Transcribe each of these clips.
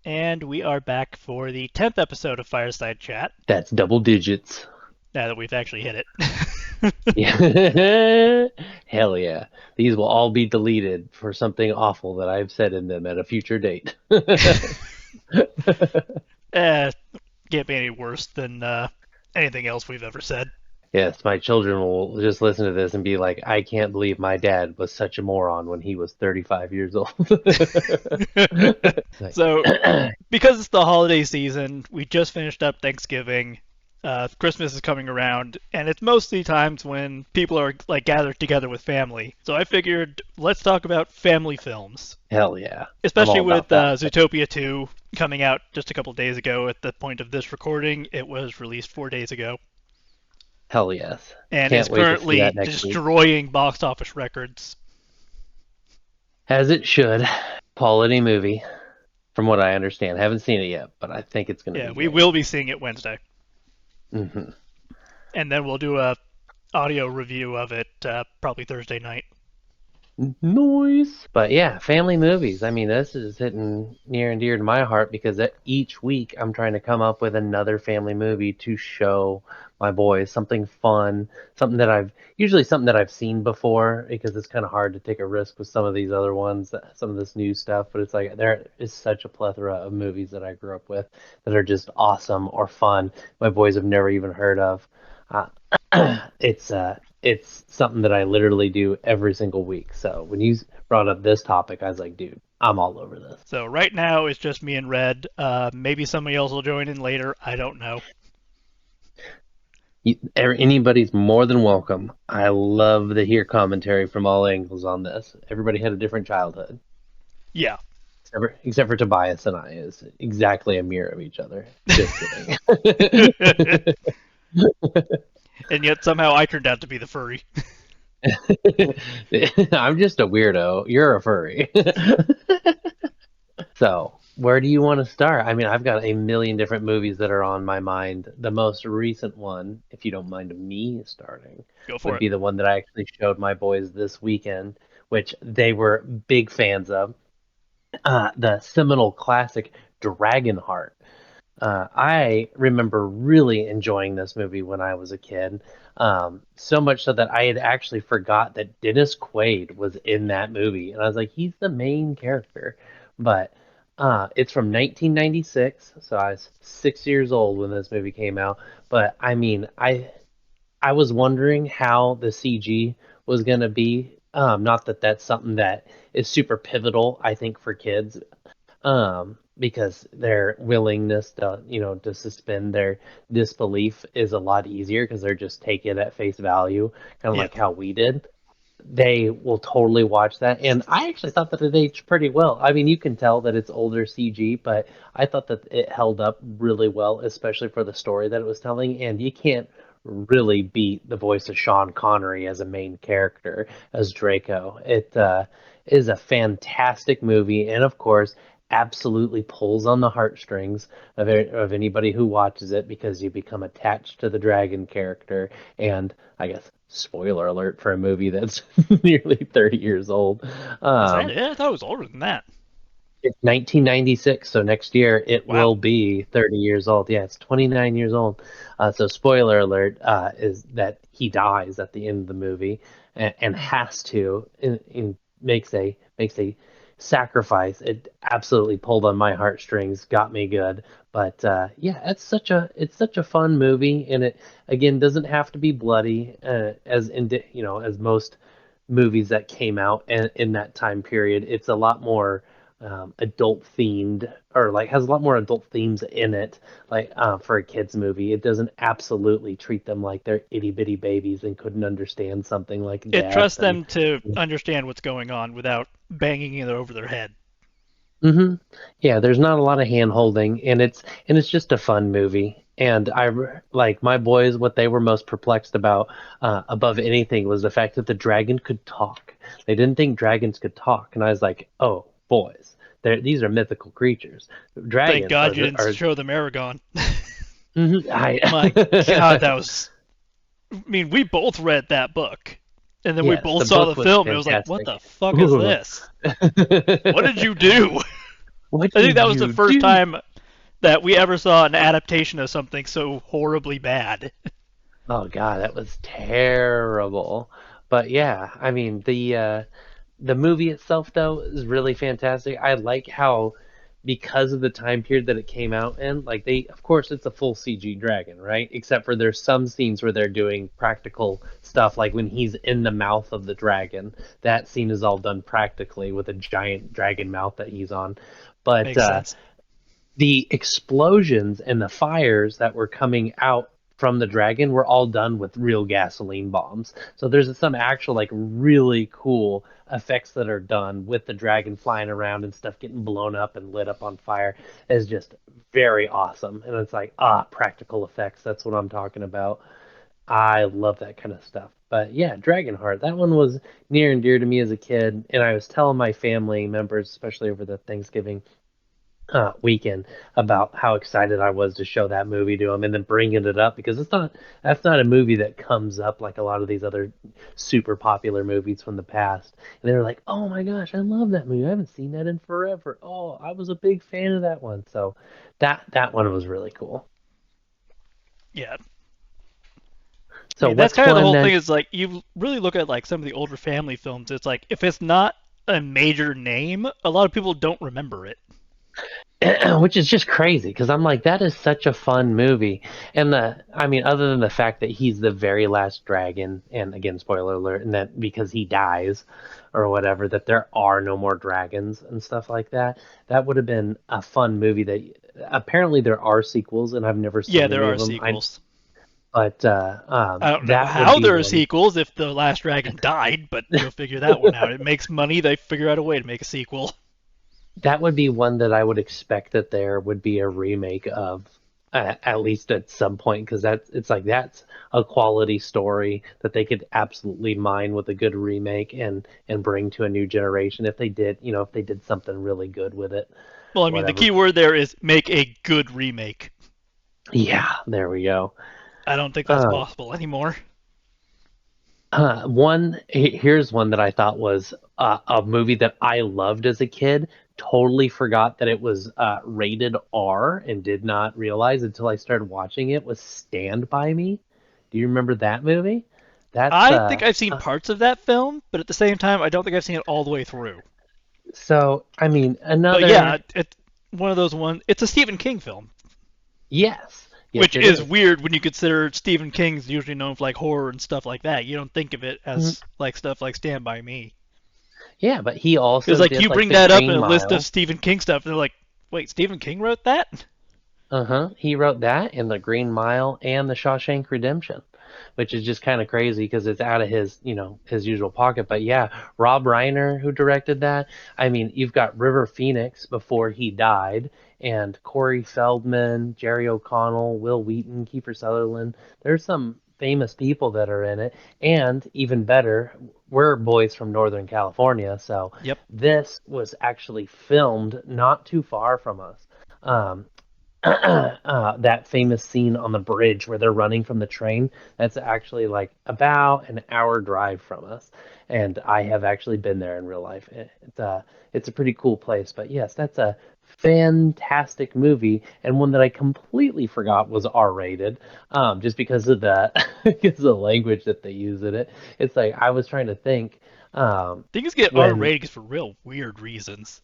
And we are back for the 10th episode of Fireside Chat, That's double digits. now that we've actually hit it. Yeah. Hell yeah. These will all be deleted for something awful that I've said in them at a future date. eh, can't be any worse than anything else we've ever said. Yes, my children will just listen to this and be like, I can't believe my dad was such a moron when he was 35 years old. Like, So, because it's the holiday season, we just finished up Thanksgiving. Christmas is coming around, and it's mostly times when people are like gathered together with family. So I figured let's talk about family films, hell yeah. I'm especially all with about that. Zootopia 2 coming out just a couple days ago. At the point of this recording, it was released 4 days ago, Hell yes. and is Can't wait to see that currently next week. destroying box office records. As it should. Quality movie, from what I understand. Haven't seen it yet, but I think it's going to Yeah, be we good. will be seeing it Wednesday, Hmm. and then we'll do a audio review of it probably Thursday night. Noise. But yeah, family movies. I mean, this is hitting near and dear to my heart because each week I'm trying to come up with another family movie to show my boys something fun, something that I've seen before because it's kind of hard to take a risk with some of these other ones, some of this new stuff. But it's like there is such a plethora of movies that I grew up with that are just awesome or fun. My boys have never even heard of. Uh, it's something that I literally do every single week. So when you brought up this topic, I was like, dude, I'm all over this. So right now it's just me and Red. Maybe somebody else will join in later. I don't know. Anybody's more than welcome. I love to hear commentary from all angles on this. Everybody had a different childhood, Yeah, except for Tobias and I is exactly a mirror of each other. Just kidding. and yet somehow I turned out to be the furry. I'm just a weirdo. You're a furry. So, where do you want to start? I mean, I've got a million different movies that are on my mind. The most recent one, if you don't mind me starting, Go for would it. be the one that I actually showed my boys this weekend, which they were big fans of. The seminal classic Dragonheart. I remember really enjoying this movie when I was a kid. So much so that I had actually forgot that Dennis Quaid was in that movie, and I was like, he's the main character. But it's from 1996, so I was 6 years old when this movie came out. But I mean, I was wondering how the CG was gonna be. Not that that's something that is super pivotal, I think, for kids, because their willingness to, to suspend their disbelief is a lot easier because they're just take it at face value, kind of Yeah, like how we did. They will totally watch that, and I actually thought that it aged pretty well. I mean, you can tell that it's older CG, but I thought that it held up really well, especially for the story that it was telling. And you can't really beat the voice of Sean Connery as a main character as Draco. It is a fantastic movie, and of course, absolutely pulls on the heartstrings of anybody who watches it because you become attached to the dragon character. And I guess spoiler alert for a movie that's nearly 30 years old. was that Um, it? I thought it was older than that. it's 1996, so next year it Wow. will be 30 years old. Yeah, it's 29 years old. So spoiler alert is that he dies at the end of the movie and has to makes a sacrifice. It absolutely pulled on my heartstrings, got me good. But yeah, it's such a fun movie, and it again doesn't have to be bloody as most movies that came out in that time period. It's a lot more adult themed, or like has a lot more adult themes in it, like for a kids movie. It doesn't absolutely treat them like they're itty bitty babies and couldn't understand something like It death trusts and them to understand what's going on without banging it over their head. hmm. Yeah, there's not a lot of hand holding, and it's just a fun movie. And like my boys, what they were most perplexed about, above anything, was the fact that the dragon could talk. They didn't think dragons could talk, and I was like, oh, boys, these are mythical creatures. Thank Dragons God are you the didn't are. show them Aragon. Mhm, My God, that was. I mean, we both read that book, and then we yes, both the saw the book was film, and it was like, what fantastic. the fuck is this? What did you do? What I think did that was the you first do? time that we ever saw an adaptation of something so horribly bad. Oh God, that was terrible. But yeah, I mean the movie itself though is really fantastic. I like how because of the time period that it came out in, like they of course it's a full CG dragon, right? Except for there's some scenes where they're doing practical stuff like when he's in the mouth of the dragon. That scene is all done practically with a giant dragon mouth that he's on. But Makes sense. the explosions and the fires that were coming out from the dragon were all done with real gasoline bombs. So there's some actual like really cool effects that are done with the dragon flying around and stuff getting blown up and lit up on fire is just very awesome. And it's like, practical effects. That's what I'm talking about. I love that kind of stuff. But yeah, Dragonheart, that one was near and dear to me as a kid. And I was telling my family members, especially over the Thanksgiving weekend about how excited I was to show that movie to them and then bringing it up because that's not a movie that comes up like a lot of these other super popular movies from the past. And they were like, "Oh my gosh, I love that movie. I haven't seen that in forever. Oh, I was a big fan of that one." So that one was really cool. Yeah. I So mean, that's what's kind of the one whole that thing is like, you really look at like some of the older family films, it's like, if it's not a major name, a lot of people don't remember it. which is just crazy because I'm like, that is such a fun movie. And I mean, other than the fact that he's the very last dragon, and again, spoiler alert, and that because he dies or whatever, that there are no more dragons and stuff like that, that would have been a fun movie that apparently there are sequels, and I've never Yeah, seen there any are of them. sequels. But I don't know that would how be there are one. sequels if the last dragon died, but you'll figure that one out. It makes money, they figure out a way to make a sequel. That would be one that I would expect that there would be a remake of at least at some point because that's a quality story that they could absolutely mine with a good remake and bring to a new generation if they did if they did something really good with it Well, I mean, the whatever. key word there is make a good remake. Yeah, there we go. I don't think that's uh, possible anymore. Here's one that I thought was a movie that I loved as a kid. Totally forgot that it was rated R and did not realize until I started watching it was Stand By Me. Do you remember that movie? That's I think I've seen parts of that film, but at the same time, I don't think I've seen it all the way through. so I mean But yeah, another it's one of those ones. It's a Stephen King film, yes, yes which it is is. weird when you consider Stephen King's usually known for like horror and stuff like that. You don't think of it Mhm. as like stuff like Stand by Me. Yeah, but he Because also like did you like bring The that up in Green a list of Mile. Stephen King stuff, and they're like, "Wait, Stephen King wrote that?" Uh-huh. He wrote that and The Green Mile and The Shawshank Redemption, which is just kind of crazy because it's out of his usual pocket. But yeah, Rob Reiner, who directed that. I mean, you've got River Phoenix before he died, and Corey Feldman, Jerry O'Connell, Will Wheaton, Kiefer Sutherland. There's some famous people that are in it. And even better, we're boys from Northern California, so Yep. this was actually filmed not too far from us. Um, that famous scene on the bridge where they're running from the train, that's actually like about an hour drive from us. And I have actually been there in real life. It's a pretty cool place. But yes, that's a fantastic movie and one that I completely forgot was R-rated, just because of the because of the language that they use in it. It's like I was trying to think Things get R when ratings for real weird reasons.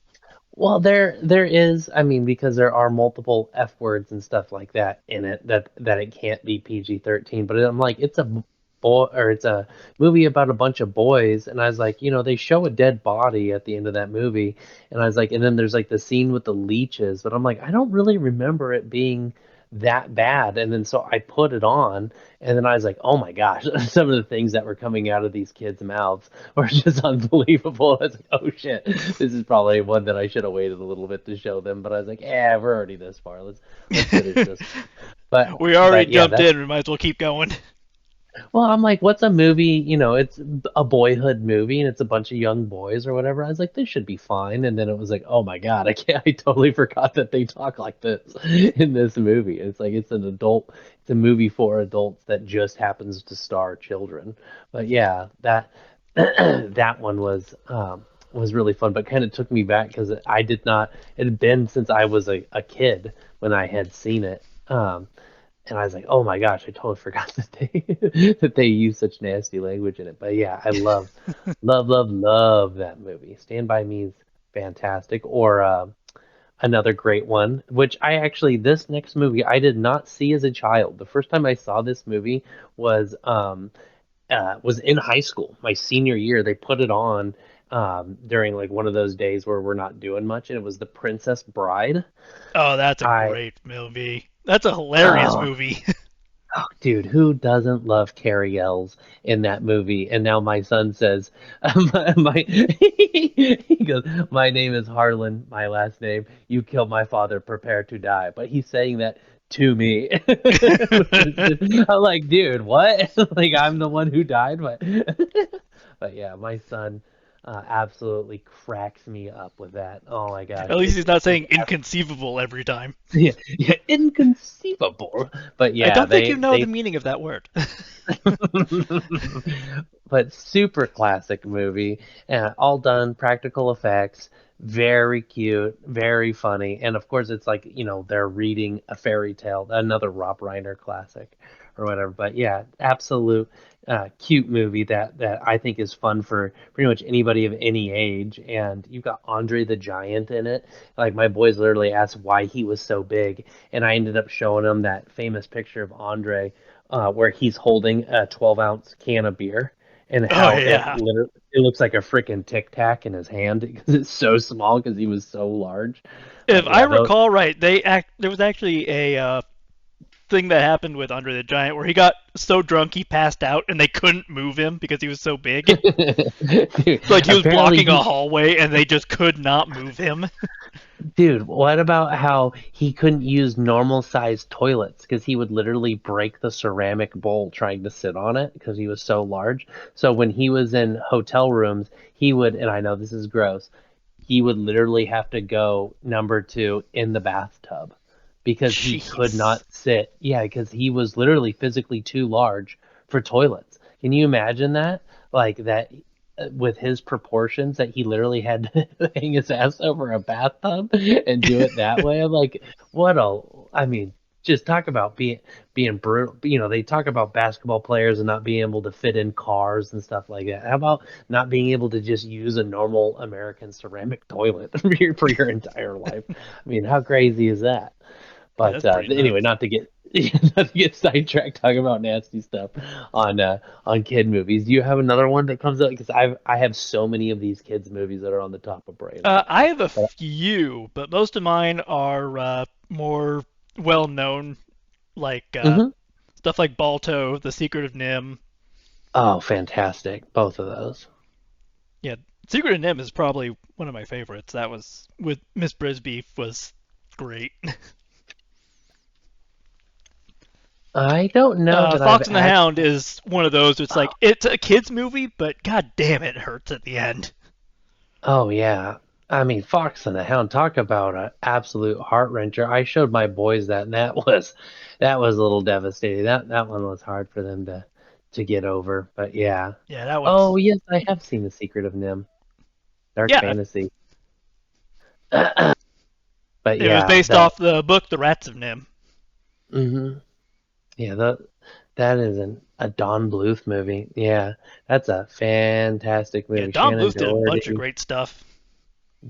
well, there is, I mean, because there are multiple F words and stuff like that in it that it can't be PG-13. But I'm like, it's a boy or it's a movie about a bunch of boys, and I was like, they show a dead body at the end of that movie, and I was like, and then there's like the scene with the leeches, but I'm like, I don't really remember it being that bad. And then so I put it on, and then I was like, oh my gosh, some of the things that were coming out of these kids' mouths were just unbelievable. I was like, oh shit, this is probably one that I should have waited a little bit to show them. But I was like, yeah, we're already this far. Let's finish this. But We already but yeah, jumped that in. We might as well keep going. well, I'm like, what's a movie? It's a boyhood movie and it's a bunch of young boys or whatever. I was like, this should be fine. And then it was like, oh my God, I can't, I totally forgot that they talk like this in this movie. It's like it's a movie for adults that just happens to star children. But yeah, that that one was. was really fun, but kind of took me back because I did not. It had been since I was a kid when I had seen it. And I was like, oh my gosh, I totally forgot that they that they use such nasty language in it. But yeah, I love that movie. Stand by Me is fantastic. Or another great one, which I actually this next movie I did not see as a child. The first time I saw this movie was was in high school, my senior year. They put it on during like one of those days where we're not doing much, and it was The Princess Bride. Oh, that's a I great movie. That's a hilarious oh movie. Oh, dude, who doesn't love Carrie Ells in that movie? And now my son says, he goes, my name is Harlan, my last name. You killed my father, prepare to die. But he's saying that to me. I'm like, dude, what? Like, I'm the one who died? But, but yeah, my son absolutely cracks me up with that. Oh my gosh, At least he's not it's saying inconceivable every time. yeah, yeah, inconceivable. But I yeah, don't think you know the they meaning of that word. but super classic movie, all done practical effects, very cute, very funny, and of course it's like they're reading a fairy tale, another Rob Reiner classic, or whatever. But yeah, absolute cute movie that I think is fun for pretty much anybody of any age. And you've got Andre the Giant in it. Like my boys literally asked why he was so big, and I ended up showing them that famous picture of Andre where he's holding a 12-ounce can of beer, and Oh how yeah. it looks like a freaking Tic Tac in his hand because it's so small because he was so large. If But I yeah, those. recall right, there was actually a thing that happened with Andre the Giant where he got so drunk he passed out and they couldn't move him because he was so big. Dude, Like he was apparently blocking a he hallway and they just could not move him. Dude, what about how he couldn't use normal sized toilets because he would literally break the ceramic bowl trying to sit on it because he was so large. So when he was in hotel rooms, he would, and I know this is gross, he would literally have to go number two in the bathtub because he could Jeez. not sit. Yeah, because he was literally physically too large for toilets. Can you imagine that? Like that with his proportions that he literally had to hang his ass over a bathtub and do it that way. I'm like, what a, I mean, just talk about being brutal. They talk about basketball players and not being able to fit in cars and stuff like that. How about not being able to just use a normal American ceramic toilet for your entire life? I mean, how crazy is that? Yeah, But that's pretty anyway, nuts. not to get not to get sidetracked talking about nasty stuff on kid movies. Do you have another one that comes up? Because I have so many of these kids movies that are on the top of brain right I now. have a But few, but most of mine are more well known, like hmm stuff like Balto, The Secret of Nim. oh, fantastic, both of those. Yeah, Secret of Nim is probably one of my favorites. That was with Miss Brisby was great. I don't know that I've Fox and the Hound actually. is one of those. It's like it's a kids movie, but god damn it hurts at the end. Oh yeah. I mean, Fox and the Hound, talk about an absolute heart wrencher. I showed my boys that, and that was a little devastating. That one was hard for them to get over. But yeah. Yeah, that Oh one's yes, I have seen The Secret of Nim. Dark yeah. fantasy. But It was yeah, based off the book The Rats of Nim. hmm yeah, that is a Don Bluth movie. Yeah, that's a fantastic Yeah, movie. Don Shannon Bluth did a bunch of Doherty, great stuff.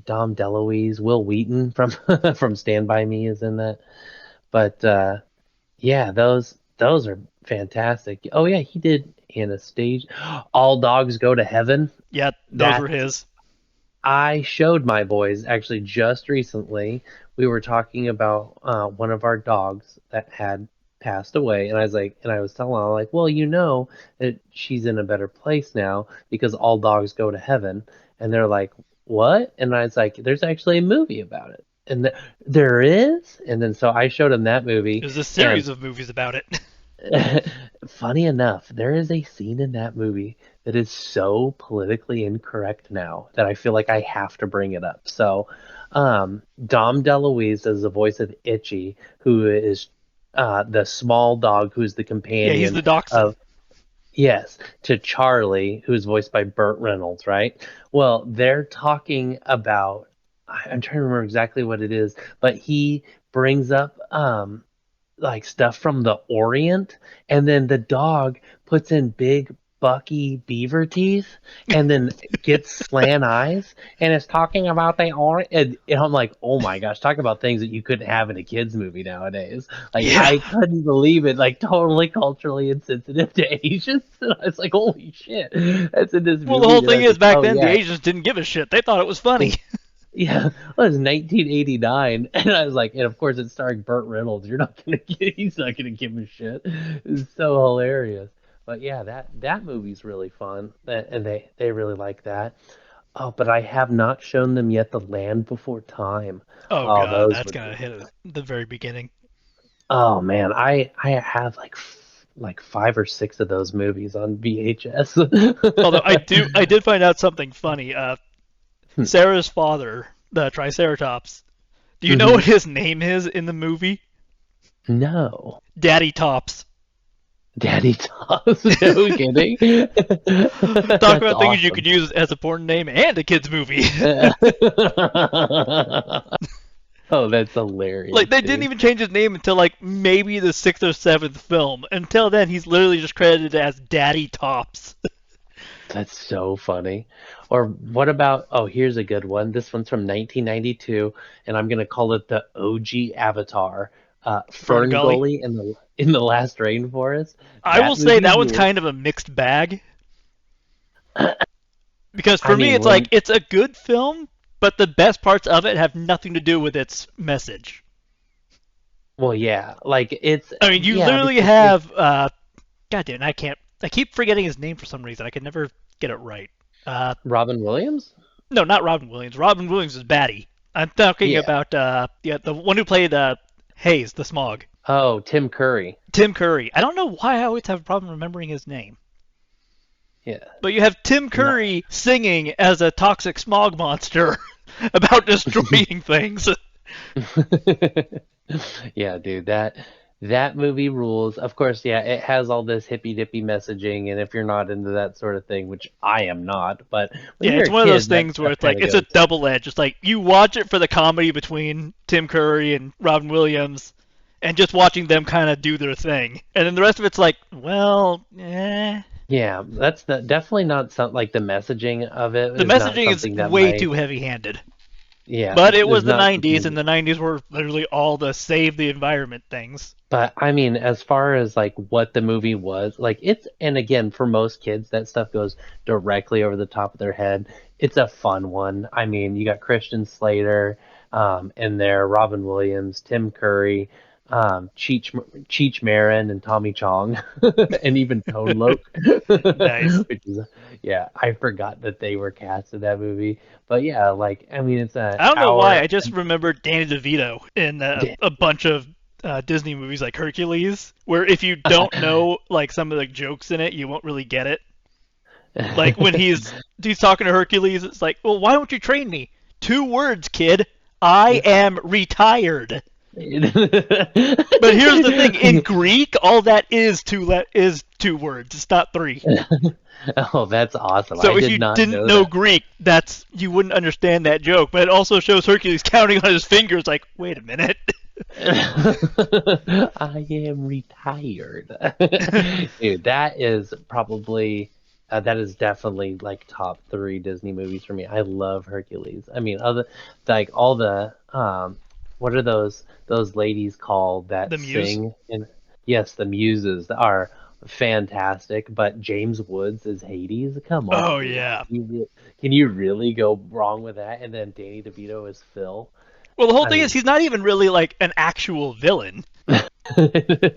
Dom DeLuise, Will Wheaton from from Stand By Me is in that. But yeah, those are fantastic. Oh yeah, he did Anastasia. All Dogs Go to Heaven. Yeah, those That were his. I showed my boys actually just recently. We were talking about one of our dogs that had passed away, and I was telling them, like, well, that she's in a better place now because all dogs go to heaven. And they're like, what? And I was like, there's actually a movie about it. And there is. And then so I showed him that movie, There's a and series of movies about it. funny enough, there is a scene in that movie that is so politically incorrect now that I feel like I have to bring it up. So, Dom DeLuise is the voice of Itchy, who is the small dog who's the Yeah, he's companion the dachshund. of. Yes, to Charlie, who's voiced by Burt Reynolds, right? Well, they're talking about, I'm trying to remember exactly what it is, but he brings up like stuff from the Orient, and then the dog puts in big bucky beaver teeth and then gets slant eyes and is talking about the Orient, and I'm like, oh my gosh, talk about things that you couldn't have in a kids movie nowadays. Like Yeah. I couldn't believe it, like totally culturally insensitive to Asians. And I was like, holy shit, that's in this Well, the movie. whole And I thing was is like, back oh then the yeah. Asians didn't give a shit. They thought it was funny. Yeah, it was 1989, and I was like, and of course it's starring Burt Reynolds. You're not gonna get, he's not gonna give a shit. It's so hilarious. But yeah, that movie's really fun, and they really like that. Oh, but I have not shown them yet The Land Before Time. Oh Oh, god, those that's would gonna be. hit at the very beginning. Oh man, I have like 5 or 6 of those movies on VHS. Although I did find out something funny. Sarah's father, the Triceratops. Do you know Hmm. what his name is in the movie? No. Daddy Tops. Daddy Toss, no kidding. Talk That's about things you could awesome. use as a porn name and a kids movie. Oh, that's hilarious, Like they didn't dude. even change his name until like maybe the sixth or seventh film. Until then, he's literally just credited as Daddy Tops. That's so funny. Or what about, oh, here's a good one. This one's from 1992, and I'm gonna call it the OG Avatar. Fern Fern Gully. Gully in the last rainforest. I will That say movie that one's rules. kind of a mixed bag because I for me mean, it's like when it's a good film, but the best parts of it have nothing to do with its message. well, yeah, like it's I mean, you yeah, literally because it's have God damn, I can't. I keep forgetting his name for some reason. I can never get it right. Uh, Robin Williams. no, not Robin Williams. Robin Williams is Batty. I'm talking Yeah. about yeah, the one who played Hayes, the Smog. Oh, Tim Curry. Tim Curry. I don't know why I always have a problem remembering his name. Yeah. But you have Tim No. Curry singing as a toxic smog monster about destroying things. Yeah, dude, that movie rules. Of course, yeah, it has all this hippy dippy messaging, and if you're not into that sort of thing, which I am not, but when Yeah, you're it's a one of those kid, that things where stuff it's like kind of it's a goes. double edge. It's like you watch it for the comedy between Tim Curry and Robin Williams, and just watching them kind of do their thing, and then the rest of it's like, well, Yeah, that's definitely not some like the messaging of it the is not messaging is something that way my too heavy-handed. yeah But it was is the not 90s, and something. the 90s were literally all the save the environment things. But I mean, as far as like what the movie was, like it's, and again, for most kids, that stuff goes directly over the top of their head. It's a fun one. I mean, you got Christian Slater in there, Robin Williams, Tim Curry, Cheech Marin, and Tommy Chong, and even Tone Loc, Nice. which is, yeah, I forgot that they were cast in that movie. But yeah, like, I mean, it's an I don't know why. hour. I just remembered Danny DeVito in a bunch of Disney movies like Hercules, where if you don't know like some of the jokes in it, you won't really get it. Like when he's talking to Hercules, it's like, well, why don't you train me? 2 words, kid. I am retired. But here's the thing: in Greek, all that is 2 words. It's not 3. Oh, that's awesome. I So if did you not didn't know know that. Greek, that's you wouldn't understand that joke. But it also shows Hercules counting on his fingers, like, wait a minute. I am retired. Dude, that is probably that is definitely like top 3 Disney movies for me. I love Hercules. I mean, other like all the what are those ladies called that The Muse. sing? And yes, the muses are fantastic, but James Woods is Hades. Come Oh on, dude. yeah. Can you really go wrong with that? And then Danny DeVito is Phil. Well, the whole I thing is mean, he's not even really like an actual villain. I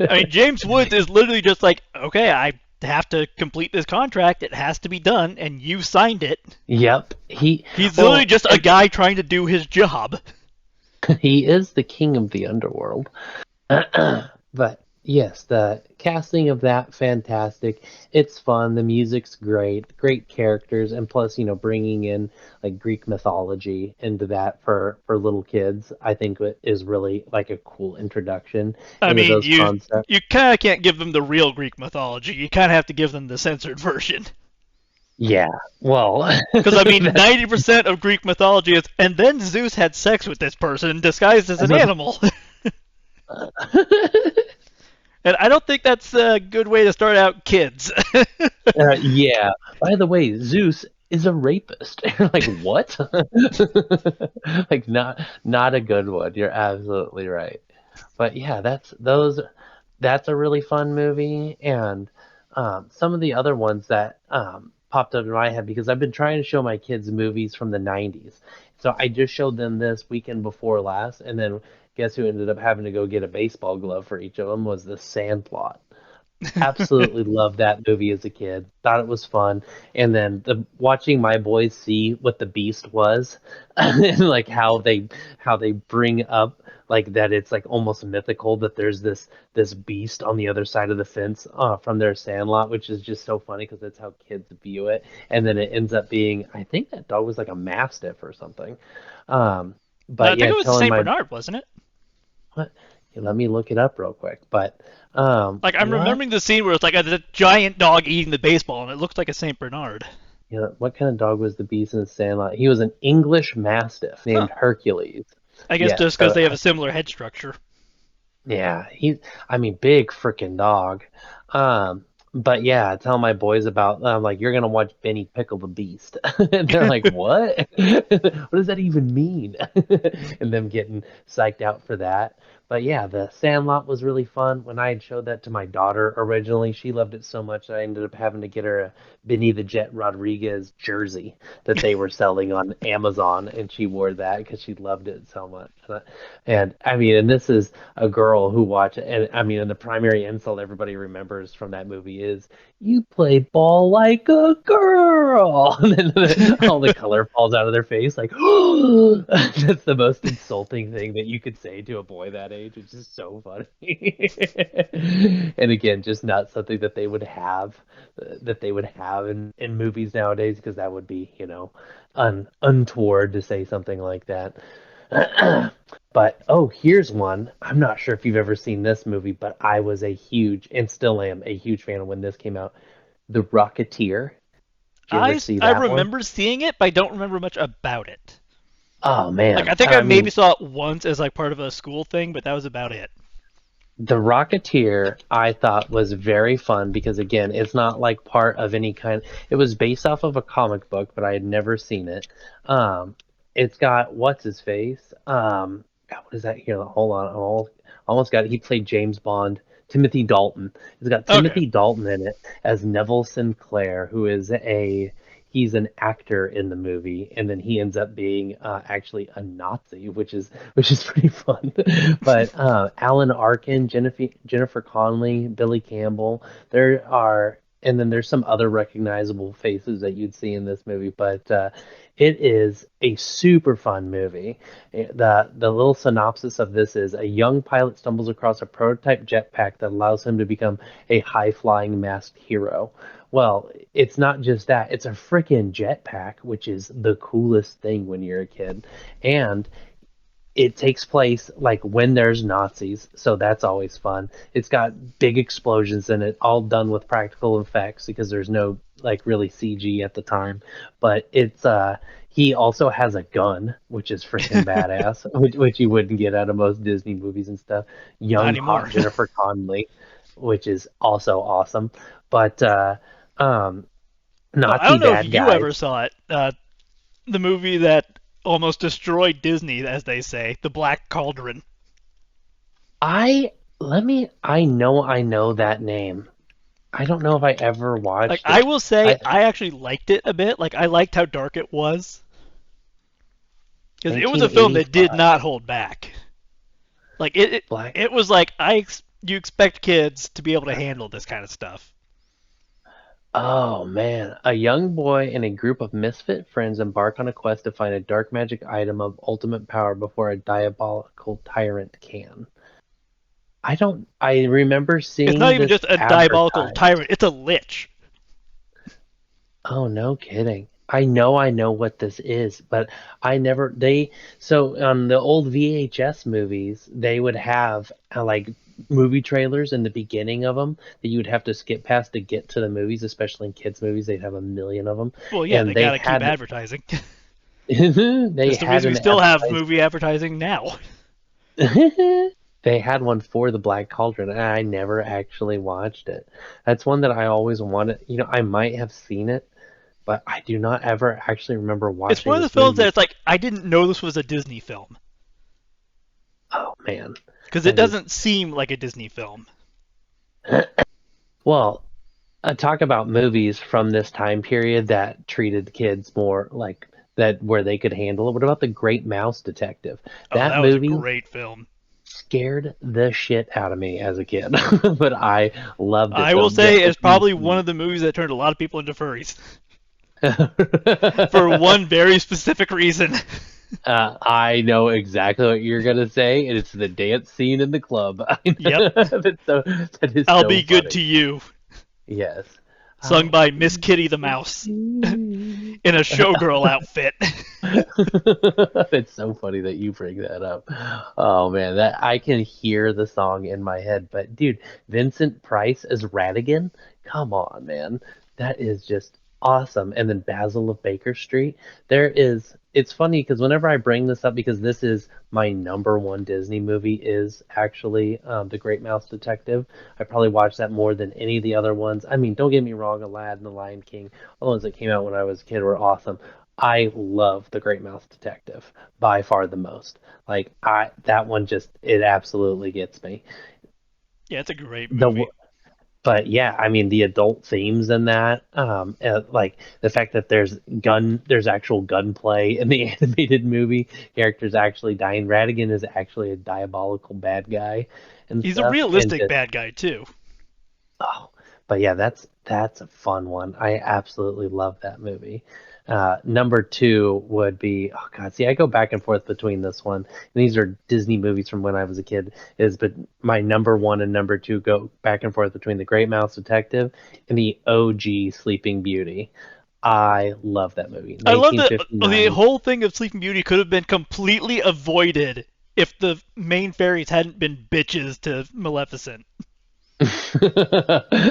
mean, James Woods is literally just like, okay, I have to complete this contract. It has to be done, and you signed it. yep. He's literally Well, just a and guy trying to do his job. he is the king of the underworld. But Yes, the casting of that fantastic. It's fun. The music's great. Great characters, and plus, bringing in like Greek mythology into that for little kids, I think is really like a cool introduction I into mean, those you concepts. you kind of can't give them the real Greek mythology. You kind of have to give them the censored version. Yeah. Well, Because I mean, that's 90% of Greek mythology is, and then Zeus had sex with this person disguised as that's an what. animal. And I don't think that's a good way to start out kids. Yeah. By the way, Zeus is a rapist. You're like, what? Like, not a good one. You're absolutely right. But yeah, that's a really fun movie, and some of the other ones that popped up in my head because I've been trying to show my kids movies from the '90s. So I just showed them this weekend before last, and then guess who ended up having to go get a baseball glove for each of them was The Sandlot. Absolutely loved that movie as a kid. Thought it was fun. And then watching my boys see what the beast was and like how they bring up like that it's like almost mythical that there's this beast on the other side of the fence from their sandlot, which is just so funny because that's how kids view it. And then it ends up being I think that dog was like a mastiff or something. Um I but think yeah, it was a telling Saint my Bernard, wasn't it? what let me look it up real quick. But Like I'm what remembering the scene where it's like a giant dog eating the baseball, and it looked like a Saint Bernard. What kind of dog was the beast in the Sandlot? He was an English Mastiff Huh. named Hercules. I guess Yes, just because so they have a similar head structure. yeah, I mean, big freaking dog. Um, but yeah, I tell my boys about, I'm like, you're gonna watch Benny Pickle the Beast, and they're like, what? What does that even mean? And them getting psyched out for that. But yeah, the Sandlot was really fun. When I had showed that to my daughter originally, she loved it so much that I ended up having to get her a Benny the Jet Rodriguez jersey that they were selling on Amazon, and she wore that because she loved it so much. And I mean, and this is a girl who watched it. And I mean, and the primary insult everybody remembers from that movie is, "You play ball like a girl." And then all the color falls out of their face. Like, that's the most insulting thing that you could say to a boy that age. It's just so funny. And again, just not something that they would have in movies nowadays because that would be, untoward to say something like that. But oh, here's one. I'm not sure if you've ever seen this movie, but I was a huge and still am a huge fan of when this came out. The Rocketeer. Did you ever see I that one? remember seeing it, but I don't remember much about it. Oh Like man. I think I I maybe mean, saw it once as like part of a school thing, but that was about it. The Rocketeer I thought was very fun because again, it's not like part of any kind. It was based off of a comic book, but I had never seen it. Um, it's got what's his face? God, what is that here? Hold on, almost got it. He played James Bond. Timothy Dalton. It's got Okay. Timothy Dalton in it as Neville Sinclair, who is he's an actor in the movie, and then he ends up being actually a Nazi, which is pretty fun. But Alan Arkin, Jennifer Connelly, Billy Campbell, there are, and then there's some other recognizable faces that you'd see in this movie. But it is a super fun movie. The little synopsis of this is a young pilot stumbles across a prototype jetpack that allows him to become a high flying masked hero. Well, it's not just that, it's a freaking jetpack, which is the coolest thing when you're a kid. And it takes place like when there's Nazis, so that's always fun. It's got big explosions in it, all done with practical effects because there's no like really CG at the time. But it's he also has a gun, which is freaking badass, which you wouldn't get out of most Disney movies and stuff. Not Young hot anymore. Jennifer Connelly, which is also awesome. But um Oh, I don't Nazi know if bad you guys. ever saw it. The movie that almost destroyed Disney, as they say, The Black Cauldron. I know that name. I don't know if I ever Like watched I it. will say, I I actually liked it a bit. Like I liked how dark it was because it was a film that did 1985 not hold back. Like Black. it was like you expect kids to be able to handle this kind of stuff. Oh man, a young boy and a group of misfit friends embark on a quest to find a dark magic item of ultimate power before a diabolical tyrant can. I don't. I remember It's not seeing even this just a diabolical advertised. tyrant; it's a lich. Oh, no kidding. I know what this is, but I never so on the old VHS movies, they would have like movie trailers in the beginning of them that you would have to skip past to get to the movies, especially in kids movies, they'd have a million of them, Well, yeah, and they gotta keep advertising. they It's the had reason we an still have advertisement. movie advertising now. They had one for the Black Cauldron, and I never actually watched it. That's one that I always wanted. I might have seen it, but I do not ever actually remember It's watching one of the this films that movie. it's like I didn't know this was a Disney film Oh man, because it that is doesn't seem like a Disney film. well. Talk about movies from this time period that treated kids more like that, where they could handle it. What about The Great Mouse Detective? Oh, That that was a movie great film. scared the shit out of me as a kid, but I loved it. I will The say it's probably one OPC. of the movies that turned a lot of people into furries for one very specific reason. I know exactly what you're gonna say, and it's the dance scene in the club. Yep, That is I'll so be good funny. to you, Yes. sung I'll by Miss be Kitty the good Mouse to you. in a showgirl outfit. It's so funny that you bring that up. Oh man, that I can hear the song in my head. But dude, Vincent Price as Radigan? Come on, man. That is just awesome. And then Basil of Baker Street. It's funny because whenever I bring this up, because this is my number one Disney movie, is actually The Great Mouse Detective. I probably watched that more than any of the other ones. I mean, don't get me wrong, Aladdin, The Lion King, all the ones that came out when I was a kid were awesome. I love The Great Mouse Detective by far the most. Like I that one just it absolutely gets me. Yeah, it's a great The movie. but yeah, I mean the adult themes in that, like the fact that there's actual gunplay in the animated movie, characters actually dying. Radigan is actually a diabolical bad guy and He's a stuff, and realistic just bad guy too. oh, but yeah, that's a fun one. I absolutely love that movie. Number two would be oh god, see I go back and forth between this one. And these are Disney movies from when I was a kid. But my number one and number two go back and forth between The Great Mouse Detective and the OG Sleeping Beauty. I love that movie, I love that the 1959. whole thing of Sleeping Beauty could have been completely avoided if the main fairies hadn't been bitches to Maleficent.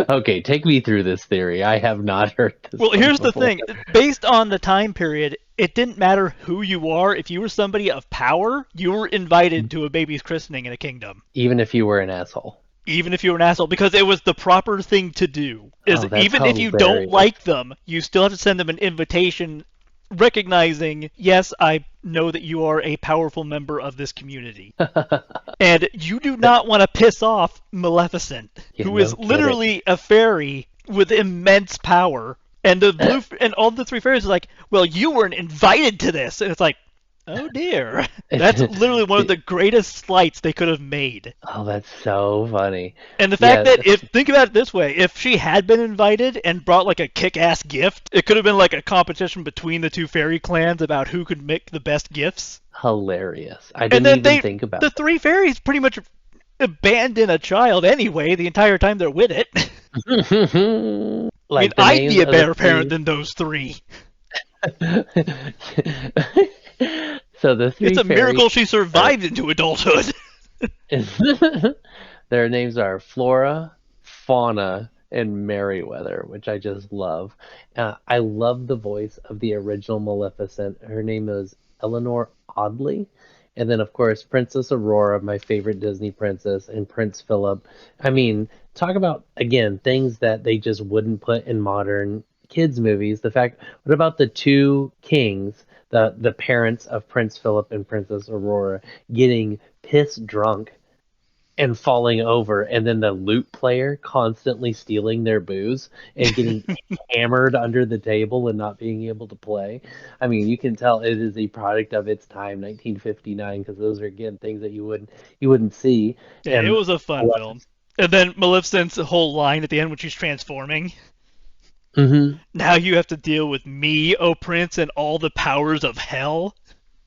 Okay, take me through this theory. I have not heard this Well, one here's the before. thing. Based on the time period, it didn't matter who you are. If you were somebody of power, you were invited to a baby's christening in a kingdom. Even if you were an asshole. Even if you were an asshole, because it was the proper thing to do. Is Oh, that's even if you don't hilarious. like them, you still have to send them an invitation recognizing, yes, I know that you are a powerful member of this community. And you do not want to piss off Maleficent, Yeah, who no is kidding. literally a fairy with immense power. And the blue and all the three fairies are like, "Well, you weren't invited to this," and it's like, "Oh dear." That's literally one of the greatest slights they could have made. Oh, that's so funny. And the fact Yeah, that if think about it this way, if she had been invited and brought like a kick-ass gift, it could have been like a competition between the two fairy clans about who could make the best gifts. hilarious. I And didn't then even think about the three fairies pretty much abandon a child anyway the entire time they're with it. I that. mean, Like the I'd names be a of the better parent three. than those three. So the It's three a fairies miracle she are survived into adulthood. their names are Flora, Fauna, and Merryweather, which I just love. I love the voice of the original Maleficent. Her name is Eleanor Audley. And then, of course, Princess Aurora, my favorite Disney princess, and Prince Philip. I mean, talk about, again, things that they just wouldn't put in modern kids' movies. What about the two kings, the parents of Prince Philip and Princess Aurora, getting piss drunk and falling over, and then the lute player constantly stealing their booze and getting hammered under the table and not being able to play. I mean, you can tell it is a product of its time, 1959, because those are again things that you wouldn't see. Yeah, it And was a fun film. And then Maleficent's whole line at the end when she's transforming. hmm Now you have to deal with me, O Prince, and all the powers of hell.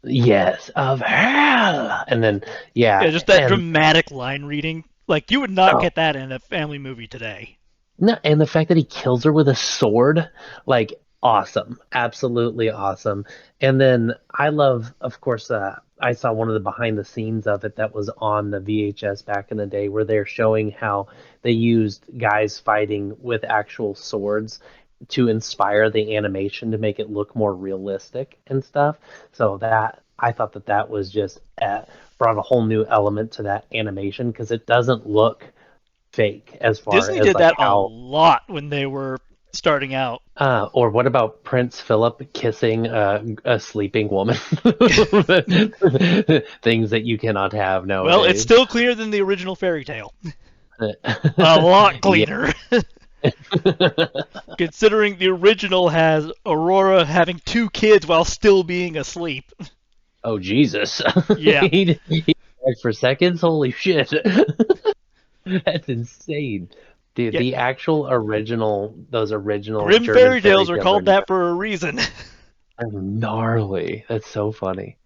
yes, of hell, and then Yeah, yeah, just that and dramatic line reading. Like you would not Oh, get that in a family movie today. no, and the fact that he kills her with a sword, like awesome, absolutely awesome. And then I love, of course, I saw one of the behind the scenes of it that was on the VHS back in the day, where they're showing how they used guys fighting with actual swords to inspire the animation to make it look more realistic and stuff. So that I thought that that was just brought a whole new element to that animation because it doesn't look fake as far Disney as did like that a how lot when they were starting out. or what about Prince Philip kissing a sleeping woman? Things that you cannot have Well, it's nowadays. still cleaner than the original fairy tale. A lot Yeah. cleaner. Considering the original has Aurora having two kids while still being asleep. Oh Jesus. Yeah. He died for seconds. Holy shit. That's insane. Dude, Yeah. the actual original, those original Grim German fairy fairy tales are tales called that for a reason. are gnarly. That's so funny.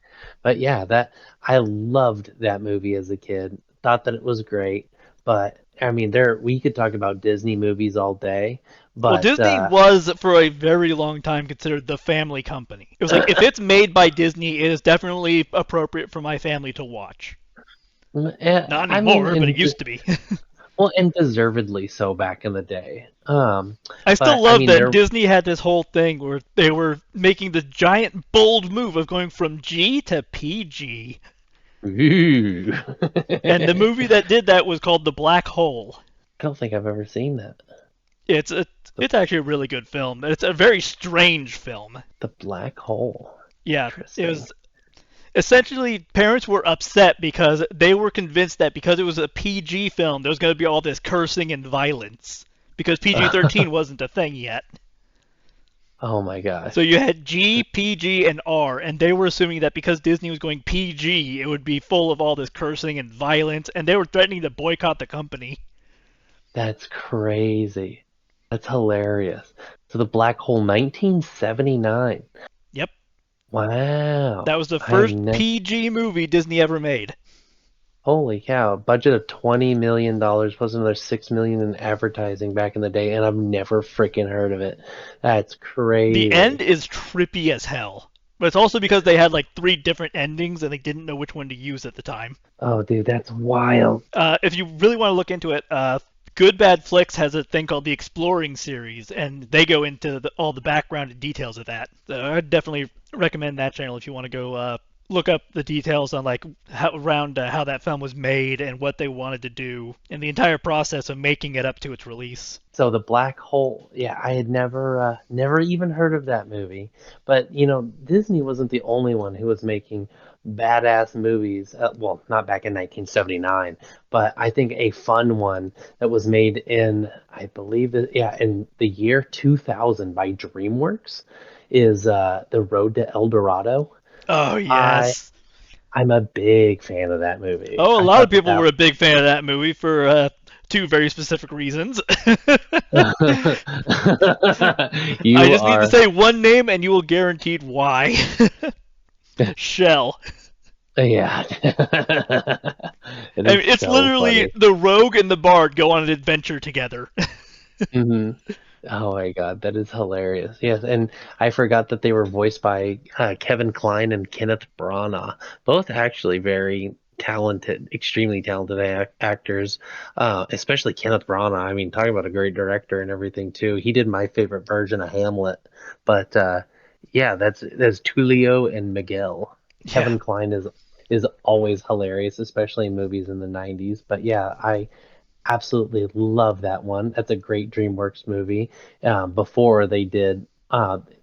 But yeah, that I loved that movie as a kid. Thought that it was great. But I mean, there we could talk about Disney movies all day. Well, But Disney was for a very long time considered the family company. It was like if it's made by Disney, it is definitely appropriate for my family to watch. Not I mean, anymore, but it used to be. well, and deservedly so back in the day. I still But I love mean, that there. Disney had this whole thing where they were making the giant bold move of going from G to PG. Ooh. And the I movie that did that was called The Black Hole. don't think I've ever seen that. It's a it's actually a really good film. It's a very strange film. The Black Hole. Yeah, it Interesting. was essentially parents were upset because they were convinced that because it was a PG film, there was going to be all this cursing and violence because PG-13 wasn't a thing yet. Oh my So gosh. you had G, PG, and R, and they were assuming that because Disney was going PG, it would be full of all this cursing and violence, and they were threatening to boycott the company. That's crazy. That's hilarious. So the Black Hole 1979. Yep, that Wow. was the I have first never. PG movie Disney ever made. Holy cow. Budget of $20 million plus another 6 million in advertising back in the day, and I've never freaking heard of it. That's The end crazy. is trippy as hell. But it's also because they had like three different endings and they didn't know which one to use at the time. Oh, dude, that's wild. If you really want to look into it, Good Bad Flicks has a thing called the Exploring series, and they go into all the background and details of that. So I'd definitely recommend that channel if you want to go look up the details on like how that film was made and what they wanted to do and the entire process of making it up to its release. So the Black Hole, yeah, I had never even heard of that movie. But Disney wasn't the only one who was making badass movies. Well, not back in 1979, but I think a fun one that was made in, I believe that, yeah, in the year 2000 by DreamWorks is The Road to El Dorado. Oh I yes. I'm a big fan of that movie. Oh, a I lot of thought that people were a big fan of that movie for two very specific reasons. I you just need to are. say one name and you will guaranteed why. Shell. Yeah. It I is mean, it's so literally funny. the rogue and the bard go on an adventure together. Hmm. Oh my God, that is hilarious. Yes, and I forgot that they were voiced by Kevin Kline and Kenneth Branagh, both actually very talented, extremely talented actors. Especially Kenneth Branagh. I mean, talking about a great director and everything too. He did my favorite version of Hamlet, but yeah, that's Tulio and Miguel. Yeah. Kevin Kline is always hilarious, especially in movies in the 90s. But yeah, I absolutely love that one. That's a great DreamWorks movie. Before they did,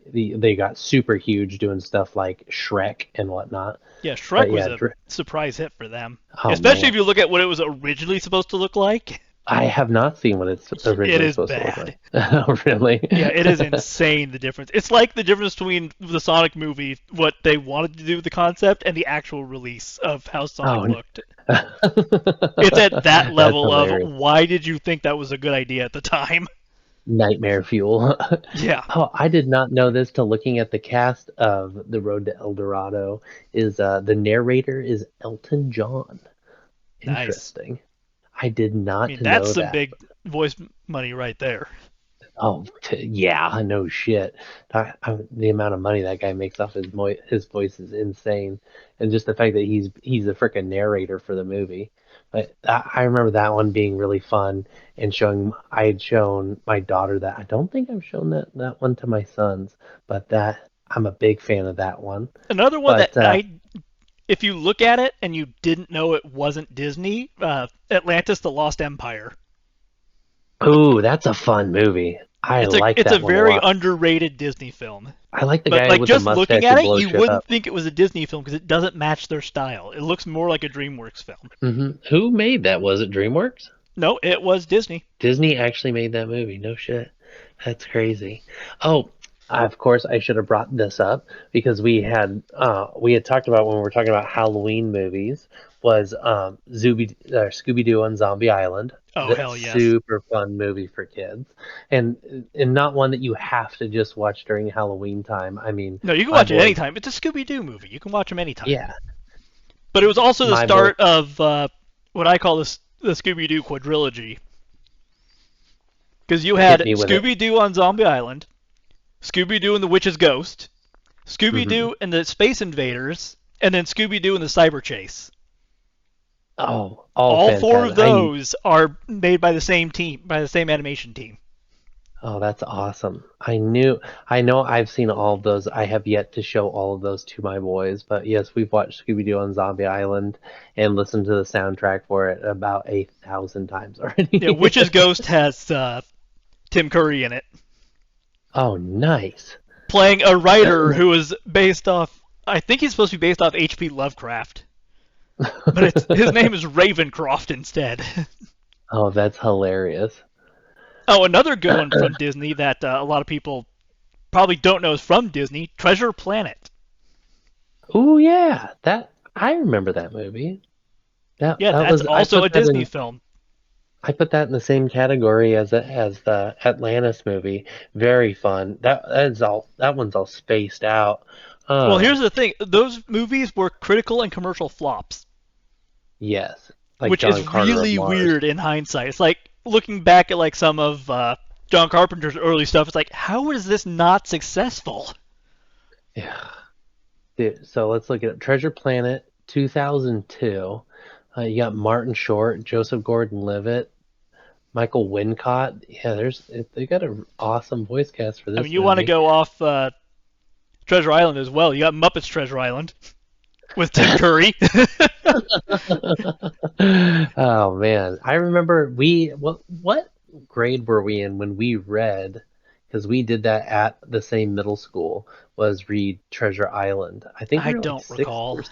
they got super huge doing stuff like Shrek and whatnot. Yeah, But Shrek was yeah, a surprise hit for them. oh Especially if man, you look at what it was originally supposed to look like. I have not seen what it's It originally is supposed to look like. bad. Oh, really? Yeah, it is insane the difference. It's like the difference between the Sonic movie, what they wanted to do with the concept, and the actual release of how Sonic Oh, looked. It's at that that's level of hilarious. why did you think that was a good idea at the time? Nightmare fuel. Yeah, Oh, I did not know this till looking at the cast of The Road to El Dorado is the narrator is Elton John. nice. Interesting. I did I not mean, that's know some that. big voice money right there. Oh, yeah, no shit. The amount of money that guy makes off his voice is insane, and just the fact that he's a freaking narrator for the movie. But I remember that one being really fun and showing. I had shown my daughter that. I don't think I've shown that one to my sons, but that I'm a big fan of that one. Another one that But if you look at it and you didn't know it wasn't Disney, Atlantis: The Lost Empire. ooh, that's a fun movie. I like It's a that one a very lot. underrated Disney film. I like the But guy like with the just mustache looking who at it, blows you shit wouldn't up. think it was a Disney film because it doesn't match their style. It looks more like a DreamWorks film. Who made that? Was it DreamWorks? No, it was Disney. Disney actually made that movie. No shit. That's crazy. Oh, of course I should have brought this up because we had talked about when we were talking about Halloween movies was Scooby Doo on Zombie Island. Oh The hell yes. super fun movie for kids, and not one that you have to just watch during Halloween time. I mean, No, you can my watch it boys, anytime. It's a Scooby Doo movie. You can watch them anytime. yeah, But it was also the my boy, start of what I call the Scooby Doo quadrilogy. Because you hit had me with it. Scooby Doo on Zombie Island, Scooby Doo and the Witch's Ghost, Scooby Hmm. Doo and the Space Invaders, and then Scooby Doo and the Cyber Chase. Oh, all All four of fantastic. those are made by the same team, by the same animation team. Oh, that's awesome. I know I've seen all of those. I have yet to show all of those to my boys, but yes, we've watched Scooby-Doo on Zombie Island and listened to the soundtrack for it about 8,000 times Yeah, already. Witch's Ghost has Tim Curry in it, Oh, nice. playing a writer who is based off. I think he's supposed to be based off H.P. Lovecraft, but his name is Ravencroft instead. Oh, that's hilarious. Oh, another good one from Disney that a lot of people probably don't know is from Disney, Treasure Planet. Oh, yeah. That I remember that movie. Yeah, That that's was also a Disney film. I put that in the same category as the Atlantis movie. Very fun. That one's all spaced out. Well, Um, here's the thing: those movies were critical and commercial flops, yes, like which John is Carter of really Mars. weird in hindsight. It's like looking back at like some of John Carpenter's early stuff. It's like, how is this not successful? Yeah. Dude, so let's look at Treasure Planet 2002. You got Martin Short, Joseph Gordon-Levitt, Michael Wincott. Yeah, they got an awesome voice cast for I mean, this you want to movie. go off Treasure Island as well. You got Muppets Treasure Island with Tim Curry. Oh man, I remember what grade were we in when we read? Because we did that at the same middle school. Was read Treasure Island. I think I we were like don't sixth recall. or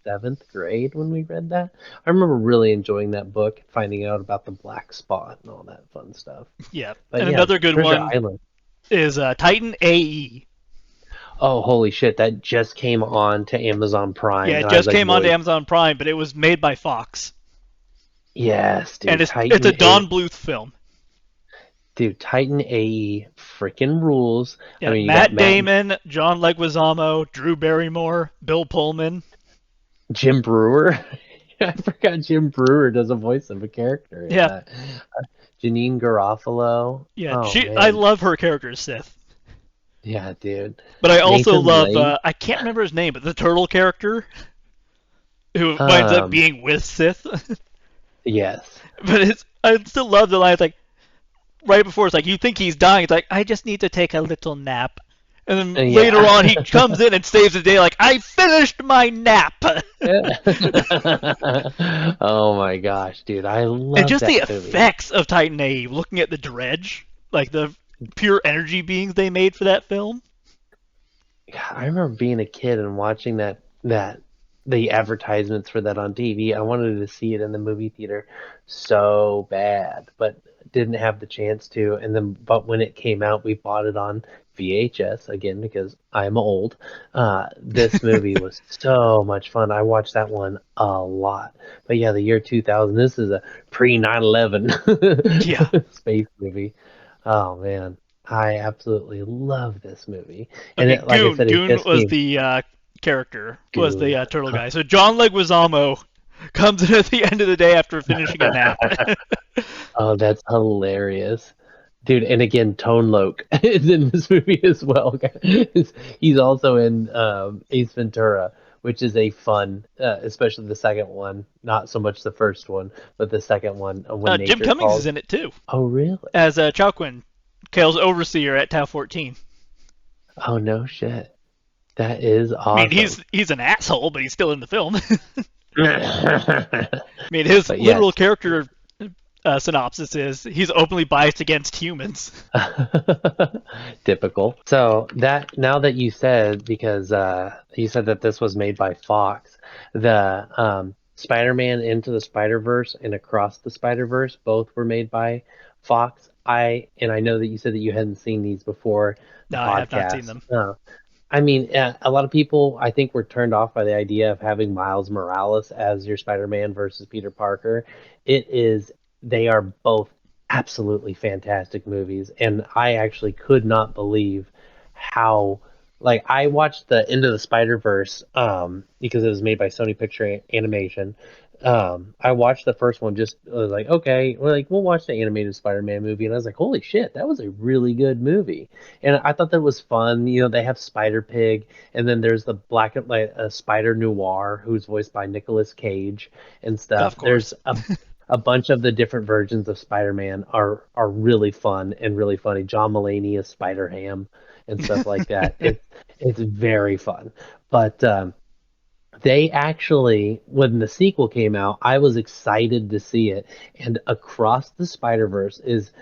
seventh grade when we read that. I remember really enjoying that book, finding out about the black spot and all that fun stuff. Yeah, But and yeah, another good Treasure one Island. is Titan AE. Oh, holy shit, that just came on to Amazon Prime, Yeah, it and I was just like, came onto boys, Amazon Prime, but it was made by Fox, yes, and dude, it's a Titan A. Don Bluth film. Dude, Titan AE freaking rules. I Yeah, mean, you got Matt Matt Damon, John Leguizamo, Drew Barrymore, Bill Pullman. Jim Brewer. I forgot Jim Brewer does a voice of a character in Yeah, that. Janine Garofalo. yeah. Oh I man, love her character as Sith, yeah, dude. but I also Nathan love Lane. I can't remember his name, but the turtle character who winds up Um, being with Sith. yes. But I still love the line. It's like right before it's like you think he's dying. It's like I just need to take a little nap. And then later Yeah. on, he comes in and saves the day. Like I finished my nap. Oh my gosh, dude, I And love just the that movie. effects of Titan A, looking at the dredge, like the pure energy beings they made for that film. God, I remember being a kid and watching that the advertisements for that on TV. I wanted to see it in the movie theater so bad, but didn't have the chance to. And then, but when it came out, we bought it on VHS again because I'm old. This movie was so much fun. I watched that one a lot. But yeah, the year 2000. This is a pre 9/11 Yeah. space movie. Oh man, I absolutely love this movie. And Okay, it, like I Goon. said, it Goon just was came the character, was the Goon. turtle guy. So John Leguizamo Comes in at the end of the day after finishing a nap. Oh, that's hilarious. Dude, and again, Tone Loc is in this movie as well. He's also in Ace Ventura, which is a fun, especially the second one. Not so much the first one, but the second one, When Jim Nature Cummings is Calls. in it too, Oh, really? as Chowquin, Kale's overseer at Tau 14. Oh, no shit. That is I mean, awesome. he's an asshole, but he's still in the film. But I mean, his literal yes, character synopsis is he's openly biased against humans. typical. So that now that you said, because you said that this was made by Fox, the Spider-Man Into the Spider-Verse and Across the Spider-Verse both were made by Fox. I know that you said that you hadn't seen these before the No, I have not seen podcast. them. I mean, a lot of people, I think, were turned off by the idea of having Miles Morales as your Spider-Man versus Peter Parker. It is, they are both absolutely fantastic movies, and I actually could not believe how, like, I watched the Into the Spider-Verse, because it was made by Sony Picture Animation. I watched the first one, just was like, okay, we'll watch the animated Spider-Man movie, and I was like, holy shit, that was a really good movie. And I thought that was fun. You know, they have Spider Pig, and then there's the black and like Spider Noir, who's voiced by Nicolas Cage and stuff. Of There's course. a bunch of the different versions of Spider-Man are really fun and really funny. John Mulaney is Spider Ham and stuff like that. It's very fun, but they actually, when the sequel came out, I was excited to see it. And Across the Spider Verse is,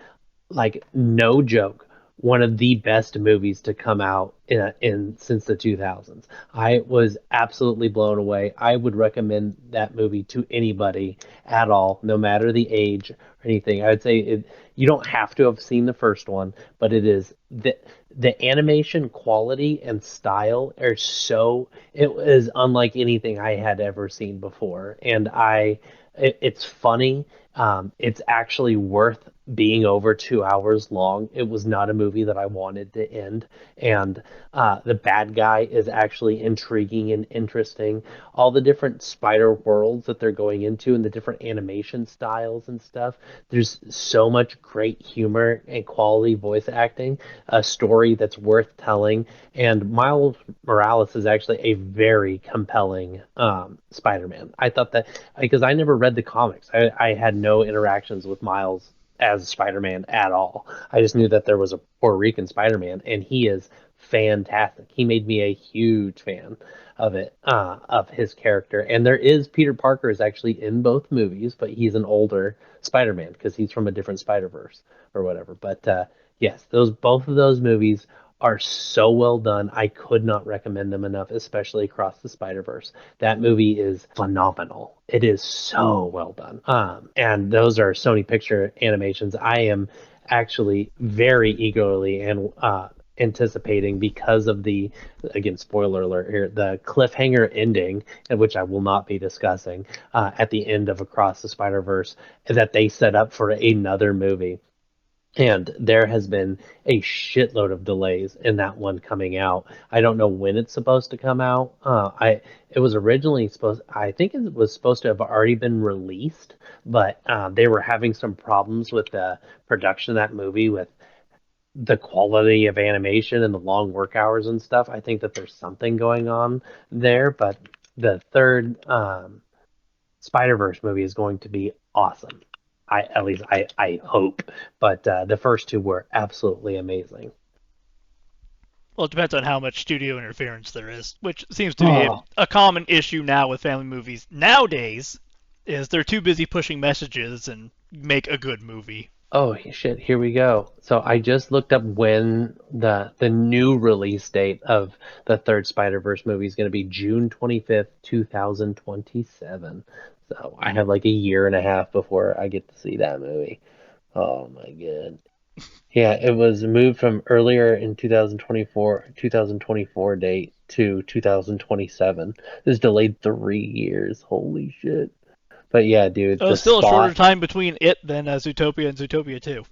like, no joke, one of the best movies to come out in since the 2000s. I was absolutely blown away. I would recommend that movie to anybody at all, no matter the age or anything. I would say you don't have to have seen the first one, but it is the animation quality and style are so, it is unlike anything I had ever seen before. And it's funny. It's actually worth being over 2 hours long. It was not a movie that I wanted to end. And the bad guy is actually intriguing and interesting. All the different spider worlds that they're going into and the different animation styles and stuff. There's so much great humor and quality voice acting, a story that's worth telling. And Miles Morales is actually a very compelling Spider-Man. I thought that, because I never read the comics. I had no interactions with Miles as Spider-Man at all. I just knew that there was a Puerto Rican Spider-Man, and he is fantastic. He made me a huge fan of it, of his character. And there is, Peter Parker is actually in both movies, but he's an older Spider-Man because he's from a different Spider-Verse or whatever. But yes, those, both of those movies are so well done. I could not recommend them enough, especially Across the Spider-Verse. That movie is phenomenal. It is so well done. And those are Sony Picture Animations. I am actually very eagerly and anticipating, because of the, again, spoiler alert here, the cliffhanger ending, which I will not be discussing, at the end of Across the Spider-Verse, that they set up for another movie. And there has been a shitload of delays in that one coming out. I don't know when it's supposed to come out. It was originally supposed, I think it was supposed to have already been released, but they were having some problems with the production of that movie, with the quality of animation and the long work hours and stuff. I think that there's something going on there, but the third Spider-Verse movie is going to be awesome. At least I hope. But the first two were absolutely amazing. Well, it depends on how much studio interference there is, which seems to be Oh, a common issue now with family movies nowadays. Is they're too busy pushing messages and make a good movie. oh shit! Here we go. So I just looked up when the new release date of the third Spider-Verse movie is going to be June 25th, 2027. So I have like a year and a half before I get to see that movie. Oh my god. Yeah, it was moved from earlier in 2024 date to 2027. It's delayed 3 years. Holy shit. But yeah, dude, Oh, the still a shorter spot. time between it than Zootopia and Zootopia 2.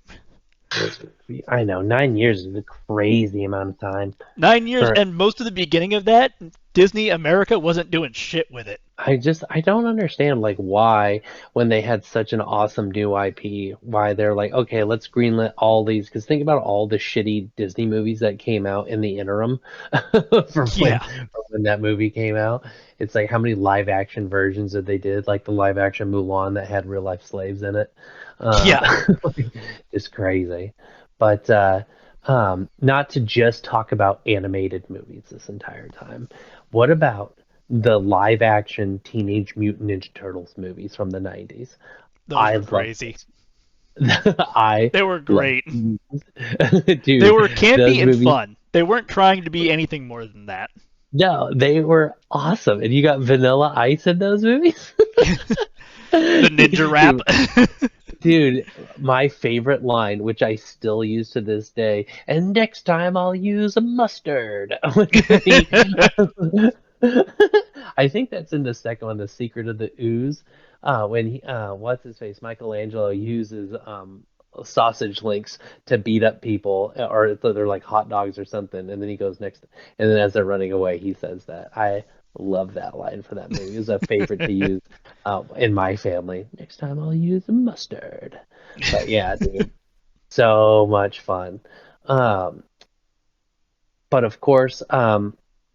I know 9 years is a crazy amount of time 9 years, for. and most of the beginning of that, Disney America wasn't doing shit with it. I don't understand like why when they had such an awesome new IP, why they're like, okay, let's greenlit all these. Because think about all the shitty Disney movies that came out in the interim Yeah, from when that movie came out. It's like how many live action versions that they did, like the live action Mulan that had real life slaves in it. Um, yeah. it's crazy. But not to just talk about animated movies this entire time. What about the live action Teenage Mutant Ninja Turtles movies from the 90s? Those I were love crazy. those. I They were love great. They dude, were those campy and movies. fun. They weren't trying to be anything more than that. No, they were awesome. And you got Vanilla Ice in those movies? The ninja rap. dude, dude, my favorite line, which I still use to this day, and next time I'll use a mustard. I think that's in the second one, The Secret of the Ooze. When what's his face, Michelangelo uses sausage links to beat up people, or they're like hot dogs or something, and then he goes next, and then as they're running away, he says that. I love that line for that movie. It was a favorite to use in my family. Next time I'll use mustard. But yeah, dude, so much fun. Um, but of course,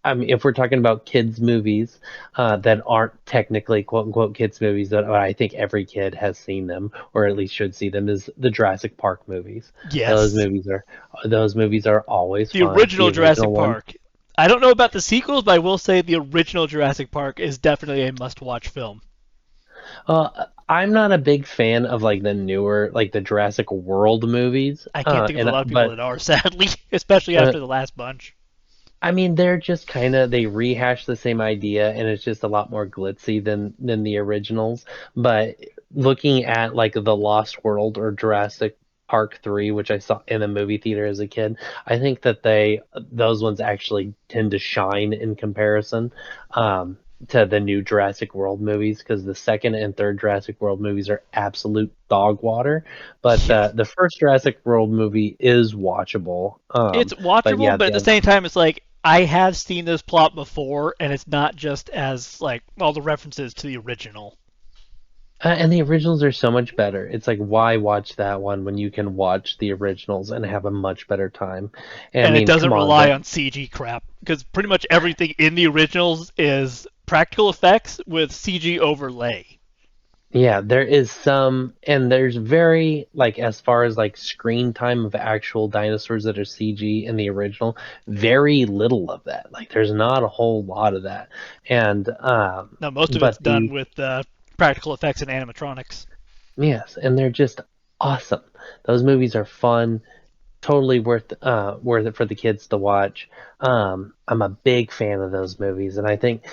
I mean, if we're talking about kids' movies that aren't technically quote unquote kids' movies, that I think every kid has seen them or at least should see them, is the Jurassic Park movies. Those Yes. movies are those movies are always The fun. original The original Jurassic ones. Park. I don't know about the sequels, but I will say the original Jurassic Park is definitely a must-watch film. I'm not a big fan of like the newer, like the Jurassic World movies, I can't think of a and lot of people but that are, sadly, especially uh, after the last bunch. I mean, they're just kind of they rehash the same idea, and it's just a lot more glitzy than the originals. But looking at like the Lost World or Jurassic Park 3, which I saw in a movie theater as a kid, I think that those ones actually tend to shine in comparison to the new Jurassic World movies because the second and third Jurassic World movies are absolute dog water. But Yeah. the first Jurassic World movie is watchable. It's But watchable, yeah, but at the same time, it's like I have seen this plot before, and it's not just as like all the references to the original, And the originals are so much better. It's like, why watch that one when you can watch the originals and have a much better time? And I and it mean, doesn't come on, rely on CG crap because pretty much everything in the originals is practical effects with CG overlay. yeah, there is some, and there's very, like, as far as like screen time of actual dinosaurs that are CG in the original, very little of that. Like, there's not a whole lot of that. And, Now most of it's but done with practical effects and animatronics. yes, and they're just awesome. Those movies are fun. Totally worth it for the kids to watch. I'm a big fan of those movies, and I think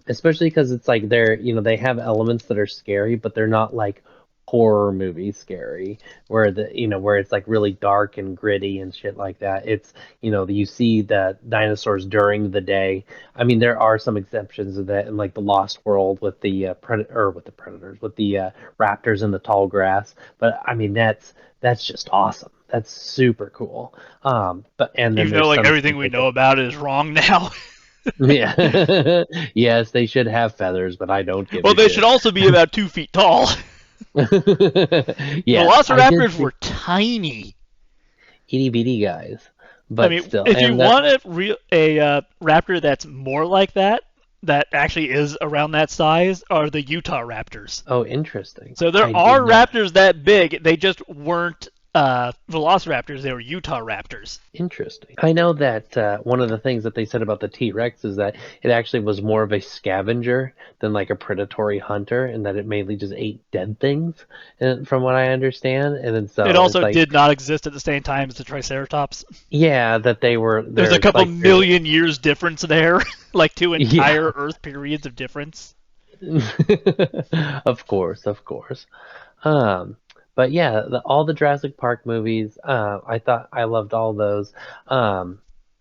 especially because it's like they have elements that are scary, but they're not like horror movie scary where where it's like really dark and gritty and shit like that. It's you see the dinosaurs during the day. I mean, there are some exceptions of that in like the Lost World with the predators with the raptors in the tall grass, but I mean that's just awesome. That's super cool. But and then Even though there's like some everything scenes we like know about it is wrong now. yeah. Yes, they should have feathers, but I don't give Well, a they should shit. also be about 2 feet tall. Yes, I did Velociraptors see were tiny. itty bitty guys, I but mean, still, if you and that want a raptor that's more like that, that actually is around that size, are the Utah Raptors. oh, interesting. So there I are did not. raptors that big. They just weren't Velociraptors. They were Utah Raptors. Interesting. I know that one of the things that they said about the T-Rex is that it actually was more of a scavenger than like a predatory hunter, and that it mainly just ate dead things, from what I understand. And then It so it's also like, did not exist at the same time as the Triceratops. yeah, that There's a they're couple like they're million years difference there, like two yeah. entire Earth periods of difference. Of course, of course. Um, but yeah, all the Jurassic Park movies, I thought I loved all those. Um,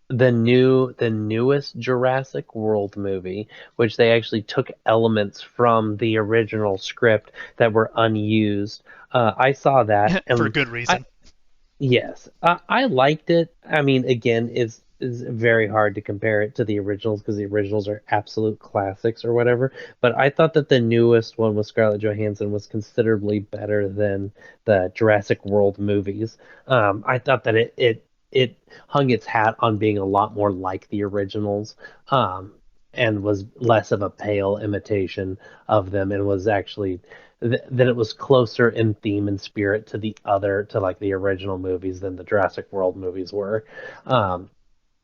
the newest Jurassic World movie, which they actually took elements from the original script that were unused. I saw that, For and good I, reason. Yes, I liked it. I mean, again, it's very hard to compare it to the originals because the originals are absolute classics or whatever. But I thought that the newest one with Scarlett Johansson was considerably better than the Jurassic World movies. I thought that it hung its hat on being a lot more like the originals, um, and was less of a pale imitation of them, and was actually that it was closer in theme and spirit to to like the original movies than the Jurassic World movies were. Um,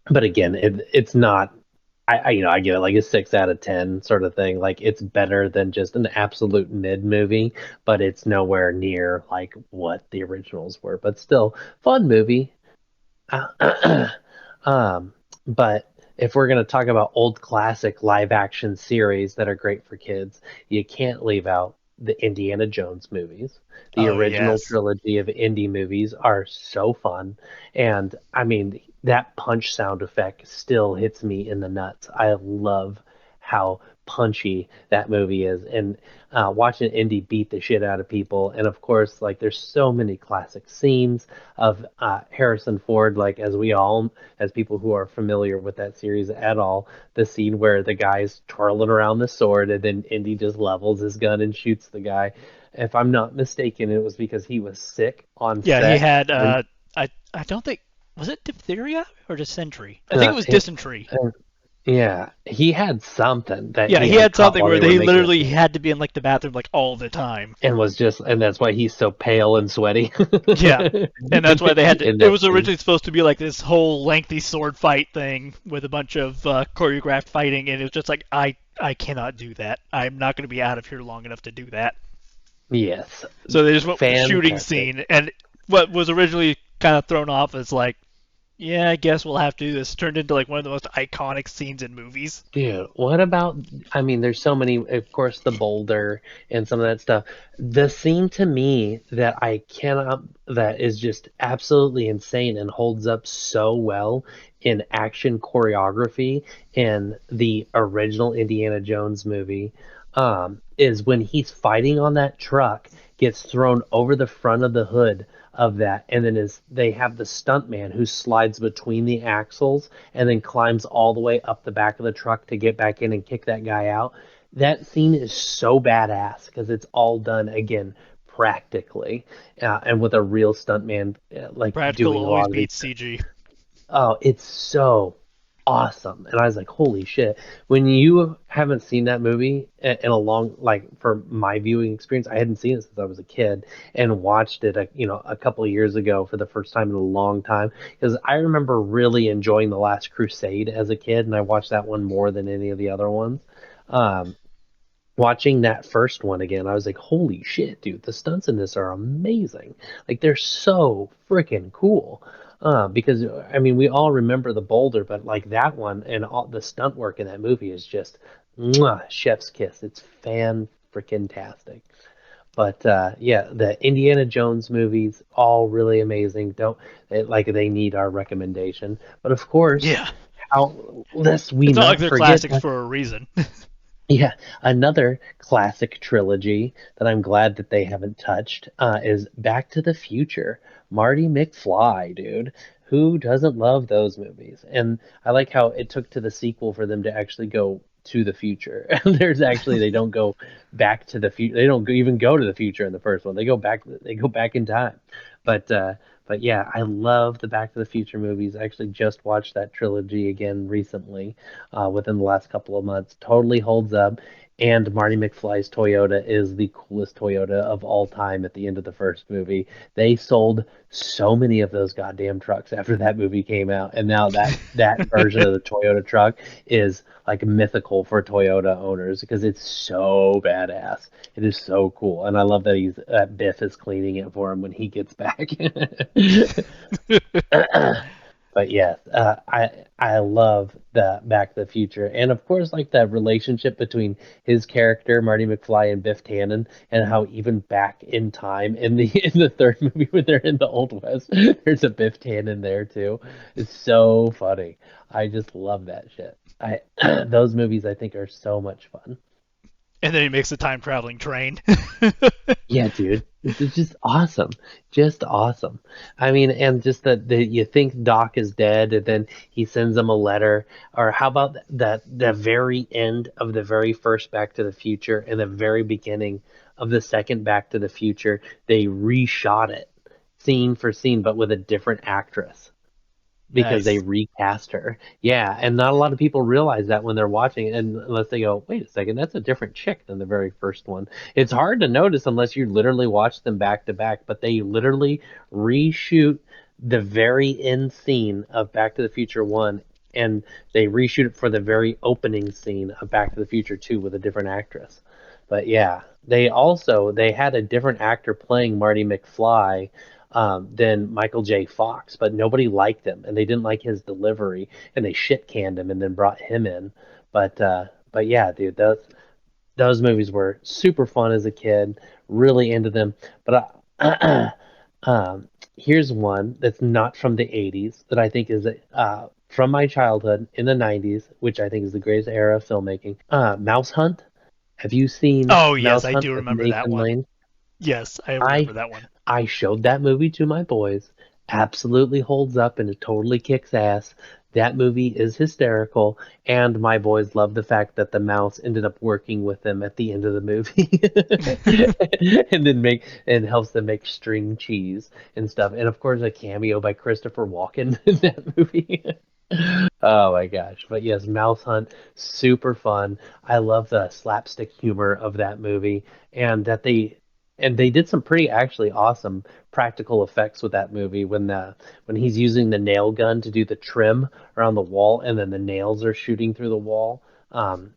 but again, it's not. I give it like a 6 out of 10 sort of thing. Like it's better than just an absolute mid movie, but it's nowhere near like what the originals were. But still, fun movie. um, but if we're going to talk about old classic live action series that are great for kids, you can't leave out the Indiana Jones movies. The Oh original yes. trilogy of Indy movies are so fun. And I mean, that punch sound effect still hits me in the nuts. I love how punchy that movie is. And watching Indy beat the shit out of people. And of course, like, there's so many classic scenes of Harrison Ford, like as people who are familiar with that series at all, the scene where the guy's twirling around the sword and then Indy just levels his gun and shoots the guy. If I'm not mistaken, it was because he was sick on Yeah, he set. had And I don't think, was it diphtheria or dysentery? I think it was dysentery. yeah, he had something that Yeah, he he had had caught something while where they were he making a literally scene, had to be in like the bathroom like all the time. and that's why he's so pale and sweaty Yeah. And that's why they had to. in It that was scene. originally supposed to be like this whole lengthy sword fight thing with a bunch of choreographed fighting, and it was just like I cannot do that. I'm not going to be out of here long enough to do that. Yes, So they just went with the shooting fantastic. scene, and what was originally kind of thrown off as like, yeah, I guess we'll have to do this, turned into like one of the most iconic scenes in movies. Dude, what about, I mean, there's so many, of course, the boulder and some of that stuff. The scene to me that is just absolutely insane and holds up so well in action choreography in the original Indiana Jones movie, is when he's fighting on that truck, gets thrown over the front of the hood of that, and then they have the stuntman who slides between the axles and then climbs all the way up the back of the truck to get back in and kick that guy out. That scene is so badass because it's all done again practically, and with a real stuntman like Practical doing a always lot of these. beats CG. Oh, it's so awesome. And I was like, holy shit. When you haven't seen that movie in a long, like for my viewing experience, I hadn't seen it since I was a kid and watched it, a couple of years ago for the first time in a long time. Because I remember really enjoying The Last Crusade as a kid, and I watched that one more than any of the other ones. Um, Watching that first one again, I was like, holy shit, dude, the stunts in this are amazing. Like, they're so freaking cool. Because, I mean, we all remember the boulder, but like that one and all the stunt work in that movie is just mwah, chef's kiss. It's fan freaking tastic. But yeah, the Indiana Jones movies, all really amazing. Like they need our recommendation. But of course, Yeah. how lest we It's not like not they're forget. classics for a reason. Yeah, another classic trilogy that I'm glad that they haven't touched is Back to the Future. Marty McFly, dude. Who doesn't love those movies? And I like how it took to the sequel for them to actually go to the future. They don't go back to the future. They don't even go to the future in the first one. They go back in time. But uh but yeah, I love the Back to the Future movies. I actually just watched that trilogy again recently within the last couple of months. Totally holds up. And Marty McFly's Toyota is the coolest Toyota of all time at the end of the first movie. They sold so many of those goddamn trucks after that movie came out. And now that version of the Toyota truck is like mythical for Toyota owners because it's so badass. It is so cool. And I love that Biff is cleaning it for him when he gets back. But yes, I love the Back to the Future, and of course, like the relationship between his character Marty McFly and Biff Tannen, and how even back in time in the in the third movie when they're in the Old West, there's a Biff Tannen there too. It's so funny. I just love that shit. I those movies I think are so much fun. And then he makes a time traveling train. Yeah, dude, it's just awesome, just awesome. I mean, and just that you think Doc is dead, and then he sends him a letter. Or how about that the very end of the very first Back to the Future and the very beginning of the second Back to the Future, they reshot it scene for scene, but with a different actress because they Nice. recast her. Yeah, and not a lot of people realize that when they're watching it, and unless they go, "Wait a second, that's a different chick than the very first one." It's hard to notice unless you literally watch them back to back, but they literally reshoot the very end scene of Back to the Future 1 and they reshoot it for the very opening scene of Back to the Future 2 with a different actress. But yeah, they had a different actor playing Marty McFly than Michael J. Fox, but nobody liked him, and they didn't like his delivery, and they shit canned him, and then brought him in. But yeah, dude, those movies were super fun as a kid. Really into them. But here's one that's not from the '80s that I think is from my childhood in the '90s, which I think is the greatest era of filmmaking. Mouse Hunt. Have you seen Oh yes, Mouse I Hunt do with remember that Nathan one. Lane? Yes, I I remember that one. I showed that movie to my boys. Absolutely holds up and it totally kicks ass. That movie is hysterical, and my boys love the fact that the mouse ended up working with them at the end of the movie, and then make and helps them make string cheese and stuff. And of course, a cameo by Christopher Walken in that movie. Oh my gosh. But yes, Mouse Hunt, super fun. I love the slapstick humor of that movie and they did some pretty actually awesome practical effects with that movie when he's using the nail gun to do the trim around the wall and then the nails are shooting through the wall. Um,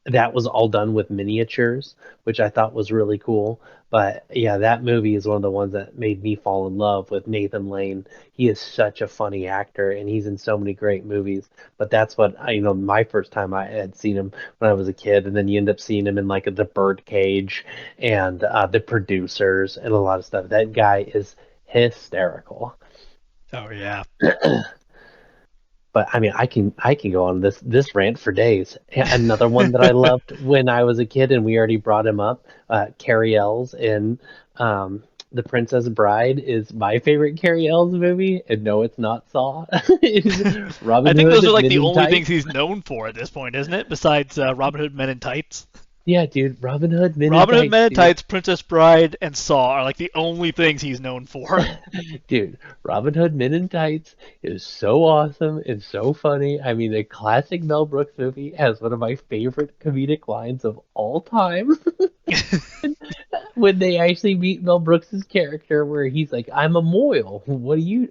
that was all done with miniatures, which I thought was really cool. But yeah, that movie is one of the ones that made me fall in love with Nathan Lane. He is such a funny actor, and he's in so many great movies. But that's what my first time I had seen him when I was a kid, and then you end up seeing him in like The Birdcage and The Producers and a lot of stuff. That guy is hysterical. Oh yeah. But I mean, I can go on this rant for days. Another one that I loved when I was a kid, and we already brought him up, Carrie Ells in The Princess Bride is my favorite Carrie Ells movie, and no, it's not Saw. It's I Robin think those are Hood, like Men the in only things Tights. he's known for at this point, isn't it? Besides Robin Hood Men in Tights. Yeah, dude, Robin Hood, Men in Robin Hood Tights, Men in dude. Tights, Princess Bride, and Saw are like the only things he's known for. Dude, Robin Hood Men in Tights is so awesome and so funny. I mean, a classic Mel Brooks movie has one of my favorite comedic lines of all time. When they actually meet Mel Brooks's character, where he's like, "I'm a mohel.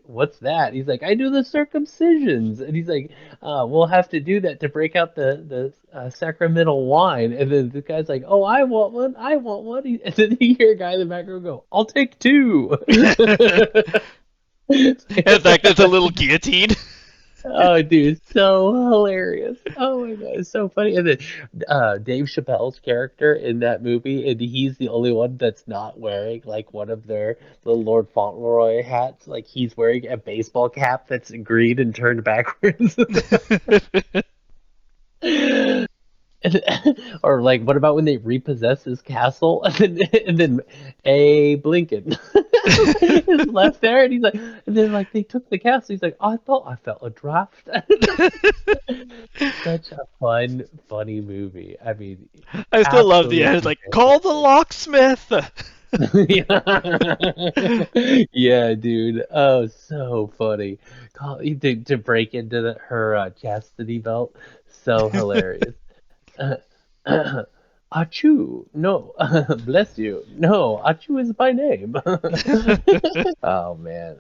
What's that?" He's like, "I do the circumcisions," and he's like, "We'll have to do that to break out the sacramental wine." And then the guy's like, "Oh, I want one. I want one." And then you hear a guy in the background go, "I'll take two." In fact, it's a little guillotine. Oh, dude, so hilarious. Oh my God, it's so funny. And then Dave Chappelle's character in that movie, and he's the only one that's not wearing like one of their the Lord Fauntleroy hats. Like he's wearing a baseball cap that's green and turned backwards. And, or like, what about when they repossess his castle and then a Blinken is left there, and he's like, and then like they took the castle. He's like, I thought I felt a draft. Such a fun, funny movie. I mean, I still love the end. It's absolutely like, call the locksmith. fantastic. Yeah, dude. Oh, so funny. To break into her chastity belt. So hilarious. Achoo, no, bless you. No, Achoo is my name. Oh man,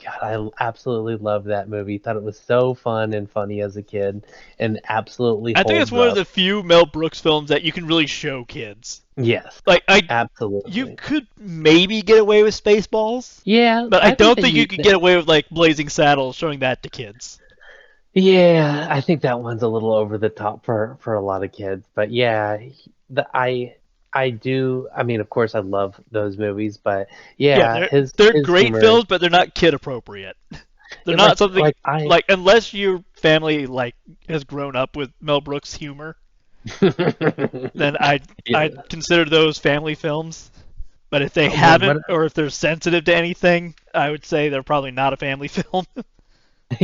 God, I absolutely loved that movie. Thought it was so fun and funny as a kid, and absolutely I think it's holds one of up. the few Mel Brooks films that you can really show kids. Yes, Like you absolutely. could maybe get away with Spaceballs, Yeah, but I I think don't they think you use. could get away with like Blazing Saddles showing that to kids. Yeah, I think that one's a little over the top for a lot of kids. But yeah, I do. I mean, of course, I love those movies, but Yeah, yeah, they're his great humor. films, but they're not kid appropriate. They're Yeah, not something like I like unless your family like has grown up with Mel Brooks humor. then I'd Yeah. consider those family films. But if they What haven't, or if they're sensitive to anything, I would say they're probably not a family film.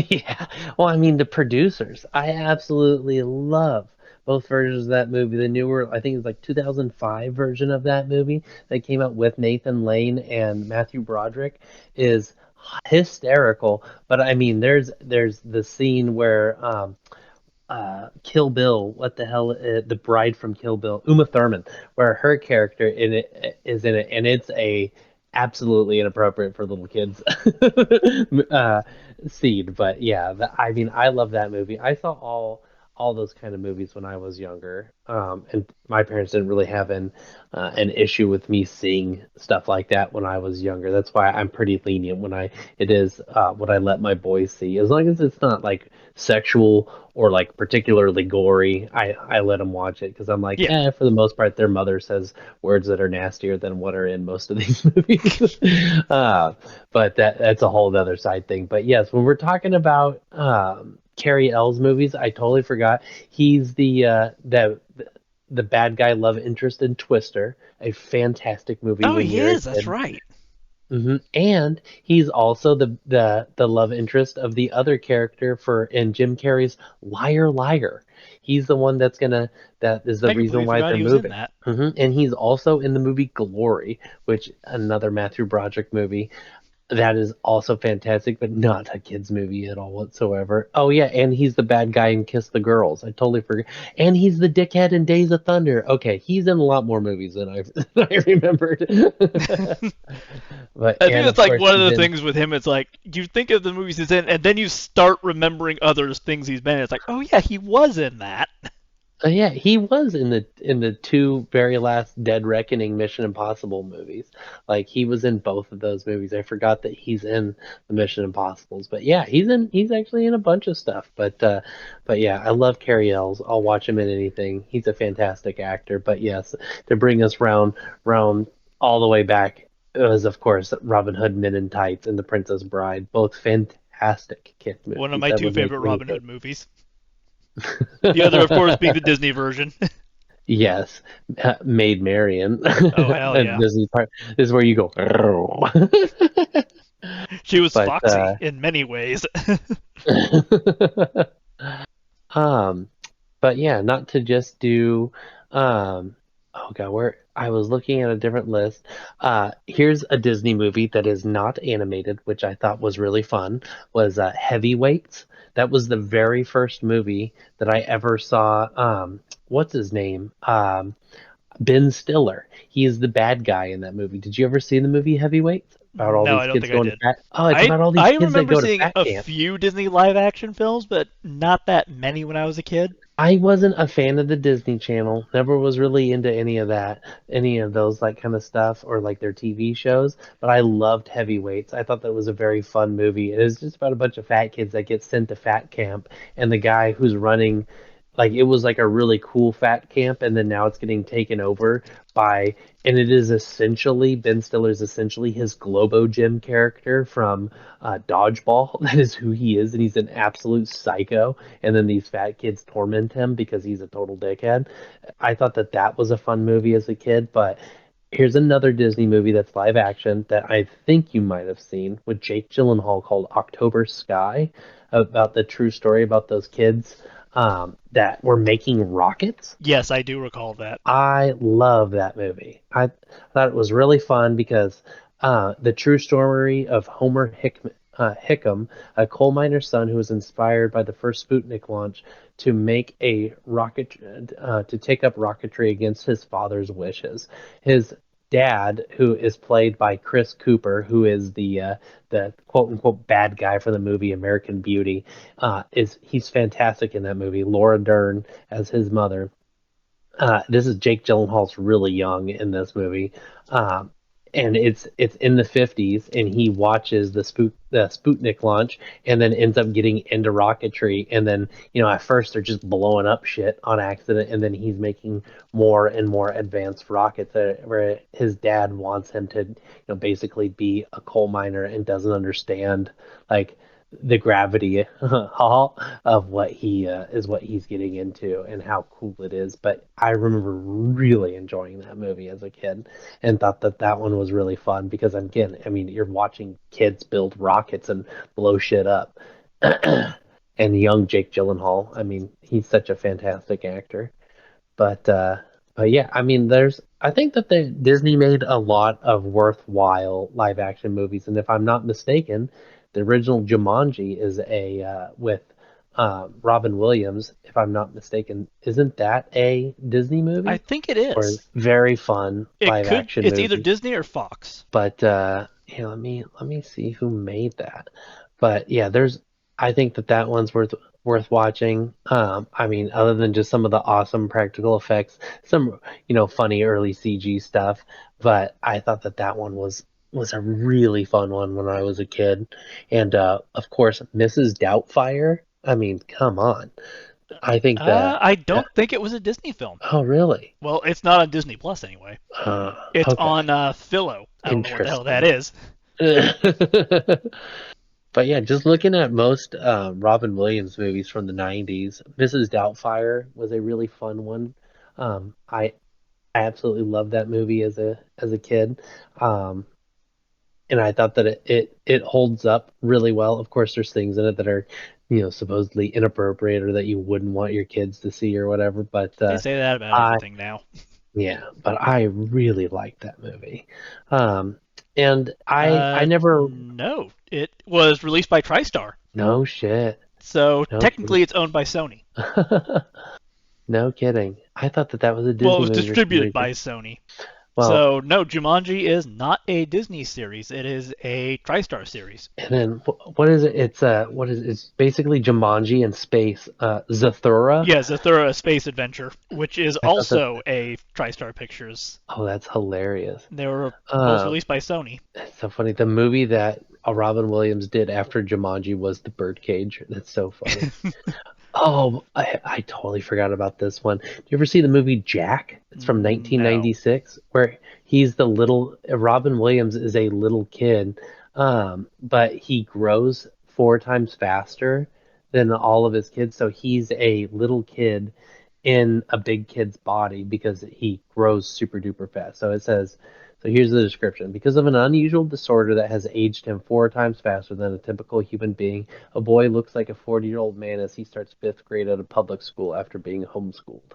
Yeah. Well, I mean, the producers, I absolutely love both versions of that movie. The newer, I think it's like 2005 version of that movie that came out with Nathan Lane and Matthew Broderick is hysterical. But I mean, there's the scene where Kill Bill, what the hell, the bride from Kill Bill, Uma Thurman, where her character in it is in it, and it's a absolutely inappropriate for little kids uh, scene. But yeah, I mean, I love that movie. I saw all those kind of movies when I was younger, and my parents didn't really have an issue with me seeing stuff like that when I was younger. That's why I'm pretty lenient when it is what I let my boys see, as long as it's not like sexual or like particularly gory. I let them watch it because I'm like, Yeah. for the most part, their mother says words that are nastier than what are in most of these movies. uh, but that's a whole other side thing. But yes, when we're talking about Carrie L's movies, I totally forgot he's the bad guy love interest in Twister, a fantastic movie Oh, when he you're a is. That's kid. right. And he's also the love interest of the other character for in Jim Carrey's Liar Liar. He's the one that is the I reason completely why forgot they're he was in moving. that. And he's also in the movie Glory, which another Matthew Broderick movie. That is also fantastic, but not a kids movie at all whatsoever. Oh yeah, and he's the bad guy in Kiss the Girls. I totally forgot. And he's the dickhead in Days of Thunder. Okay, he's in a lot more movies than than I remembered. But I think and that's of like course one of he's the in. things with him. It's like you think of the movies he's in, and then you start remembering other things he's been in. It's like, oh yeah, he was in that. Yeah, he was in the two very last Dead Reckoning Mission Impossible movies. Like he was in both of those movies. I forgot that he's in the Mission Impossibles. But yeah, he's actually in a bunch of stuff. But yeah, I love Carrie Ells. I'll watch him in anything. He's a fantastic actor. But yes, to bring us round all the way back, it was of course Robin Hood Men in Tights and The Princess Bride, both fantastic kid One of movies my that two would make favorite any Robin kid. Hood movies. The other, of course, being the Disney version. Yes, Maid Marian. Oh hell And yeah, this is where you go. she was But foxy in many ways. um, but yeah, not to just do oh god, where I was looking at a different list. Here's a Disney movie that is not animated, which I thought was really fun, was Heavyweights. That was the very first movie that I ever saw. What's his name? Ben Stiller. He is the bad guy in that movie. Did you ever see the movie Heavyweights? About all No, these I don't kids think I going to did. fat. Oh, it's I about all these I kids that remember go to seeing fat a camp. few Disney live action films, but not that many when I was a kid. I wasn't a fan of the Disney Channel. Never was really into any of that, any of those like kind of stuff or like their TV shows. But I loved Heavyweights. I thought that was a very fun movie. It is just about a bunch of fat kids that get sent to fat camp, and the guy who's running, like it was like a really cool fat camp, and then now it's getting taken over by, and it is essentially Ben Stiller's essentially his Globo Gym character from Dodgeball. That is who he is, and he's an absolute psycho, and then these fat kids torment him because he's a total dickhead. I thought that that was a fun movie as a kid, but here's another Disney movie that's live action that I think you might have seen with Jake Gyllenhaal called October Sky, about the true story about those kids that were making rockets. Yes, I do recall that. I love that movie. I thought it was really fun because the true story of Hickam, a coal miner's son who was inspired by the first Sputnik launch to make a rocket, to take up rocketry against his father's wishes. His dad, who is played by Chris Cooper, who is the quote unquote bad guy for the movie American Beauty, is he's fantastic in that movie. Laura Dern as his mother. This is Jake Gyllenhaal's really young in this movie, um, and it's in the 50s, and he watches the Sputnik launch, and then ends up getting into rocketry, and then at first they're just blowing up shit on accident, and then he's making more and more advanced rockets, where his dad wants him to basically be a coal miner and doesn't understand like the gravity hall of what he is what he's getting into and how cool it is. But I remember really enjoying that movie as a kid and thought that that one was really fun because again, I mean, you're watching kids build rockets and blow shit up. And young Jake Gyllenhaal, I mean, he's such a fantastic actor. But uh, but yeah, I mean, I think that Disney made a lot of worthwhile live action movies, and if I'm not mistaken, the original Jumanji is a with Robin Williams. If I'm not mistaken, isn't that a Disney I movie think it or is. very fun It live could. action It's either movie? Disney or Fox. But yeah, let me see who made that. But yeah, there's I think that that one's worth watching. I mean, other than just some of the awesome practical effects, some funny early CG stuff, but I thought that that one was a really fun one when I was a kid. And of course, Mrs. Doubtfire. I mean, come on. I think that I don't think it was a Disney film. oh really? Well, it's not on Disney Plus anyway. It's Okay, on Philo. I don't know what the hell that interesting. is. But yeah, just looking at most Robin Williams movies from the 90s, Mrs. Doubtfire was a really fun one. I absolutely loved that movie as a kid. Um, and I thought that it holds up really well. Of course, there's things in it that are, supposedly inappropriate or that you wouldn't want your kids to see or whatever, but They say that about I everything now. yeah, but I really liked that movie. Um, and I never No, it was released by TriStar, no shit. so No kidding. technically it's owned by Sony. No kidding. I thought that that was a Well, it Disney was movie for some distributed reason. by Sony. Well, So no, Jumanji is not a Disney series. It is a TriStar series. and then what is it? It's what is it? It's basically Jumanji in space. Zathura. Yeah, Zathura: A Space Adventure, which is I thought that. also a TriStar Pictures. Oh, that's hilarious. They were both Um, released by Sony. it's so funny. The movie that Robin Williams did after Jumanji was The Birdcage. That's so funny. Oh, I totally forgot about this one. Do you ever see the movie Jack? It's from No. 1996, where he's the little Robin Williams is a little kid, but he grows 4 times faster than all of his kids. So he's a little kid in a big kid's body because he grows super duper fast. So it says, so here's the description. Because of an unusual disorder that has aged him 4 times faster than a typical human being, a boy looks like a 40-year-old man as he starts fifth grade at a public school after being homeschooled.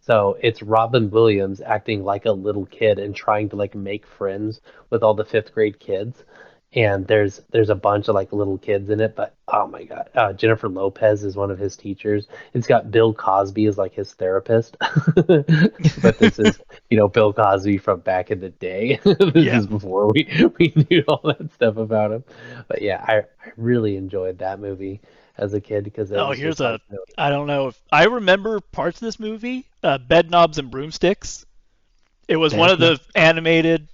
So it's Robin Williams acting like a little kid and trying to like make friends with all the fifth grade kids. And there's a bunch of like little kids in it, but oh my God, Jennifer Lopez is one of his teachers. It's got Bill Cosby as like his therapist, but this is Bill Cosby from back in the day. This Yeah. is before we knew all that stuff about him. But yeah, I really enjoyed that movie as a kid because it Oh, was here's just like a. I don't know if I remember parts of this movie. Bed Knobs and Broomsticks. It was one bed of the animated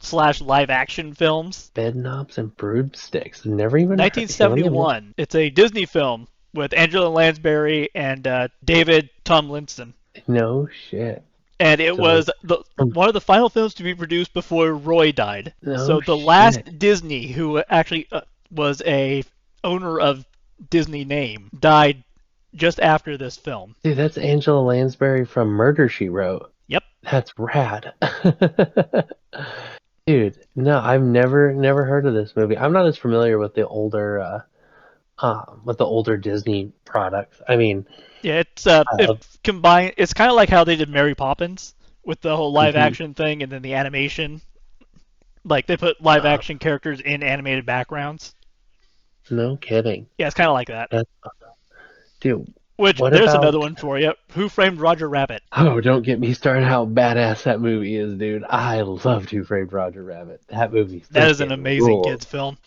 slash live action films. bed knobs and broomsticks. Never even heard. Here, let me look. 1971. It's a Disney film with Angela Lansbury and David Tomlinson. No shit. And it So was one of the final films to be produced before Roy died. no So the last shit. Disney who actually was a owner of Disney name died just after this film. Dude, that's Angela Lansbury from Murder She Wrote. Yep. That's rad. Dude, no, I've never heard of this movie. I'm not as familiar with the older Disney products. I mean, Yeah, uh, it's combined. It's kind of like how they did Mary Poppins with the whole live mhm, action thing and then the animation. Like they put live uh, action characters in animated backgrounds. no kidding. Yeah, it's kind of like that. That, dude, Which what there's about? another one for you. Who Framed Roger Rabbit? Oh, don't get me started how badass that movie is, dude. I loved Who Framed Roger Rabbit. That movie That is an freaking amazing kids rules. film.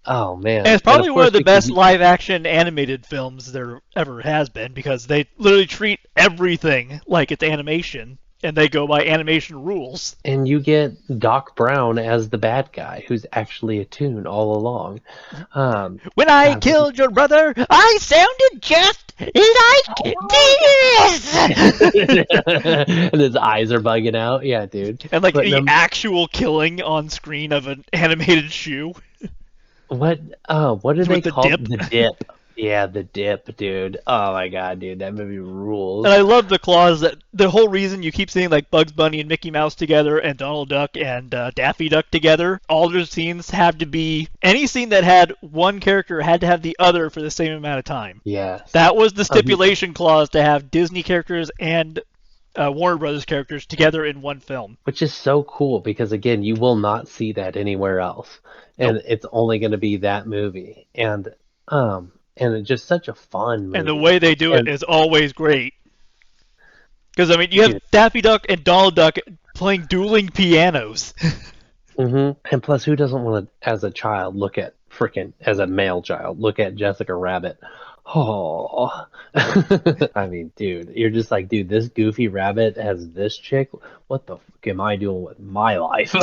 Oh And man, it's and of probably one course of the because best live action animated films there ever has been because they literally treat everything like it's animation and they go by animation rules. and you get Doc Brown as the bad guy, who's actually a tune all along. When I God, what killed your brother, I sounded just like this! and his eyes are bugging out. Yeah, dude. And like But the actual killing on screen of an animated shoe. What what are It's they with the called? dip. The Dip. Yeah, The Dip, dude. Oh my god, dude, that movie And rules. I love the clause that the whole reason you keep seeing like Bugs Bunny and Mickey Mouse together and Donald Duck and Daffy Duck together. All their scenes have to be any scene that had one character had to have the other for the same amount of time. Yes. That was the Um, stipulation clause to have Disney characters and Warner Brothers characters together in one film. which is so cool because again, you will not see that anywhere else. Nope. And it's only going to be that movie. And it's just such a fun And the movie. way they do it And is always great. Because I mean, you have dude, Daffy Duck and Donald Duck playing dueling pianos. and plus who doesn't want to as a child look at freaking as a male child look at Jessica Rabbit. Oh, I mean, dude, you're just like, dude, this goofy rabbit has this chick. What the fuck am I doing with my life?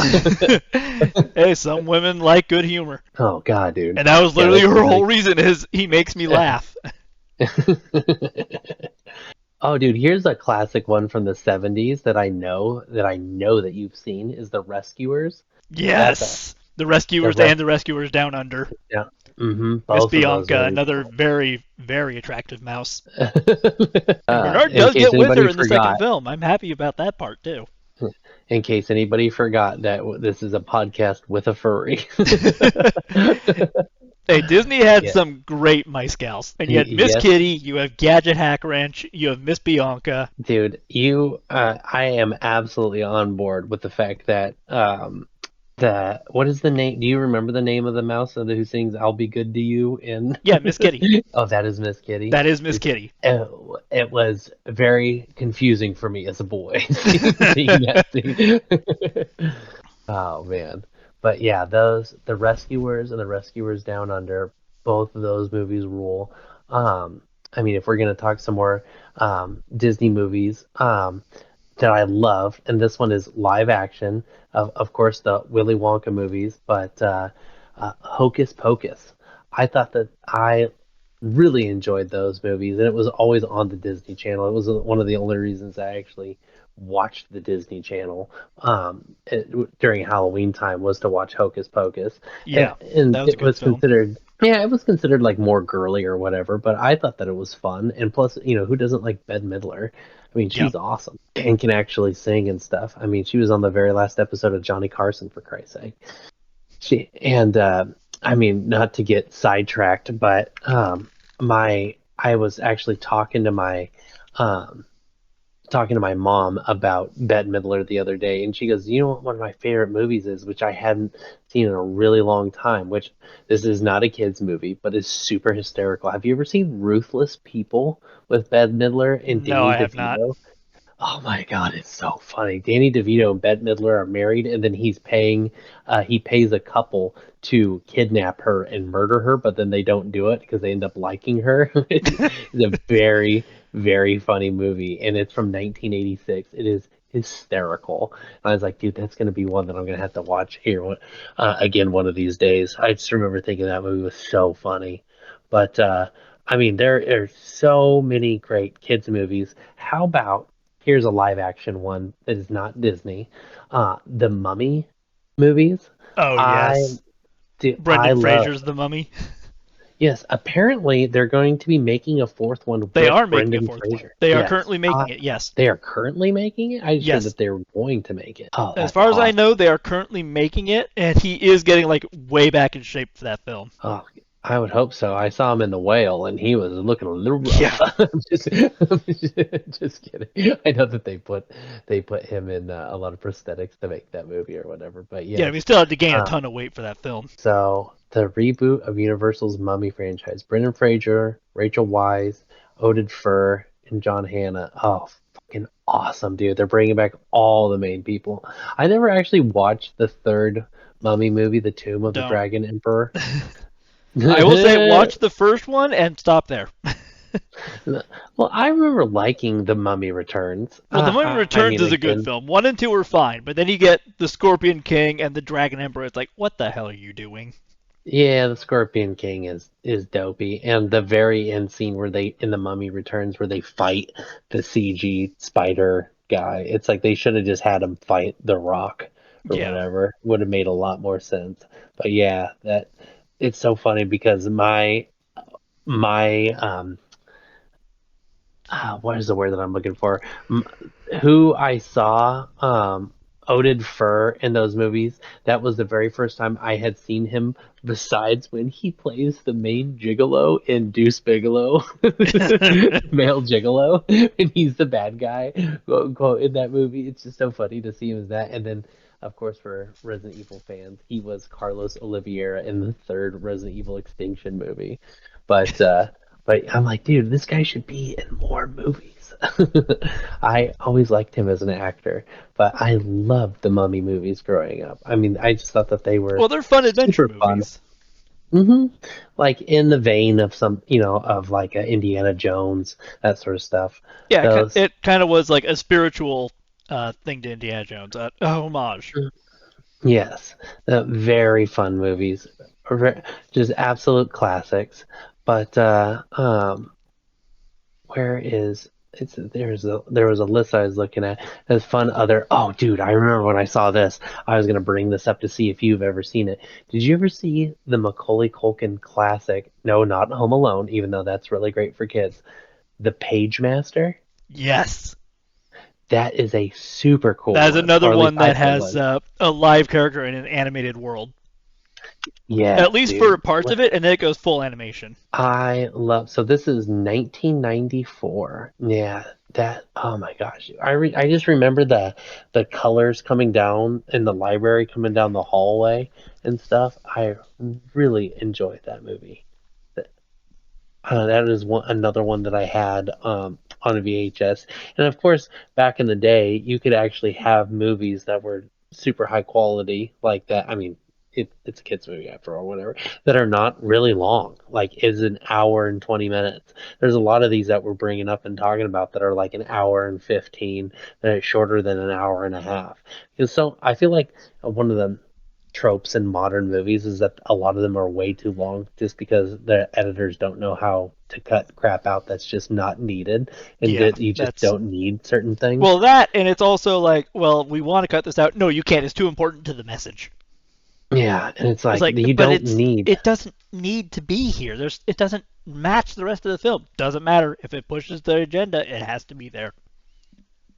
Hey, some women like good humor, Oh God, dude. and that was Yeah, literally that's her like whole reason is he makes me laugh. Oh, dude, here's a classic one from the 70s that I know that you've seen is The Rescuers. That's a Yes, the the rescuers rest and the rescuers down under. yeah. Miss Both of those Bianca, movies. another very very attractive mouse, and Uh, Bernard in does case get with her anybody in the second forgot, film. I'm happy about that part too. in case anybody forgot that this is a podcast with a furry. Hey, Disney had Yeah. some great mice gals, and you had Miss Yes, Kitty, you have Gadget Hack Wrench, you have Miss Bianca. dude, I am absolutely on board with the fact that what is the name? Do you remember the name of the mouse who sings "I'll Be Good to You" in? Yeah, Miss Kitty. Oh, that is Miss Kitty. That is Miss It's, Kitty. it was very confusing for me as a boy seeing that scene. Oh man, but yeah, those the Rescuers and the Rescuers Down Under, both of those movies rule. I mean, if we're gonna talk some more Disney movies, that I love, and this one is live action. Of course, the Willy Wonka movies, but Hocus Pocus. I thought that I really enjoyed those movies, and it was always on the Disney Channel. It was one of the only reasons I actually watched the Disney Channel during Halloween time was to watch Hocus Pocus, and Yeah, and that was a it good was film. considered. Yeah, it was considered like more girly or whatever, but I thought that it was fun. And plus, who doesn't like Bette Midler? I mean, Yeah. she's awesome and can actually sing and stuff. I mean, she was on the very last episode of Johnny Carson, for Christ's sake. I mean, not to get sidetracked, but my I was actually um, talking to my mom about Bette Midler the other day, and she goes, "You know what one of my favorite movies is, which I hadn't seen in a really long time, which this is not a kids movie, but is super hysterical. Have you ever seen Ruthless People with Bette Midler and No, Danny I have not. DeVito?" Oh my God, it's so funny. Danny DeVito and Bette Midler are married, and then he pays a couple to kidnap her and murder her, but then they don't do it because they end up liking her. It's a very, very funny movie, and it's from 1986. It is hysterical. And I was like, dude, that's gonna be one that I'm gonna have to watch here again one of these days. I just remember thinking that movie was so funny, but I mean, there are so many great kids movies. How about here's a live action one that is not Disney. The Mummy movies. Oh I yes, I Brendan love. Fraser's The Mummy. Yes, apparently they're going to be making a fourth one They with are making a Brendan fourth one. Fraser. They are Yes. currently making it. Yes, They are currently making it. I just heard yes. that they were going to make it. Oh, As that's far as I awesome. know, they are currently making it, and he is getting like way back in shape for that film. Oh, I would hope so. I saw him in The Whale, and he was looking a little Yeah, rough. I'm just kidding. I know that they put him in a lot of prosthetics to make that movie or whatever. But yeah. We yes, still had to gain a uh, ton of weight for that film. so the reboot of Universal's Mummy franchise: Brendan Fraser, Rachel Weisz, Oded Fur, and John Hannah. Oh, fucking awesome, dude! They're bringing back all the main people. I never actually watched the third Mummy movie, The Tomb of the Don't. Dragon Emperor. I will say, watch the first one and stop there. Well, I remember liking The Mummy Returns. Well, The Mummy I Returns mean, is a good again, film. One and two are fine, but then you get the Scorpion King and the Dragon Emperor. It's like, what the hell are you doing? yeah, the Scorpion King is dopey, and the very end scene where they in The Mummy Returns where they fight the CG spider guy. It's like they should have just had him fight The Rock or Yeah, whatever. Would have made a lot more sense. But yeah, that. it's so funny because my what is the word that I'm looking for? M- who I saw Oded Fur in those movies. That was the very first time I had seen him. Besides when he plays the main gigolo in Deuce Bigelow, male gigolo, and he's the bad guy, quote unquote, in that movie. It's just so funny to see him as that. And then, of course, for Resident Evil fans, he was Carlos Oliveira in the third Resident Evil Extinction movie. But but I'm like, dude, this guy should be in more movies. I always liked him as an actor, but I loved the Mummy movies growing up. I mean, I just thought that they were Well, they're fun adventure super fun. movies. hmm Like in the vein of some, of like Indiana Jones, that sort of stuff. Yeah, Those, it kind of was like a spiritual thing to Indiana Jones, a homage. yes, very fun movies, just absolute classics. But where is there was a list I was looking at. There's fun other. Oh, dude, I remember when I saw this. I was gonna bring this up to see if you've ever seen it. Did you ever see the Macaulay Culkin classic? No, not Home Alone, even though that's really great for kids. The Page Master. Yes, That is a super cool that is one, another or at least one I that thought it has was. a live character in an animated world, at Yes, least for dude. parts of it, and then it goes full animation. I love so this is 1994. Yeah, that oh my gosh. I just remember the colors coming down in the library coming down the hallway and stuff. I really enjoyed that movie. That is another one that I had on a VHS. And of course, back in the day, you could actually have movies that were super high quality like that. I mean, it's a kids movie after all, whatever, that are not really long. Like, is an hour and 20 minutes. There's a lot of these that we're bringing up and talking about that are like an hour and 15, that are shorter than an hour and a half. And so I feel like one of the tropes in modern movies is that a lot of them are way too long just because the editors don't know how to cut crap out that's just not needed and Yeah, that you just that's don't need certain things. well that, and it's also like, well, we want to cut this out. No, you can't. It's too important to the message. Yeah, and it's It's like like, you but don't need. it doesn't need to be here. It doesn't match the rest of the film. Doesn't matter if it pushes the agenda. It has to be there.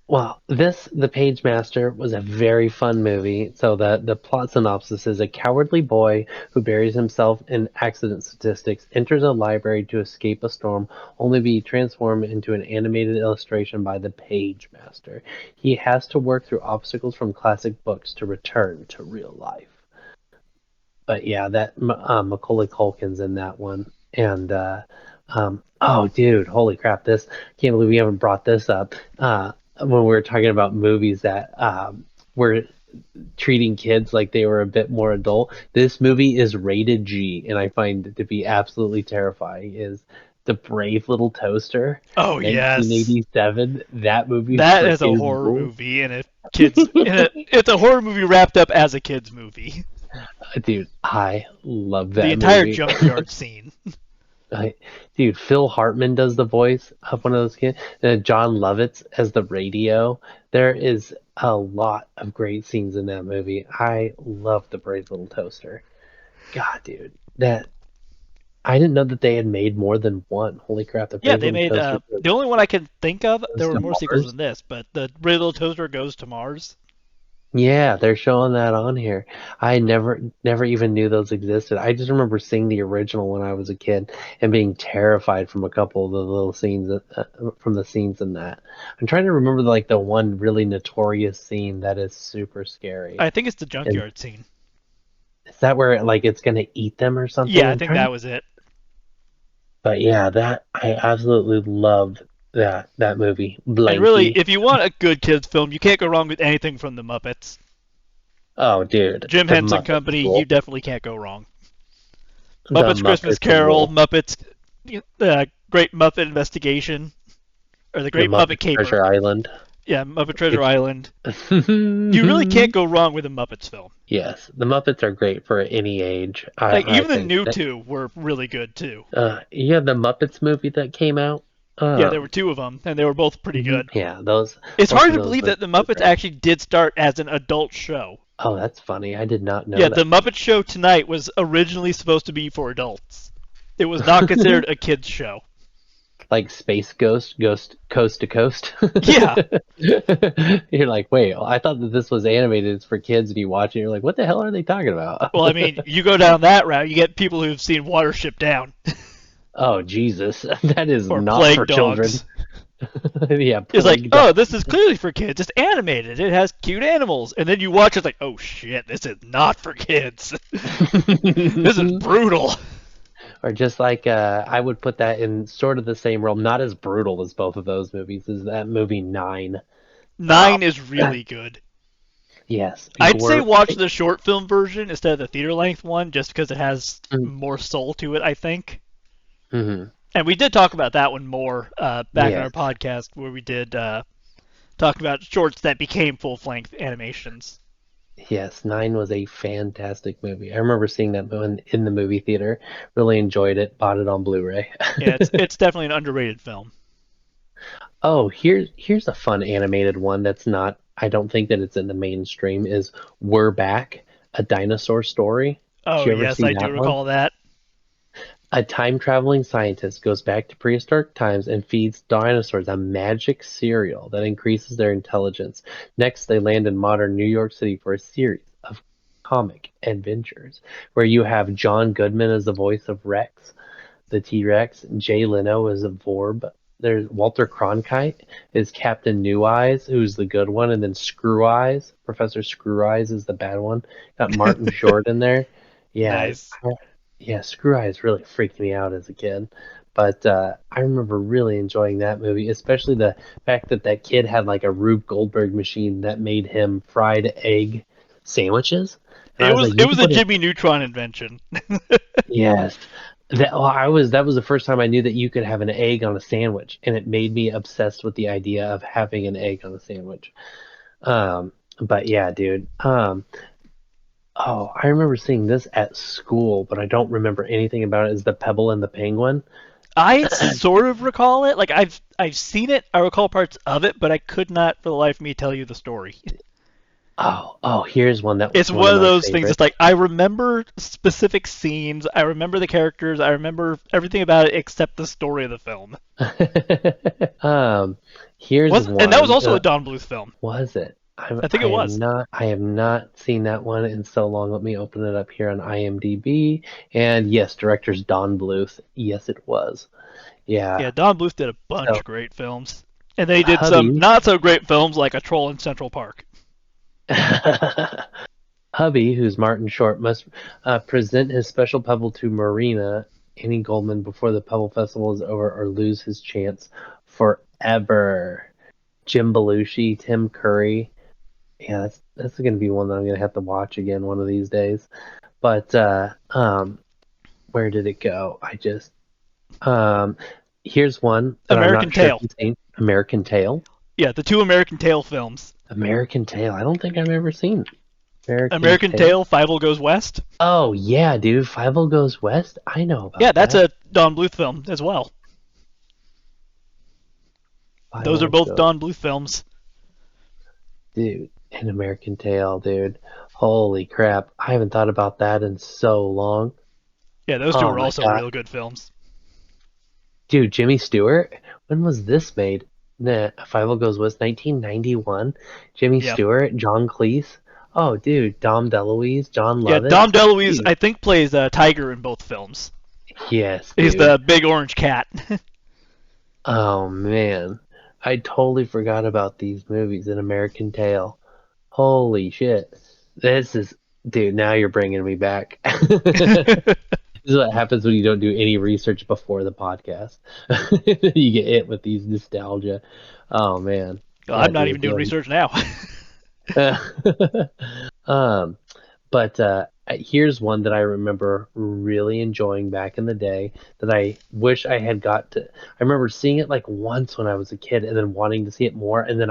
Well, The Page Master was a very fun movie. So the plot synopsis is a cowardly boy who buries himself in accident statistics enters a library to escape a storm, only to be transformed into an animated illustration by the Page Master. He has to work through obstacles from classic books to return to real life. But yeah, that Macaulay Culkin's in that one, and oh, dude, holy crap! This can't believe we haven't brought this up. When we were talking about movies that were treating kids like they were a bit more adult, this movie is rated G, and I find it to be absolutely terrifying. Is The Brave Little Toaster, Oh yes, 1987? That movie that is a freaking horror rules. movie, and it's a horror movie wrapped up as a kids movie. Dude, I love The that entire movie. junkyard scene. I, dude, Phil Hartman does the voice of one of those kids. John Lovitz as the radio. There is a lot of great scenes in that movie. I love The Brave Little Toaster. God, dude, that I didn't know that they had made more than one. Holy crap, The Yeah, Brave they Little made Toaster the only one I can think of. There goes were to more sequels Mars. than this, but the Riddle Toaster Goes to Mars. Yeah, they're showing that on here. I never even knew those existed. I just remember seeing the original when I was a kid and being terrified from a couple of the little scenes from the scenes in that. I'm trying to remember like the one really notorious scene that is super scary. I think it's the And junkyard scene. is that where like it's gonna eat them or something? Yeah, I I'm think trying to, that was it. but yeah, that I absolutely loved that movie. And really, Blanky. if you want a good kids film, you can't go wrong with anything from the Muppets. Oh, dude, Jim the Henson Muppets Company, you rule. definitely can't go wrong. The Muppets Christmas Muppets Carol, rule. Muppets Great Muppet Investigation, or the The Great Muppet Muppets Caper. Treasure Island. Yeah, Muppet Treasure If Island. You really can't go wrong with a Muppets film. yes, the Muppets are great for any age. Like I even the think new that two were really good too. yeah, the Muppets movie that came out. Yeah, there were Um, two of them, and they were both pretty good. yeah, those It's both hard of to those believe that movies the were Muppets great. actually did start as an adult show. Oh, that's funny. I did not Yeah, know the that. Muppet Show Tonight was originally supposed to be for adults. It was not considered a kids show. Like Space Ghost, Ghost Coast to Coast. Yeah. You're like, wait, I thought that this was animated. It's for kids, and you watch it, you're like, what the hell are they talking about? Well, I mean, you go down that route, you get people who've seen Watership Down Oh, Jesus. That is or not for Plague children. Dogs. Yeah, It's like, Plague Dog. oh, this is clearly for kids. It's animated. It has cute animals. And then you watch it's like, oh shit, this is not for kids. This is brutal. Or just like I would put that in sort of the same realm, not as brutal as both of those movies, is that movie Nine. Oh, Nine is really good. yes, I'd say gore. watch the short film version instead of the theater length one, just because it has Mm-hmm. more soul to it, I think. Mm-hmm. And we did talk about that one more back in our Yes, podcast where we did talk about shorts that became full-length animations. yes, Nine was a fantastic movie. I remember seeing that in the movie theater. Really enjoyed it. Bought it on Blu-ray. Yeah, it's definitely an underrated film. Oh, here's a fun animated one that's not. I don't think that it's in the mainstream. Is We're Back, a dinosaur story? Did Oh you ever yes, see I do that one? recall that. A time-traveling scientist goes back to prehistoric times and feeds dinosaurs a magic cereal that increases their intelligence. Next, they land in modern New York City for a series of comic adventures where you have John Goodman as the voice of Rex, the T-Rex, Jay Leno as a Vorb. There's Walter Cronkite is Captain New Eyes, who's the good one, and then Screw Eyes, Professor Screw Eyes is the bad one. Got Martin Short in there. Yeah, Nice. yeah, Screw Eyes really freaked me out as a kid. But I remember really enjoying that movie, especially the fact that that kid had like a Rube Goldberg machine that made him fried egg sandwiches. And I It was was like, it you was can a put it. Jimmy Neutron invention. Yes. That was the first time I knew that you could have an egg on a sandwich, and it made me obsessed with the idea of having an egg on a sandwich. But yeah, dude. Oh, I remember seeing this at school, but I don't remember anything about it. Is the Pebble and the Penguin? I sort of recall it. Like I've seen it. I recall parts of it, but I could not for the life of me tell you the story. Oh, here's one that It's was one one of of my those things. It's favorites. like I remember specific scenes. I remember the characters. I remember everything about it except the story of the film. um, here's And that was one. also a Don Bluth film. Was it? I think it was. I have not seen that one in so long. Let me open it up here on IMDb. And yes, director's Don Bluth. Yes, it was. Yeah, Yeah. Don Bluth did a bunch So, of great films, and then he did some hubby, not so great films like A Troll in Central Park. hubby, who's Martin Short, must present his special pebble to Marina Annie Goldman before the Pebble Festival is over, or lose his chance forever. Jim Belushi, Tim Curry. Yeah, that's gonna be one that I'm gonna have to watch again one of these days. But where did it go? Um, here's one that I'm American not sure if Tail. you've seen. American Tail. Yeah, the two American Tail films. American Tail. I don't think I've ever seen American American Tail. Tail, Fievel Goes West. Oh yeah, dude. Five Goes West. I know Yeah, about that's that. a Don Bluth film as well. Five Those are both Goes, Don Bluth films. dude. And American Tail, dude. Holy crap! I haven't thought about that in so long. Yeah, those two Oh are my also god, real good films. dude. Jimmy Stewart. When was this made? Nah, Five Goes West, 1991. Jimmy Yeah. Stewart, John Cleese. Oh, dude, Dom DeLuise, John Yeah, Lovitz. Dom DeLuise, Dude, I think, plays Tiger in both films. yes, He's dude. the big orange cat. Oh man, I totally forgot about these movies in American Tail. Holy shit. This is, dude, now you're bringing me back. This is what happens when you don't do any research before the podcast. You get hit with these nostalgia. Oh man. Well, Yeah, I'm not dude. even doing research now. Yeah. Um, but here's one that I remember really enjoying back in the day that I wish I had got to. I remember seeing it like once when I was a kid and then wanting to see it more. And then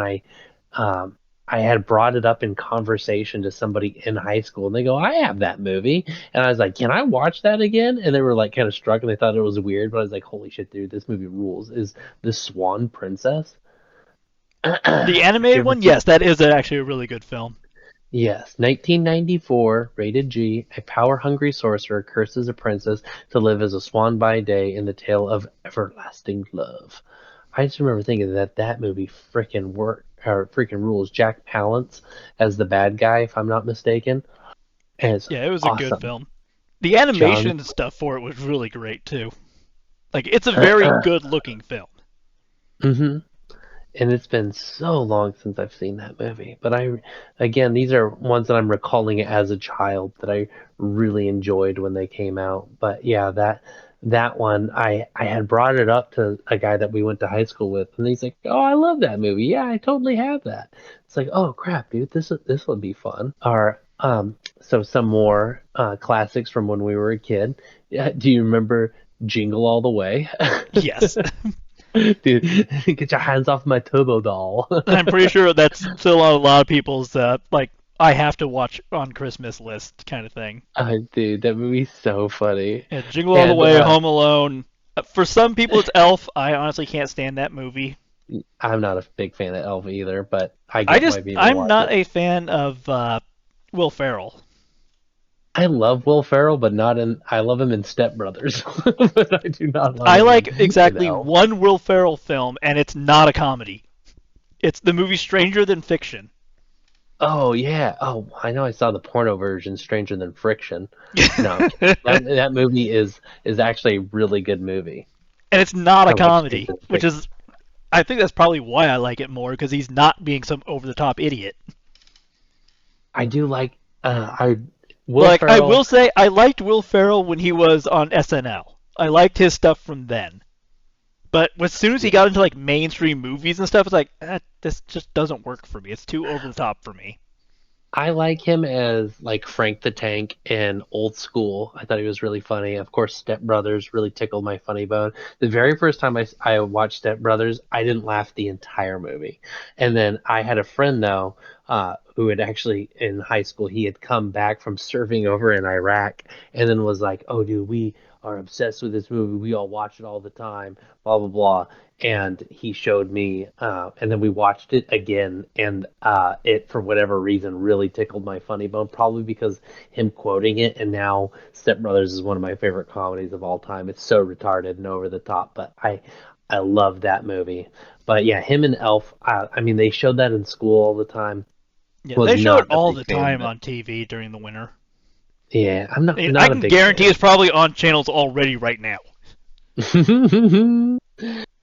um, I had brought it up in conversation to somebody in high school and they go, I have that movie. And I was like, can I watch that again? And they were like kind of struck and they thought it was weird. But I was like, holy shit, dude, this movie rules. Is The Swan Princess? The Did you animated ever one, see? yes, that is actually a really good film. Yes, 1994, rated G. A power-hungry sorcerer curses a princess to live as a swan by day in the tale of everlasting love. I just remember thinking that that movie freaking work or freaking rules. Jack Palance as the bad guy, if I'm not mistaken, and it's Yeah, it was a good awesome. film. The animation John, and stuff for it was really great too. Like it's a very good looking film. hmm and it's been so long since I've seen that movie. But again, these are ones that I'm recalling as a child that I really enjoyed when they came out. But yeah, that one I had brought it up to a guy that we went to high school with, and he's like, "Oh, I love that movie. Yeah, I totally have that." It's like, "Oh crap, dude, this would be fun." Or so some more classics from when we were a kid. Yeah, do you remember Jingle All the Way? Yes. Dude, get your hands off my turbo doll. I'm pretty sure that's still on a lot of people's like I have to watch on Christmas list kind of thing. Dude, that movie's so funny. Yeah, Jingle All the And Way, Home Alone. For some people, it's Elf. I honestly can't stand that movie. I'm not a big fan of Elf either, but I get why people I'm watch not it. a fan of Will Ferrell. I love Will Ferrell, but not in. I love him in Step Brothers, but I do not love I him like in exactly Elf. one Will Ferrell film, and it's not a comedy. It's the movie Stranger Than Fiction. Oh yeah. Oh, I know. I saw the porno version, Stranger Than Friction. No, I'm kidding. And That movie is actually a really good movie. it's not a I like Stranger comedy, Than which Fiction. is I think that's probably why I like it more because he's not being some over the top idiot. I do like. I Will Like I Ferrell. will say, I liked Will Ferrell when he was on SNL. I liked his stuff from then. But as soon as he got into like mainstream movies and stuff, it's like this just doesn't work for me. It's too over the top for me. I like him as like Frank the Tank in Old School. I thought he was really funny. Of course, Step Brothers really tickled my funny bone. The very first time I watched Step Brothers, I didn't laugh the entire movie. And then I had a friend though, who had actually in high school he had come back from serving over in Iraq, and then was like, "Oh, dude, we are obsessed with this movie. We all watch it all the time." Blah blah blah, and he showed me, and then we watched it again, and it for whatever reason really tickled my funny bone, probably because him quoting it, and now Step Brothers is one of my favorite comedies of all time. It's so retarded and over the top, but I love that movie. But yeah, him and Elf, I mean, they showed that in school all the time. Yeah, Was they show it not a all big the fan time of it. on TV during the winter. Yeah, I'm I not mean, I not a can big guarantee fan. it's probably on channels already right now.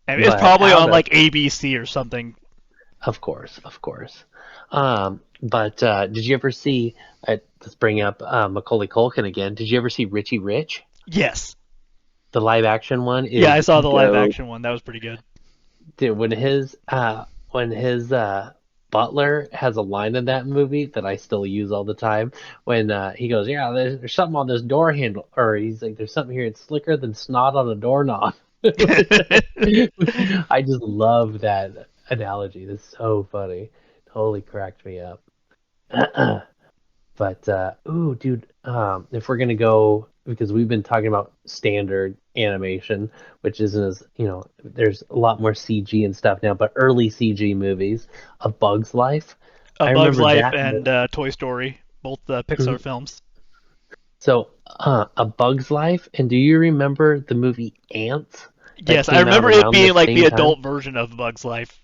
And it's But probably out on of like ABC or something. Of course, of course. But did you ever see? Let's bring up Macaulay Culkin again. Did you ever see Richie Rich? Yes. The live action one Yeah, I is saw the live dope. action one. That was pretty good. Dude, when his butler has a line in that movie that I still use all the time. When he goes, "Yeah, there's something on this door handle," or he's like, "There's something here. It's slicker than snot on a doorknob." I just love that analogy. It's so funny. Totally cracked me up. But ooh, dude, if we're gonna go because we've been talking about standard animation, which isn't as there's a lot more CG and stuff now, but early CG movies, A Bug's Life. A I Bug's remember Life that. and Toy Story, both Pixar Mhm. films. So, A Bug's Life, and do you remember the movie Ants that Yes, I came out remember it around the being like the same time? adult version of Bug's Life.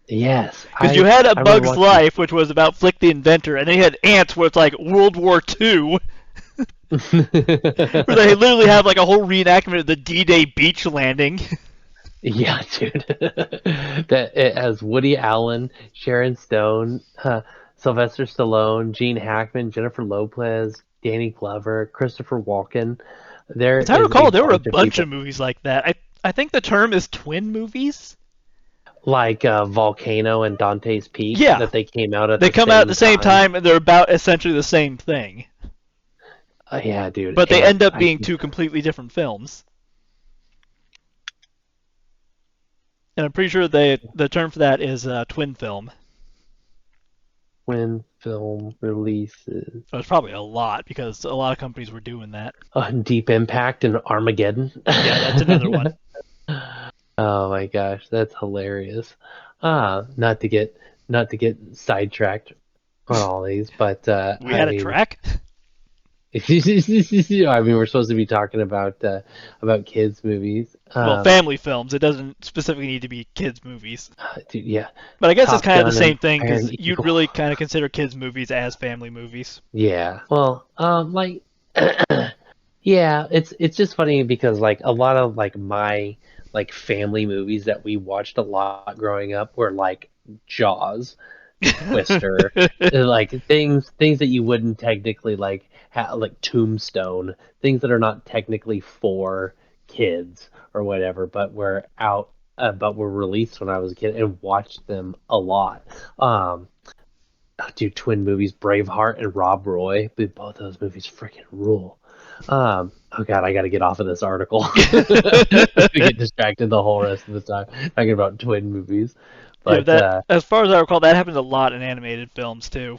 Yes, Because you had A I remember Bug's watching. Life, which was about Flick the Inventor, and then you had Ants, where it's like World War II, where they literally have like a whole reenactment of the D-Day beach landing. Yeah, dude. That it has Woody Allen, Sharon Stone, Sylvester Stallone, Gene Hackman, Jennifer Lopez, Danny Glover, Christopher Walken. There As I is a recall, there were a bunch of bunch people of movies like that. I think the term is twin movies. like Volcano and Dante's Peak Yeah, that they came out at they the come out at same the same time. time and they're about essentially the same thing, Yeah, dude. but they end Ants. up being two completely different films. And I'm pretty sure the term for that is twin film. When film releases. So it's probably a lot because a lot of companies were doing that. Deep Impact and Armageddon. Yeah, that's another one. Oh my gosh, that's hilarious. Not to get sidetracked. on all these, but We had a track. I mean, we're supposed to be talking about kids movies. Well, family films. It doesn't specifically need to be kids movies. Dude, yeah, But I guess it's Top kind of the Gun and same thing Iron because you'd Eagle. really kind of consider kids movies as family movies. Yeah, well, like, yeah, it's just funny because like a lot of like my like family movies that we watched a lot growing up were like Jaws, Twister, like things that you wouldn't technically like like Tombstone, things that are not technically for kids or whatever, but were released when I was a kid and watched them a lot. Dude, twin movies, Braveheart and Rob Roy, dude, both those movies freaking rule. Oh god, I got to get off of this article. I get distracted the whole rest of the time talking about twin movies, Yeah, but that as far as I recall, that happens a lot in animated films too.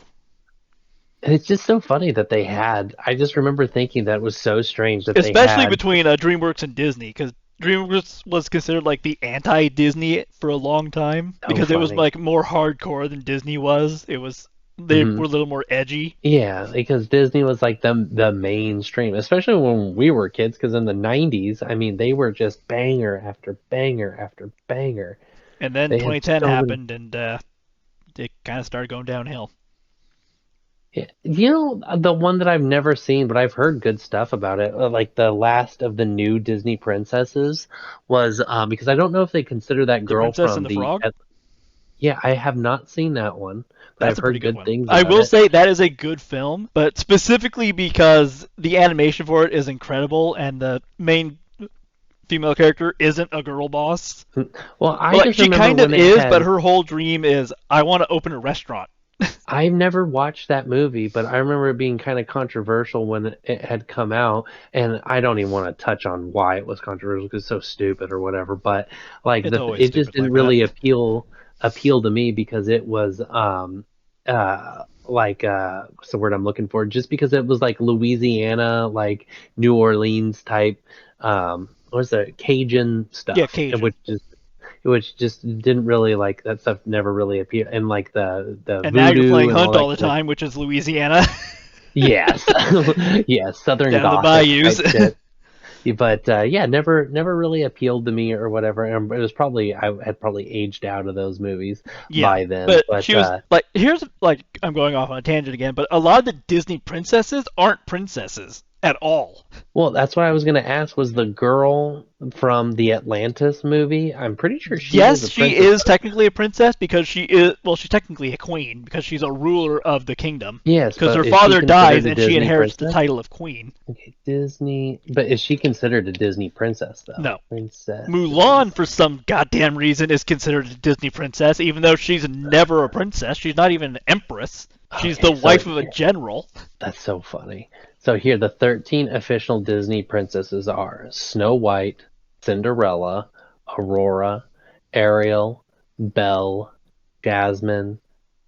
and it's just so funny that they had. I just remember thinking that was so strange that they Especially had. between DreamWorks and Disney, because DreamWorks was considered like the anti-Disney for a long time So because it was funny. like more hardcore than Disney was. It was they Hmm. were a little more edgy. Yeah, because Disney was like the mainstream, especially when we were kids. Because in the '90s, I mean, they were just banger after banger after banger. And then They had 2010 so many. happened, and it kind of started going downhill. Yeah. You know, the one that I've never seen, but I've heard good stuff about it, like the last of the new Disney princesses, was because I don't know if they consider that The girl Princess from and the Frog. yeah, I have not seen that one, but That's I've a pretty heard good good one. things I about will it. say that is a good film, but specifically because the animation for it is incredible and the main female character isn't a girl boss. Well, I Well, like just she remember kind of when it is, but had. her whole dream is I want to open a restaurant. I've never watched that movie, but I remember it being kind of controversial when it had come out, and I don't even want to touch on why it was controversial because it's so stupid or whatever. But like It's always it just stupid didn't like that. really appeal to me because it was like what's the word I'm looking for? Just because it was like Louisiana, like New Orleans type, what's that Cajun Yeah, stuff, and Cajun. which just didn't really like that stuff never really appeared and like the And now you're voodoo playing and all Hunt that all the kind of time, which is Louisiana, yes yes southern down in the gothic bayous. type shit. But yeah, never really appealed to me or whatever, and it was probably I had probably aged out of those movies Yeah, by then, but but she was like, here's like I'm going off on a tangent again, but a lot of the Disney princesses aren't princesses at all. well, that's what I was gonna ask. Was the girl from the Atlantis movie? I'm pretty sure she is Yes, a she princess, is but technically a princess because she is well, she's technically a queen because she's a ruler of the kingdom. yes, Because her but is she father dies considered a and she Disney inherits the princess? title of queen. Okay, Disney, but is she considered a Disney princess though? No, Princesses. Mulan, for some goddamn reason, is considered a Disney princess, even though she's never a princess. She's not even an empress. She's the Okay, so wife of a general. that's so funny. So here, the 13 official Disney princesses are Snow White, Cinderella, Aurora, Ariel, Belle, Jasmine,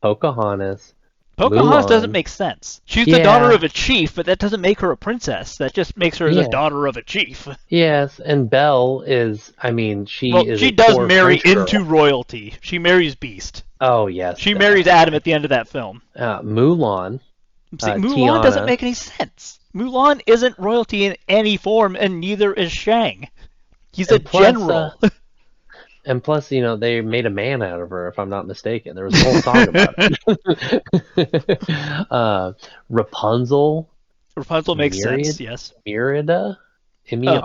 Pocahontas, Pocahontas doesn't Mulan. make sense. She's the daughter Yeah, of a chief, but that doesn't make her a princess. That just makes her the yeah, daughter of a chief. yes. And Belle is, I mean, she Well, is she a does poor marry French into girl. royalty. She marries Beast. Oh, yes, She marries Adam at the end of that film. Mulan, See, Mulan doesn't Tiana, make any sense. Mulan isn't royalty in any form, and neither is Shang. He's a and plus, general. and plus, you know, they made a man out of her, if I'm not mistaken. There was a whole song about it. Rapunzel, Rapunzel makes sense, Myriad, yes. Merida, Uh,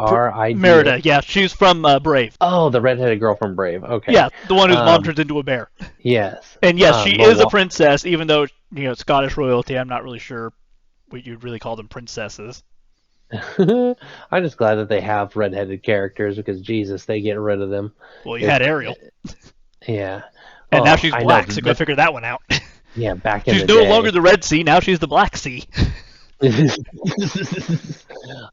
Merida. Merida, yeah, she's from Brave. Oh, the redheaded girl from Brave. Okay. Yeah, the one whose mom Um, turns into a bear. yes. And yes, she is a Moana. princess, even though Scottish royalty. I'm not really sure what you'd really call them princesses. I'm just glad that they have redheaded characters because Jesus, they get rid of them. Well, you If had Ariel, yeah. and now Oh, she's I know. black, so go figure that one out. Yeah, back in She's the no longer day. the Red Sea, now she's the Black Sea.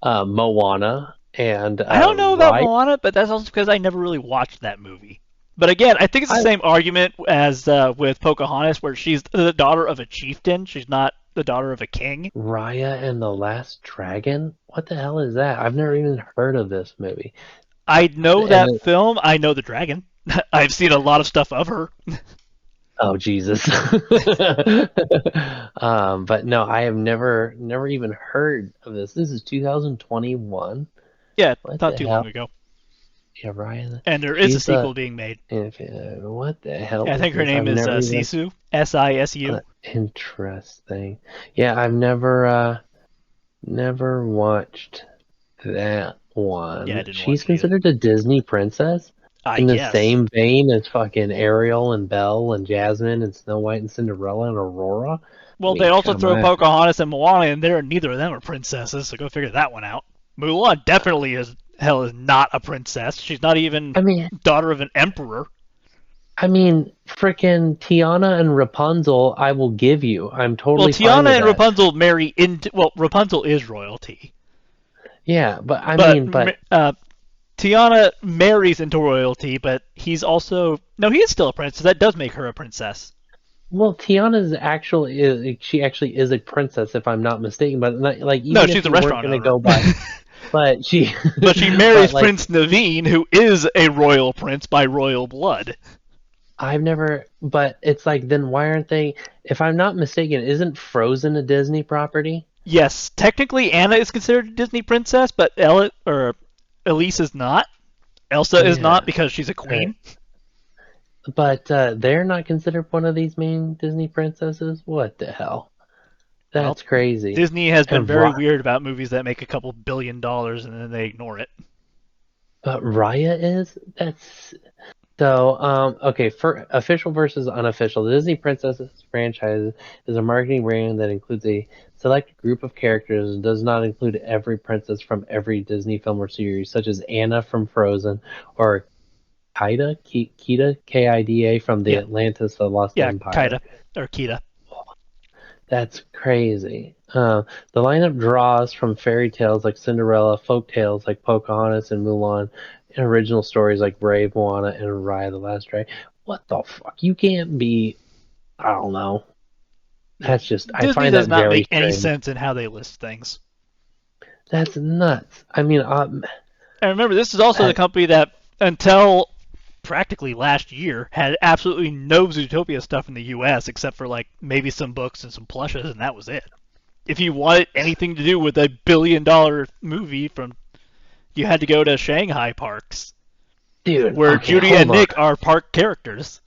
Moana and I don't know about Raya. Moana, but that's also because I never really watched that movie. But again, I think it's the I same argument as with Pocahontas, where she's the daughter of a chieftain. She's not the daughter of a king. Raya and the Last Dragon? What the hell is that? I've never even heard of this movie. I know And that film. I know the dragon. I've seen a lot of stuff of her. Oh Jesus. But no, I have never even heard of this. This is 2021. Yeah, What not the too long hell? ago. Yeah, Ryan. And there is a She's the sequel being made. what the hell I is think her this? name I've is never even Sisu. Sisu. interesting. Yeah, I've never watched that Yeah, I one. didn't She's watch it either. considered a Disney princess I in the guess. same vein as fucking Ariel and Belle and Jasmine and Snow White and Cinderella and Aurora. I Well, they mean, also come throw on. Pocahontas and Moana in there, and neither of them are princesses, so go figure that one out. Mulan definitely is not a princess. She's not even I mean, daughter of an emperor. frickin' Tiana and Rapunzel, I will give you. I'm Well, totally fine Tiana with and that. Rapunzel marry into. Well, Rapunzel is royalty, Yeah, but but but Tiana marries into royalty. But he's also no, he is still a princess. That does make her a princess. well, Tiana's actually she actually is a princess if I'm not mistaken. But not, like No, even if she's a you weren't restaurant gonna owner. go by, but she, But she but marries like Prince Naveen, who is a royal prince by royal blood. I've never. But it's like then why aren't they? If I'm not mistaken, isn't Frozen a Disney property? Yes, technically Anna is considered a Disney princess, but Ella or Elise is not. Elsa is not Yeah. because she's a Right. queen. But they're not considered one of these main Disney princesses. What the hell? Well, That's crazy. Disney has been And very weird about movies that make a couple $1 billion and then they ignore it. but Raya is that's so. Okay, for official versus unofficial, the Disney Princesses franchise is a marketing brand that includes a select group of characters and does not include every princess from every Disney film or series, such as Anna from Frozen or Kida from the Yeah, Atlantis: The Lost yeah, Empire. Kaida or Kita. That's crazy. The lineup draws from fairy tales like Cinderella, folk tales like Pocahontas and Mulan, and original stories like Brave, Moana, and Raya the Last Dragon. What the fuck? You can't be. I don't know. Yeah, That's just. I Disney find does that not very make any strange. sense in how they list things. That's nuts. I mean, And remember, this is also the that, company that, until practically last year, had absolutely no Zootopia stuff in the U.S. except for like maybe some books and some plushes, and that was it. If you wanted anything to do with a $1 billion movie from, you had to go to Shanghai parks, dude. where Okay, Judy hold and on. Nick are park characters.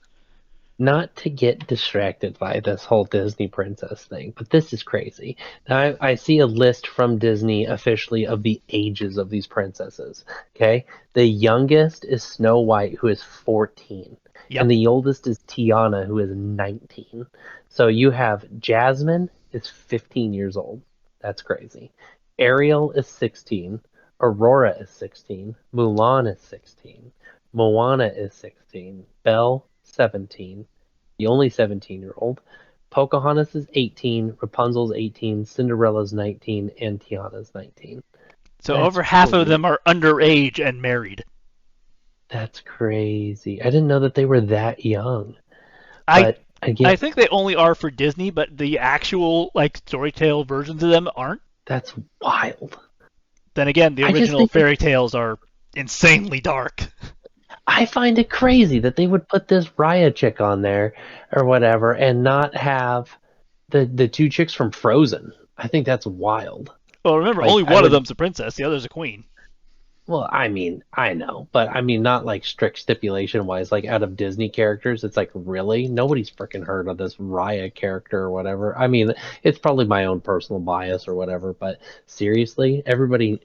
Not to get distracted by this whole Disney princess thing, but this is crazy. Now, I see a list from Disney officially of the ages of these princesses. Okay, the youngest is Snow White, who is 14, Yep. and the oldest is Tiana, who is 19. So you have Jasmine is 15 years old. That's crazy. Ariel is 16. Aurora is 16. Mulan is 16. Moana is 16. Belle 17, the only 17-year-old. Pocahontas is 18, Rapunzel's 18, Cinderella's 19, and Tiana's 19. So That's over half of crazy. them are underage and married. That's crazy. I didn't know that they were that young. I But I again, think they only are for Disney, but the actual like storytale versions of them aren't. that's wild. Then again, the I just original think fairy tales are insanely dark. I find it crazy that they would put this Raya chick on there or whatever and not have the two chicks from Frozen. I think that's wild. Well, remember, Like only I one of would. them's a princess, the other's a queen. Well, I mean, I know, but I mean, not like strict stipulation wise. Like out of Disney characters, it's like really nobody's freaking heard of this Raya character or whatever. I mean, it's probably my own personal bias or whatever, but seriously, everybody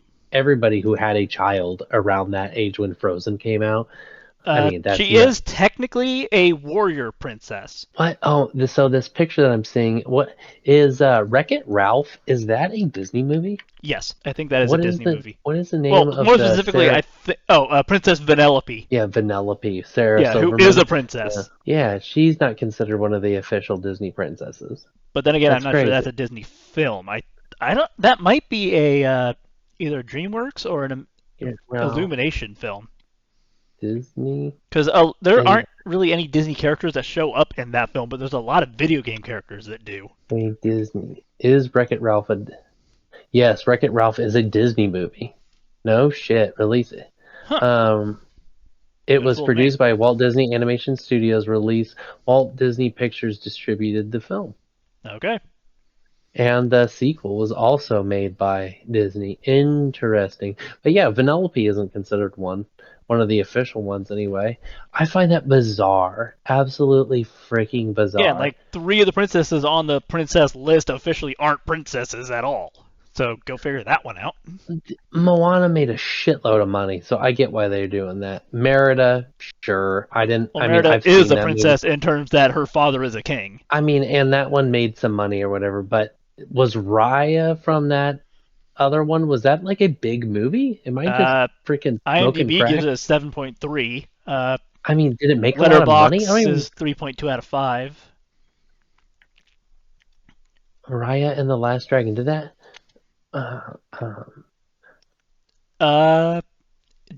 who had a child around that age when Frozen came out, I mean, that's She nuts. is technically a warrior princess. What? Oh, so this picture that I'm seeing, what is Wreck-It Ralph? Is that a Disney movie? Yes, I think that is a Disney movie. What is the Well, name of more the specifically, Sarah? Princess Vanellope. Yeah, Vanellope, Sarah Yeah, who is Silverman. a Yeah, princess. yeah, she's not considered one of the official Disney princesses. But then again, I'm That's not sure that's crazy. a Disney film. I don't. That might be a either DreamWorks or an Yeah, well, Illumination film. Disney. Because there A, aren't really any Disney characters that show up in that film, but there's a lot of video game characters that do. a Disney. Is Wreck-It Ralph a? Yes, Wreck-It Ralph is a Disney movie. No shit, release it. Huh. Um, It Good was full name. produced by Walt Disney Animation Studios. Release Walt Disney Pictures distributed the film. Okay. And the sequel was also made by Disney. Interesting. But yeah, Vanellope isn't considered one of the official ones anyway. I find that bizarre. Absolutely freaking Yeah, and bizarre. like 3 of the princesses on the princess list officially aren't princesses at all. So go figure that one out. Moana made a shitload of money, so I get why they're doing that. Merida, sure. Well, I mean, Merida I've is seen a that movie. princess in terms that her father is a king. I mean, and that one made some money or whatever, but was Raya from that other one, was that like a big movie? Am I just Uh, freaking smoking IMDb gives crack? it a 7.3. I mean, did it make a lot of money? I don't Letterbox even. is 3.2 out of 5. Raya and the Last Dragon, did that? Uh, um, Uh,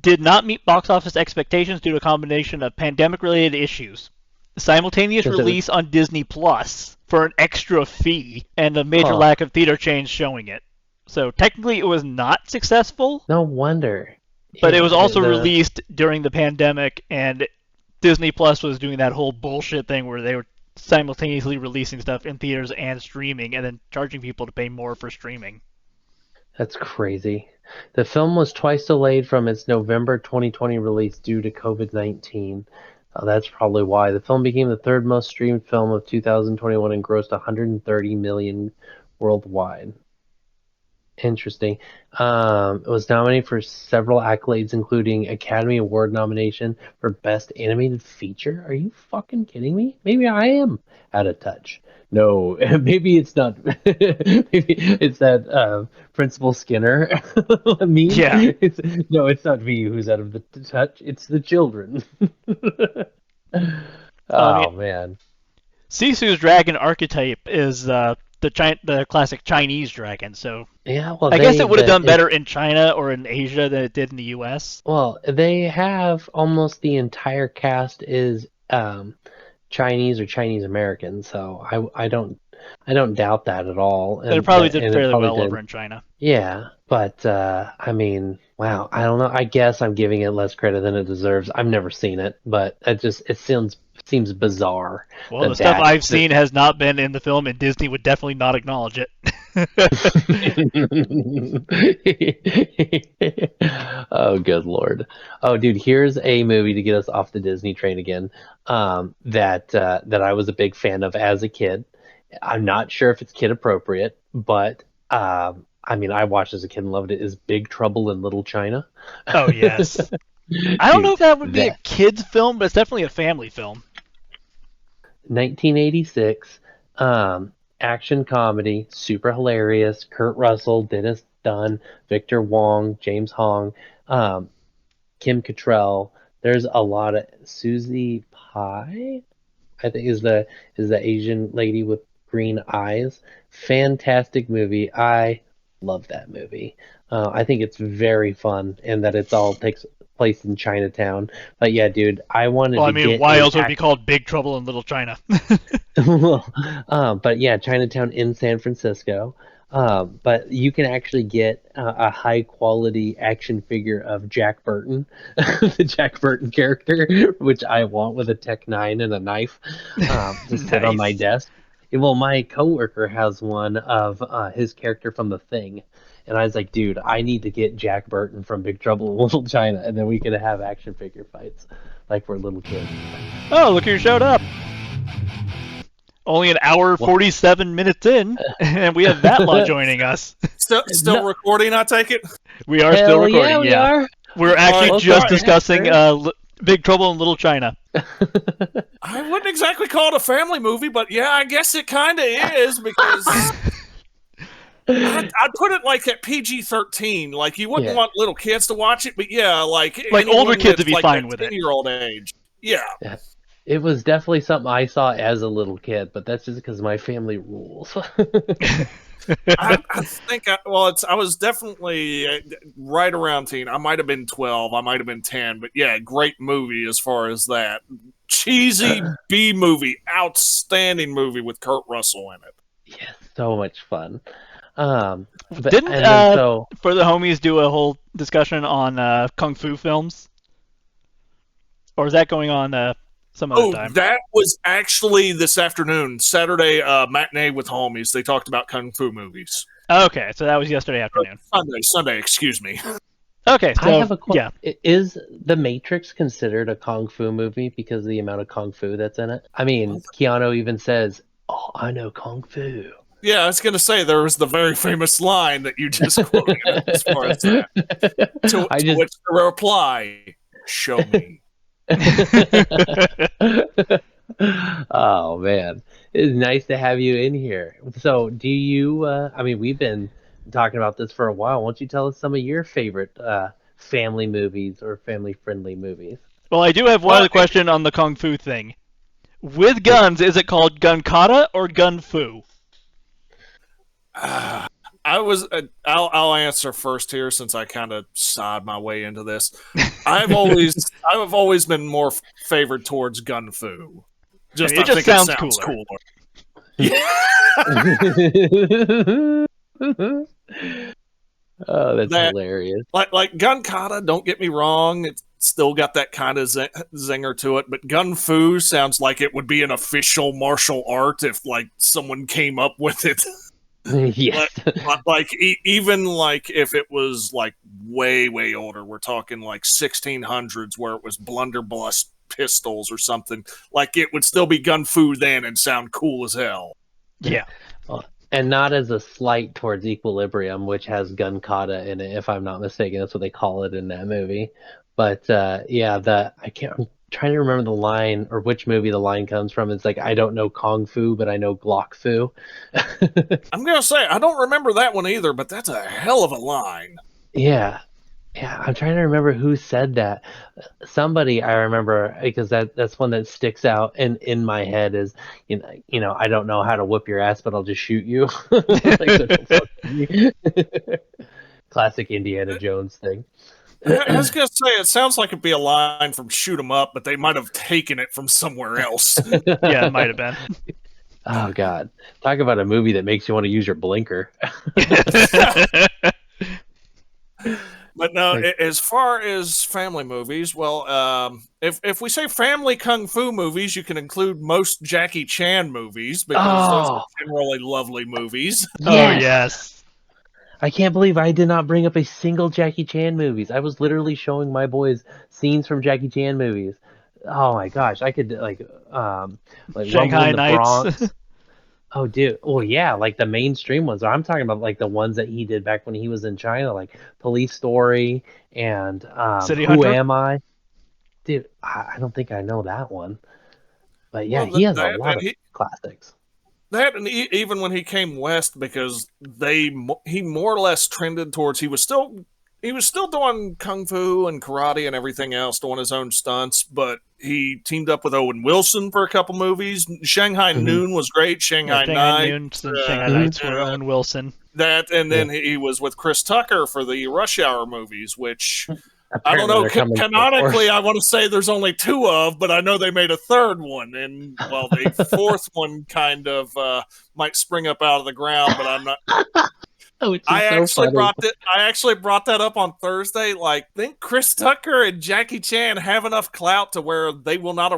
did not meet box office expectations due to a combination of pandemic-related issues, simultaneous because it was. release on Disney Plus for an extra fee, and a major Huh. lack of theater chains showing it. So technically, it was not successful, No wonder. but it was also The released during the pandemic, and Disney Plus was doing that whole bullshit thing where they were simultaneously releasing stuff in theaters and streaming, and then charging people to pay more for streaming. That's crazy. The film was twice delayed from its November 2020 release due to COVID-19. That's probably why. The film became the third most streamed film of 2021 and grossed 130 million worldwide. Interesting. It was nominated for several accolades, including Academy Award nomination for Best Animated Feature. Are you fucking kidding me? Maybe I am out of touch. No, maybe it's not. Maybe it's that Principal Skinner meme. Yeah. No, it's not me who's out of the touch. It's the children. Well, I mean, Oh man. Sisu's dragon archetype is the classic Chinese dragon, so Yeah. Well, I guess they it would have the done better in China or in Asia than it did in the U.S. they have almost the entire cast is Chinese or Chinese American, so I don't doubt that at all, It probably did and it fairly probably well did. over in China. Yeah, but I mean, wow, I don't know. I guess I'm giving it less credit than it deserves. I've never seen it, but it seems bizarre Well, the that stuff I've that. seen has not been in the film, and Disney would definitely not acknowledge it. Oh, good lord. Oh, dude, here's a movie to get us off the Disney train again. That I was a big fan of as a kid. I'm not sure if it's kid appropriate, but I mean, I watched as a kid and loved it. Is Big Trouble in Little China? Oh yes. I don't know Dude, if that would be a that kids film, but it's definitely a family film. 1986 action comedy, super hilarious. Kurt Russell, Dennis Dunn, Victor Wong, James Hong, um, Kim Cattrall. There's a lot of Susie Pie. I think is the Asian lady with green eyes. Fantastic movie. I love that movie. I think it's very fun and that it's all takes place in Chinatown. But yeah, dude, I wanted Well, I to mean, get why a else would it be called Big Trouble in Little China? but yeah, Chinatown in San Francisco. But you can actually get a high quality action figure of Jack Burton, the Jack Burton character, which I want with a Tech 9 and a knife to sit on my Nice. desk. Well, my coworker has one of his character from The Thing. And I was like, dude, I need to get Jack Burton from Big Trouble in Little China, and then we could have action figure fights like we're little kids. Oh, look who showed up. Only an hour Well, 47 minutes in, and we have Vatlaaw joining us. Still no, recording, I take it? We are still hell yeah, recording, we yeah. are. We're All actually right. Welcome just All back, discussing Chris. Big Trouble in Little China. I wouldn't exactly call it a family movie, but yeah, I guess it kind of is because I'd put it like at PG-13. Like you wouldn't Yeah, want little kids to watch it, but yeah, like Like, older anyone kids would that's be like fine that with it. 10-year-old age. Yeah. yeah. It was definitely something I saw as a little kid, but that's just because my family rules. I think I was definitely right around teen. I might have been 12, I might have been 10, but yeah, great movie as far as that. Cheesy B movie, outstanding movie with Kurt Russell in it. Yeah, so much fun. But Didn't and then so For the Homies do a whole discussion on kung fu films? or is that going on some other Oh, time? that was actually this afternoon, Saturday matinee with homies. They talked about kung fu movies. Okay, so that was yesterday afternoon. Sunday, excuse me. Okay, I so have a question. yeah. Is The Matrix considered a kung fu movie because of the amount of kung fu that's in it? I mean, Keanu even says, "Oh, I know kung fu." Yeah, I was going to say there was the very famous line that you just quoted as far as that. To which the reply, show me. Oh man, it's nice to have you in here. So, do you? I mean, we've been talking about this for a while. Why don't you tell us some of your favorite family movies or family-friendly movies? Well, I do have one other question on the kung fu thing. With guns, is it called gun kata or gun fu? I'll answer first here since I kind of sawed my way into this. I've always been more favored towards gun fu. I think it sounds cooler. Oh, that's hilarious. Like gun kata, don't get me wrong, it's still got that kind of zinger to it, but gun fu sounds like it would be an official martial art if like someone came up with it. Yes. Even like if it was like way older, we're talking like 1600s where it was blunderbuss pistols or something, like it would still be gun fu then and sound cool as hell. Yeah. And not as a slight towards Equilibrium, which has gun kata in it, if I'm not mistaken. That's what they call it in that movie. But I'm trying to remember the line or which movie the line comes from. It's like, I don't know Kung Fu, but I know Glock Fu. I'm going to say, I don't remember that one either, but that's a hell of a line. Yeah. Yeah, I'm trying to remember who said that. Somebody I remember, because that's one that sticks out in my head is, I don't know how to whoop your ass, but I'll just shoot you. Classic Indiana Jones thing. I was going to say, it sounds like it'd be a line from Shoot 'em Up, but they might have taken it from somewhere else. Yeah, it might have been. Oh, God. Talk about a movie that makes you want to use your blinker. But no, as far as family movies, well, if we say family kung fu movies, you can include most Jackie Chan movies because those are generally lovely movies. Yes. Oh, yes. I can't believe I did not bring up a single Jackie Chan movies. I was literally showing my boys scenes from Jackie Chan movies. Oh my gosh, I could like Shanghai Nights. Oh, dude. Oh, yeah, like the mainstream ones. I'm talking about like the ones that he did back when he was in China, like Police Story and City Who Hunter? Am I? Dude, I don't think I know that one. But yeah, he has a lot of classics. That and even when he came west, because he more or less trended towards he was still doing kung fu and karate and everything else, doing his own stunts, but he teamed up with Owen Wilson for a couple movies. Shanghai Noon was great. Shanghai Nights and Shanghai Nights were Owen Wilson. That, and then he was with Chris Tucker for the Rush Hour movies, which I don't know. Canonically, I want to say there's only two of, but I know they made a third one, and well, the fourth one kind of might spring up out of the ground, but I'm not. I actually brought that up on Thursday. Like, I think Chris Tucker and Jackie Chan have enough clout to where they will not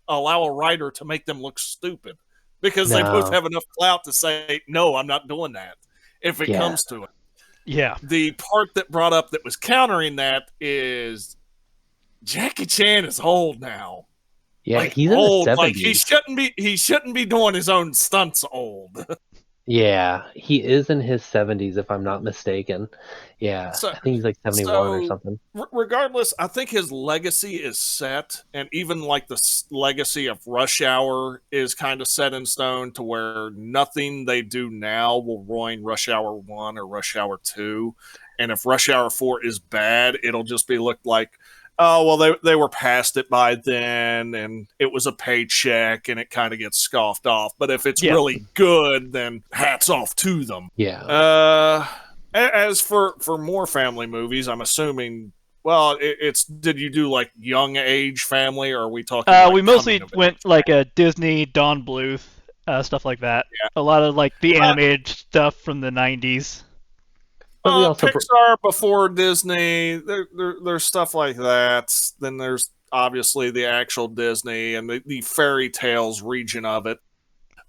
allow a writer to make them look stupid because they both have enough clout to say, no, I'm not doing that if it comes to it. Yeah. The part that brought up that was countering that is Jackie Chan is old now. Yeah, like, he's old. in the 70s. Like he shouldn't be doing his own stunts old. Yeah, he is in his 70s, if I'm not mistaken. Yeah, I think he's like 71 or something. Regardless, I think his legacy is set, and even like the legacy of Rush Hour is kind of set in stone to where nothing they do now will ruin Rush Hour 1 or Rush Hour 2. And if Rush Hour 4 is bad, it'll just be looked like, oh, well, they were past it by then, and it was a paycheck, and it kind of gets scoffed off. But if it's really good, then hats off to them. Yeah. As for more family movies, I'm assuming, well, it's did you do like young age family, or are we talking like we mostly went like a Disney, Don Bluth, stuff like that. Yeah. A lot of like the animated stuff from the 90s. But we also Pixar before Disney. There's stuff like that. Then there's obviously the actual Disney and the fairy tales region of it.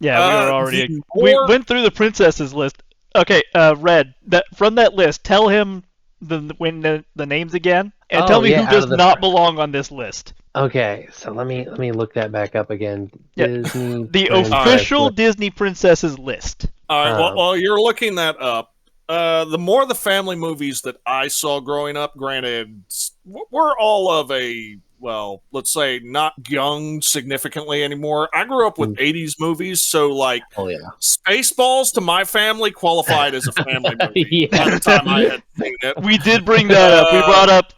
Yeah, we were already. We went through the princesses list. Okay, Red. From that list, tell him the names again, and tell me who does not belong on this list. Okay, so let me look that back up again. Yeah. Disney the official Disney princesses list. All right. Well, you're looking that up. The more the family movies that I saw growing up, granted, we're all of a, well, let's say not young significantly anymore. I grew up with 80s movies, so like Spaceballs to my family qualified as a family movie by the time I had seen it. We did bring that up. We brought up,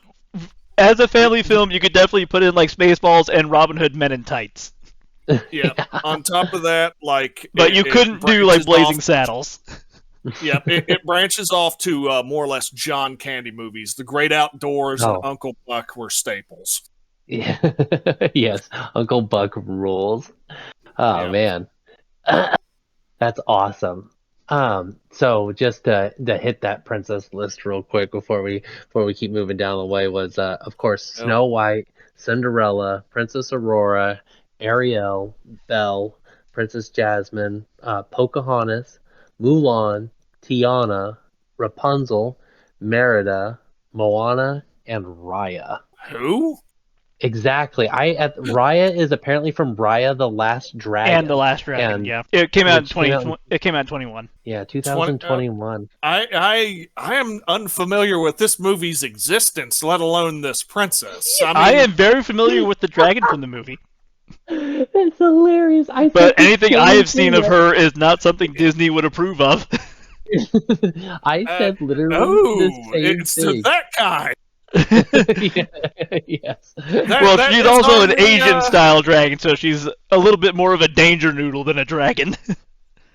as a family film, you could definitely put in like Spaceballs and Robin Hood Men in Tights. Yeah. On top of that, like... But you couldn't do like Blazing Saddles. Yeah, it branches off to more or less John Candy movies. The Great Outdoors and Uncle Buck were staples. Yeah. Yes, Uncle Buck rules. Oh man, that's awesome. So just to hit that princess list real quick before we keep moving down the way was of course Snow White, Cinderella, Princess Aurora, Ariel, Belle, Princess Jasmine, Pocahontas, Mulan, Tiana, Rapunzel, Merida, Moana, and Raya. Who? Exactly. Raya is apparently from Raya the Last Dragon. And the Last Dragon, yeah. It came out in 21. Yeah, 2021. I am unfamiliar with this movie's existence, let alone this princess. I am very familiar with the dragon from the movie. It's hilarious. But anything I have seen of her is not something Disney would approve of. I said literally the same it's thing. To that guy. Yes. She's also an Asian-style dragon, so she's a little bit more of a danger noodle than a dragon.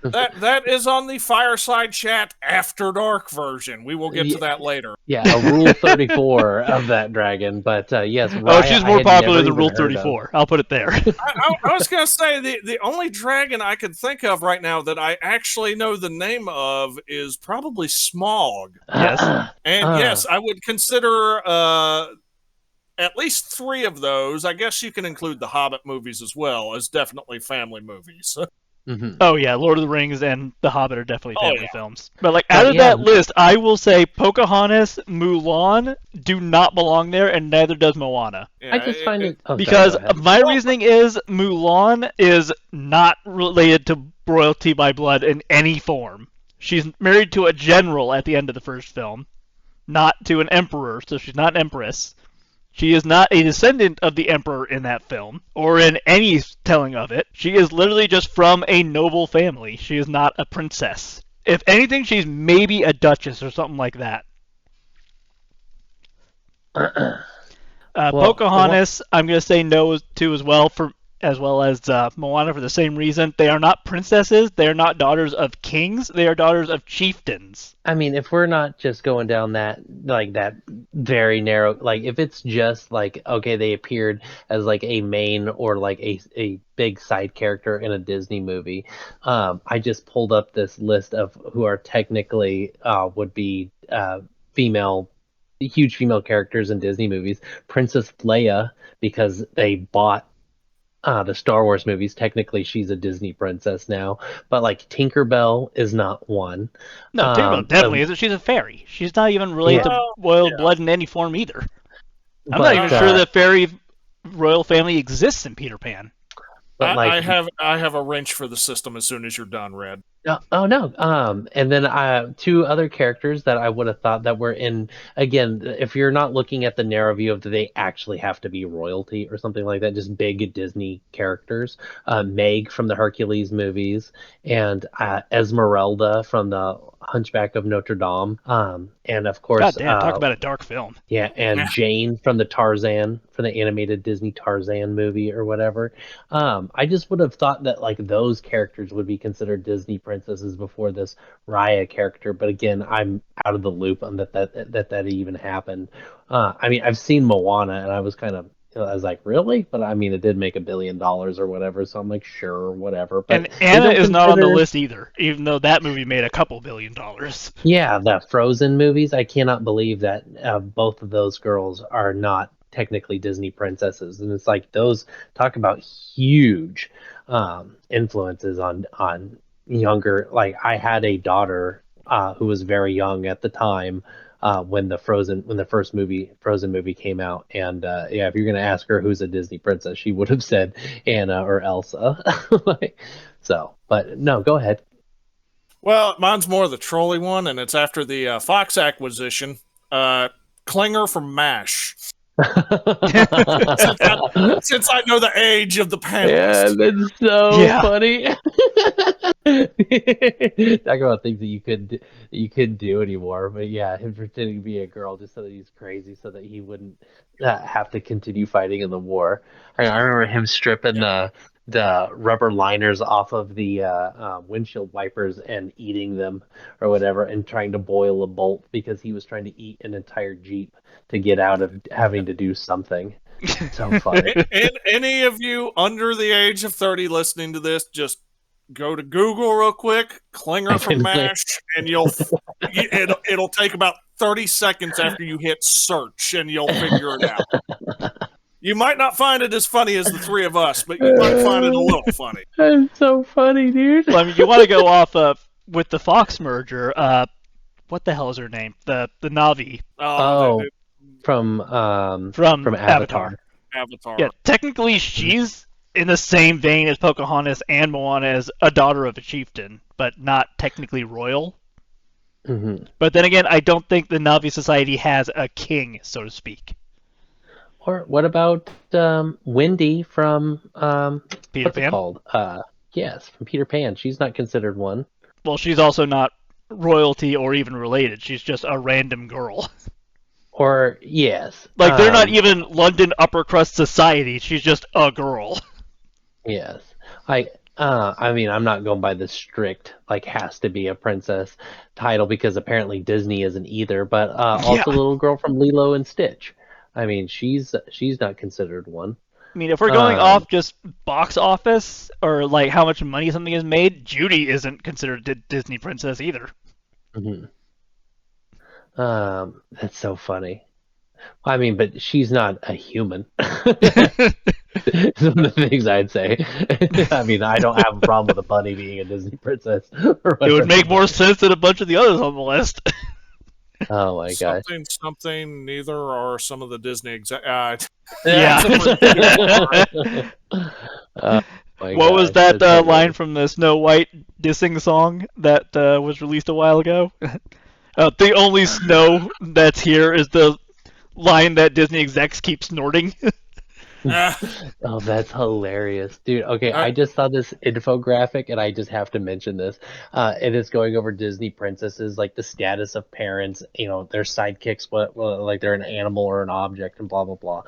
That is on the Fireside Chat After Dark version. We will get to that later. Yeah, a Rule 34 of that dragon. But yes, Raya, she's more popular than Rule 34. I'll put it there. I was going to say, the only dragon I could think of right now that I actually know the name of is probably Smaug. Yes. And yes, I would consider at least 3 of those. I guess you can include the Hobbit movies as well as definitely family movies. Mm-hmm. Oh yeah, Lord of the Rings and The Hobbit are definitely family films. But like out of that list, I will say Pocahontas, Mulan do not belong there, and neither does Moana. Yeah, I just find it because my reasoning is Mulan is not related to royalty by blood in any form. She's married to a general at the end of the first film, not to an emperor, so she's not an empress. She is not a descendant of the Emperor in that film, or in any telling of it. She is literally just from a noble family. She is not a princess. If anything, she's maybe a duchess or something like that. Pocahontas, I'm going to say no to as well, as well as Moana for the same reason. They are not princesses. They are not daughters of kings. They are daughters of chieftains. I mean, if we're not just going down that very narrow, like if it's just like, okay, they appeared as like a main or like a big side character in a Disney movie. I just pulled up this list of who are technically would be huge female characters in Disney movies. Princess Leia, because they bought the Star Wars movies. Technically, she's a Disney princess now, but like Tinkerbell is not one. No, Tinkerbell definitely isn't. She's a fairy. She's not even related to royal blood in any form either. I'm not even sure the fairy royal family exists in Peter Pan. But I have a wrench for the system as soon as you're done, Red. Oh no. And then 2 other characters that I would have thought that were in, again, if you're not looking at the narrow view of do they actually have to be royalty or something like that, just big Disney characters. Meg from the Hercules movies, and Esmeralda from the Hunchback of Notre Dame. And of course, God damn, talk about a dark film. Yeah, and Jane from the animated Disney Tarzan movie or whatever. I just would have thought that like those characters would be considered Disney princesses before this Raya character, but again, I'm out of the loop on that even happened. I mean, I've seen Moana, and I was kind of I was like, really? But I mean, it did make $1 billion or whatever, so I'm like, sure, whatever. But And Anna is not on the list either, even though that movie made a couple $1 billion. Yeah, the Frozen movies. I cannot believe that both of those girls are not technically Disney princesses, and it's like those talk about huge influences on younger. Like I had a daughter who was very young at the time when the first Frozen movie came out, and yeah, if you're gonna ask her who's a Disney princess, she would have said Anna or Elsa. So, but no, go ahead. Well, mine's more the trolley one, and it's after the Fox acquisition. Klinger from MASH. Since I know the age of the panelists. Yeah, that's so funny. Talk about things that you couldn't do anymore. But yeah, him pretending to be a girl just so that he's crazy, so that he wouldn't have to continue fighting in the war. I remember him stripping the rubber liners off of the windshield wipers and eating them or whatever, and trying to boil a bolt because he was trying to eat an entire Jeep to get out of having to do something. So funny. And any of you under the age of 30 listening to this, just go to Google real quick, Klinger from MASH, and it'll take about 30 seconds after you hit search, and you'll figure it out. You might not find it as funny as the three of us, but you might find it a little funny. That's so funny, dude. Well, I mean, you want to go off with the Fox merger. What the hell is her name? The Na'vi. From Avatar. Avatar. Yeah, technically she's in the same vein as Pocahontas and Moana as a daughter of a chieftain, but not technically royal. Mm-hmm. But then again, I don't think the Na'vi society has a king, so to speak. Or what about Wendy from Peter Pan? Called? Yes, from Peter Pan. She's not considered one. Well, she's also not royalty or even related. She's just a random girl. Or yes, like they're not even London upper crust society. She's just a girl. Yes, I mean, I'm not going by the strict like has to be a princess title because apparently Disney isn't either. But also the little girl from Lilo and Stitch. I mean, she's not considered one. I mean, if we're going off just box office or like how much money something is made, Judy isn't considered a Disney princess either. Mm-hmm. That's so funny. I mean, but she's not a human. Some of the things I'd say. I mean, I don't have a problem with a bunny being a Disney princess. It would make more sense than a bunch of the others on the list. Oh my gosh. Something, neither are some of the Disney yeah. What was that line from the Snow White dissing song that was released a while ago? The only snow that's here is the line that Disney execs keep snorting. Oh, that's hilarious, dude. Okay, I just saw this infographic, and I just have to mention this. And it's going over Disney princesses, like the status of parents, their sidekicks, like they're an animal or an object, and blah blah blah,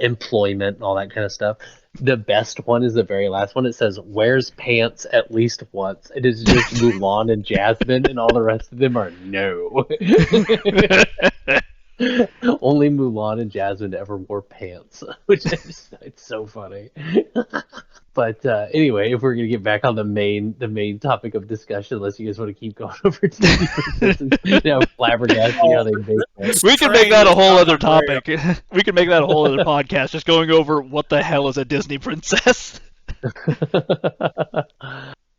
employment and all that kind of stuff. The best one is the very last one. It says wears pants at least once. It is just Mulan and Jasmine, and all the rest of them are no. Only Mulan and Jasmine ever wore pants, which is it's so funny. But anyway, if we're gonna get back on the main topic of discussion, unless you guys want to keep going over Disney princesses, flabbergasting how they make. We can make that a whole other topic. We can make that a whole other podcast, just going over what the hell is a Disney princess.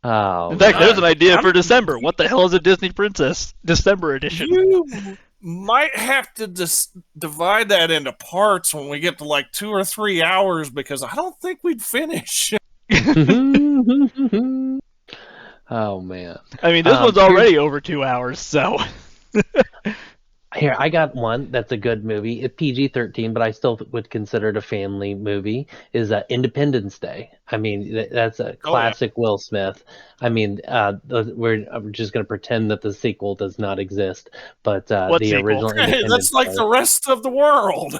Oh, in fact, there's an idea for December. What the hell is a Disney princess? December edition. You might have to divide that into parts when we get to like 2 or 3 hours, because I don't think we'd finish. Oh man! I mean, this one's already over 2 hours, so. Here, I got one that's a good movie. It's PG-13, but I still would consider it a family movie. Is Independence Day. I mean, that's a classic Will Smith. I mean, we're just going to pretend that the sequel does not exist, but the sequel? original Independence that's like Day. the rest of the world.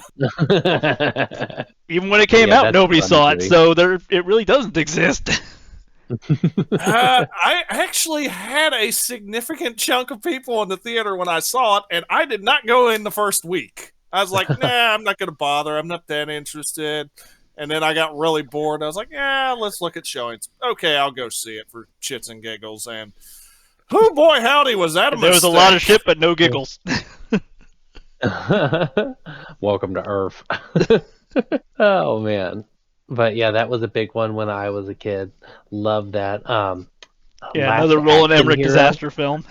Even when it came out, nobody saw it, so it really doesn't exist. I actually had a significant chunk of people in the theater when I saw it, and I did not go in the first week. I was like, nah, I'm not going to bother. I'm not that interested. And then I got really bored. I was like, yeah, let's look at showings. Okay, I'll go see it for shits and giggles. And oh boy, howdy, was that a There was a mistake? lot of shit, but no giggles. Welcome to Earth. Oh man. But yeah, that was a big one when I was a kid. Love that. Yeah, Last another Roland Action Emmerich Hero. disaster film.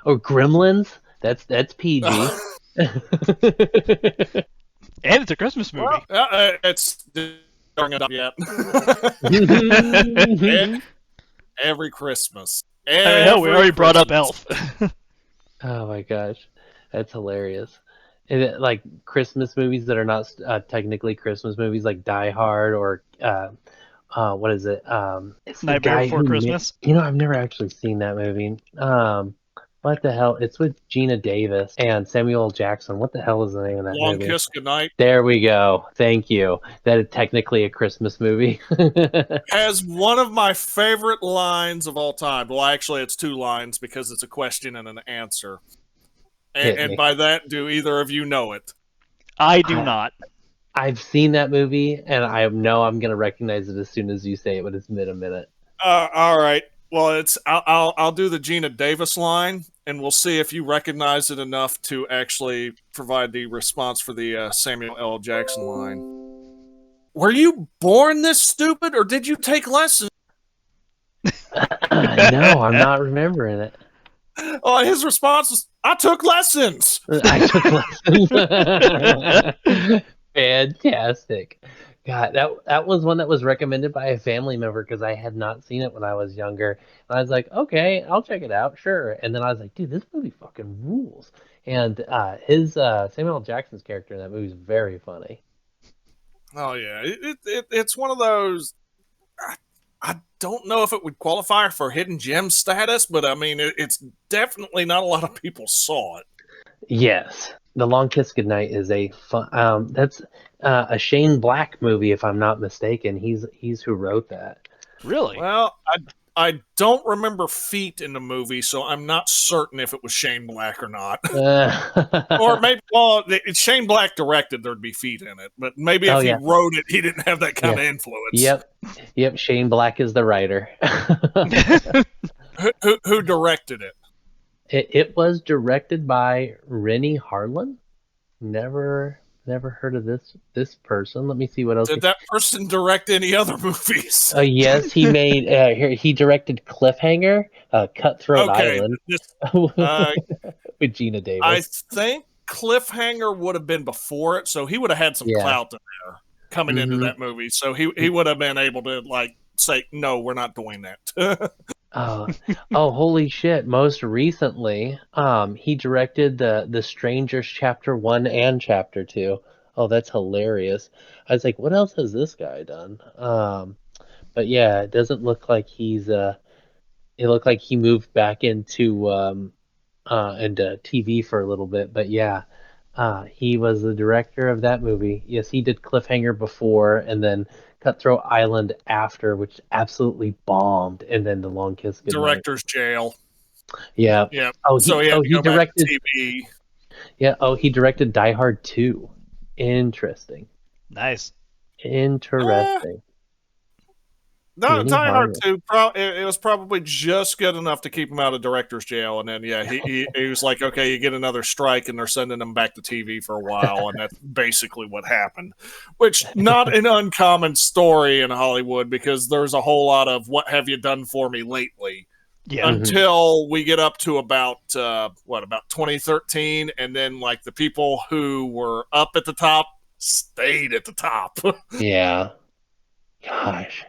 Oh, Gremlins. That's PG. And it's a Christmas movie. Well, it's bring it up yet. Every Christmas. I mean, hell, we already brought up Christmas. Elf. Oh my gosh, that's hilarious. And like Christmas movies that are not technically Christmas movies, like Die Hard or what is it? It's the Nightmare guy Before who Christmas. I've never actually seen that movie. What the hell? It's with Gina Davis and Samuel L. Jackson. What the hell is the name of that Long movie? Kiss Goodnight There we go. Thank you. That is technically a Christmas movie. has one of my favorite lines of all time. Well, actually, it's two lines because it's a question and an answer. Hit me. And by that, do either of you know it? I do not. I've seen that movie, and I know I'm gonna recognize it as soon as you say it, but it's been a minute. All right. Well, I'll do the Gina Davis line, and we'll see if you recognize it enough to actually provide the response for the Samuel L. Jackson line. Were you born this stupid, or did you take lessons? No, I'm not remembering it. Oh, his response was, "I took lessons." I took lessons. Fantastic. God, that was one that was recommended by a family member because I had not seen it when I was younger. And I was like, okay, I'll check it out, sure. And then I was like, dude, this movie fucking rules. And his Samuel L. Jackson's character in that movie is very funny. Oh yeah, it's one of those. I don't know if it would qualify for hidden gem status, but I mean, it's definitely not a lot of people saw it. Yes, The Long Kiss Goodnight is a fun. That's a Shane Black movie, if I'm not mistaken. He's who wrote that. Really? Well, I don't remember feet in the movie, so I'm not certain if it was Shane Black or not. Or maybe, well, if Shane Black directed, there'd be feet in it, but maybe if he wrote it, he didn't have that kind of influence. Yep. Shane Black is the writer. Who directed it? It was directed by Rennie Harlan. Never heard of this person. Let me see what else. Did that person direct any other movies? Yes, he made. He directed Cliffhanger, Cutthroat Island, with Gina Davis. I think Cliffhanger would have been before it, so he would have had some clout in there coming into that movie. So he would have been able to like say, "No, we're not doing that." Oh, holy shit. Most recently, he directed the Strangers Chapter 1 and Chapter 2. Oh, that's hilarious. I was like, what else has this guy done? But yeah, it doesn't look like it looked like he moved back into TV for a little bit, but yeah. He was the director of that movie. Yes, he did Cliffhanger before, and then Cutthroat Island after, which absolutely bombed, and then The Long Kiss Goodnight. Director's Jail. Yeah. Yeah. He directed TV. Yeah. Oh, he directed Die Hard 2. Interesting. Nice. Interesting. Die Hard 2, it was probably just good enough to keep him out of director's jail, and then he was like, okay, you get another strike, and they're sending him back to TV for a while, and that's basically what happened. Which not an uncommon story in Hollywood, because there's a whole lot of "what have you done for me lately?" Until we get up to about 2013, and then like the people who were up at the top stayed at the top. Yeah. Gosh.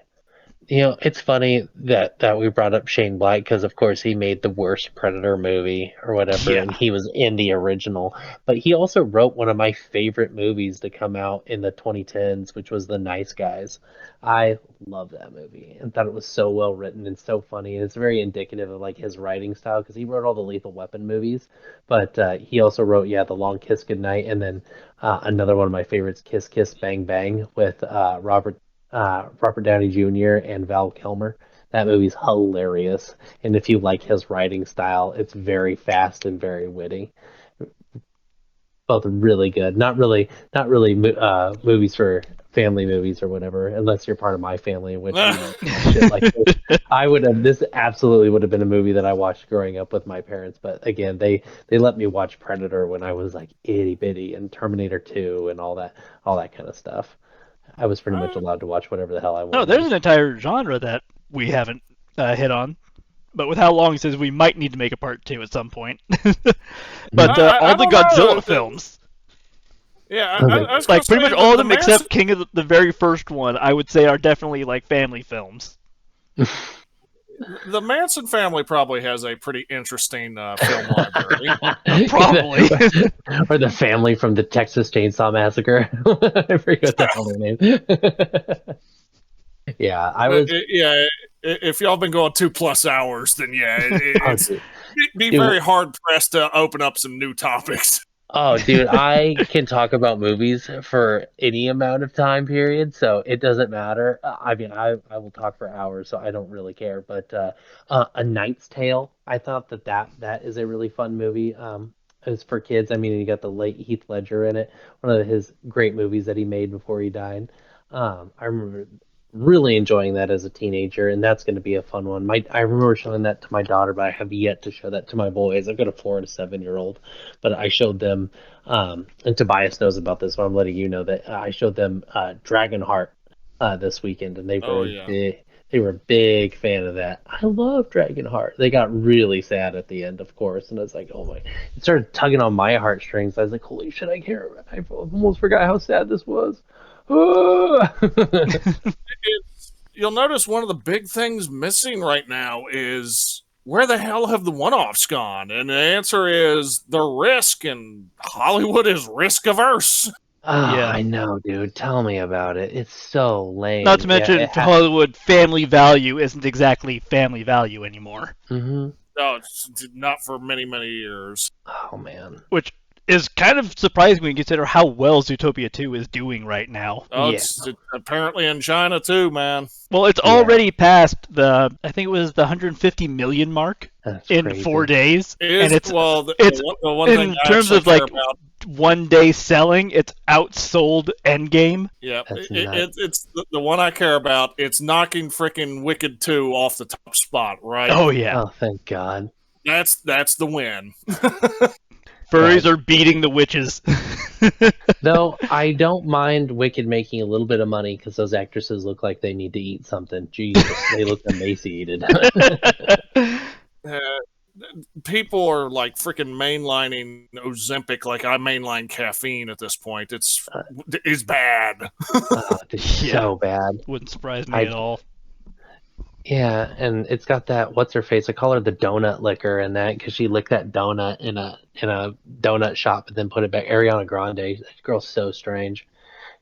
You know, it's funny that we brought up Shane Black because, of course, he made the worst Predator movie or whatever, and he was in the original. But he also wrote one of my favorite movies to come out in the 2010s, which was The Nice Guys. I love that movie and thought it was so well written and so funny, and it's very indicative of like his writing style because he wrote all the Lethal Weapon movies, but he also wrote The Long Kiss Goodnight, and then another one of my favorites, Kiss Kiss Bang Bang, with Robert Downey Jr. and Val Kilmer. That movie's hilarious, and if you like his writing style, it's very fast and very witty. both really good. Not really movies for family movies or whatever, unless you're part of my family, in which we don't watch shit like this. I would have this absolutely would have been a movie that I watched growing up with my parents, but again, they let me watch Predator when I was like itty bitty, and Terminator 2 and all that kind of stuff. I was pretty much allowed to watch whatever the hell I No, wanted. there's an entire genre that we haven't hit on. But with how long it says, we might need to make a part 2 at some point. But all the Godzilla films. Yeah, I was Like, pretty much all of them Manson, except King of the very first one, I would say are definitely, like, family films. The Manson family probably has a pretty interesting film library. Probably. Or the family from the Texas Chainsaw Massacre. I forget the hell their name. Yeah, I was. Yeah, if y'all been going 2+ hours, then yeah, it's Dude. be very hard pressed to open up some new topics. Oh, dude, I can talk about movies for any amount of time period, so it doesn't matter. I mean, I will talk for hours, so I don't really care. But A Knight's Tale, I thought that is a really fun movie. It's for kids. I mean, you got the late Heath Ledger in it, one of his great movies that he made before he died. I remember really enjoying that as a teenager, and that's going to be a fun one. I remember showing that to my daughter, but I have yet to show that to my boys. I've got a 4 and a 7-year-old, but I showed them, and Tobias knows about this, but I'm letting you know that I showed them Dragonheart this weekend, and they were they were a big fan of that. I love Dragonheart. They got really sad at the end, of course, and I was like, oh my! It started tugging on my heartstrings. I was like, holy shit, I can't. I almost forgot how sad this was. You'll notice one of the big things missing right now is where the hell have the one-offs gone? And the answer is the risk, and Hollywood is risk averse. Yeah, I know, dude. Tell me about it. It's so lame. Not to mention, Hollywood family value isn't exactly family value anymore. Mm-hmm. No, it's not for many, many years. Oh, man. Which is kind of surprising when you consider how well Zootopia 2 is doing right now. Oh, it's apparently in China too, man. Well, it's already passed the 150 million mark in crazy. 4 days. And it's the one in thing terms of like 1 day selling, it's outsold Endgame. Yeah, it's the one I care about. It's knocking freaking Wicked 2 off the top spot, right? Oh yeah. Oh, thank God. That's the win. Furries are beating the witches. Though I don't mind Wicked making a little bit of money because those actresses look like they need to eat something. Jesus, they look emaciated. People are like freaking mainlining Ozempic like I mainline caffeine at this point. It's bad. It's so bad. Wouldn't surprise me at all. Yeah, and it's got that what's her face? I call her the donut licker in that because she licked that donut in a donut shop and then put it back. Ariana Grande, that girl's so strange.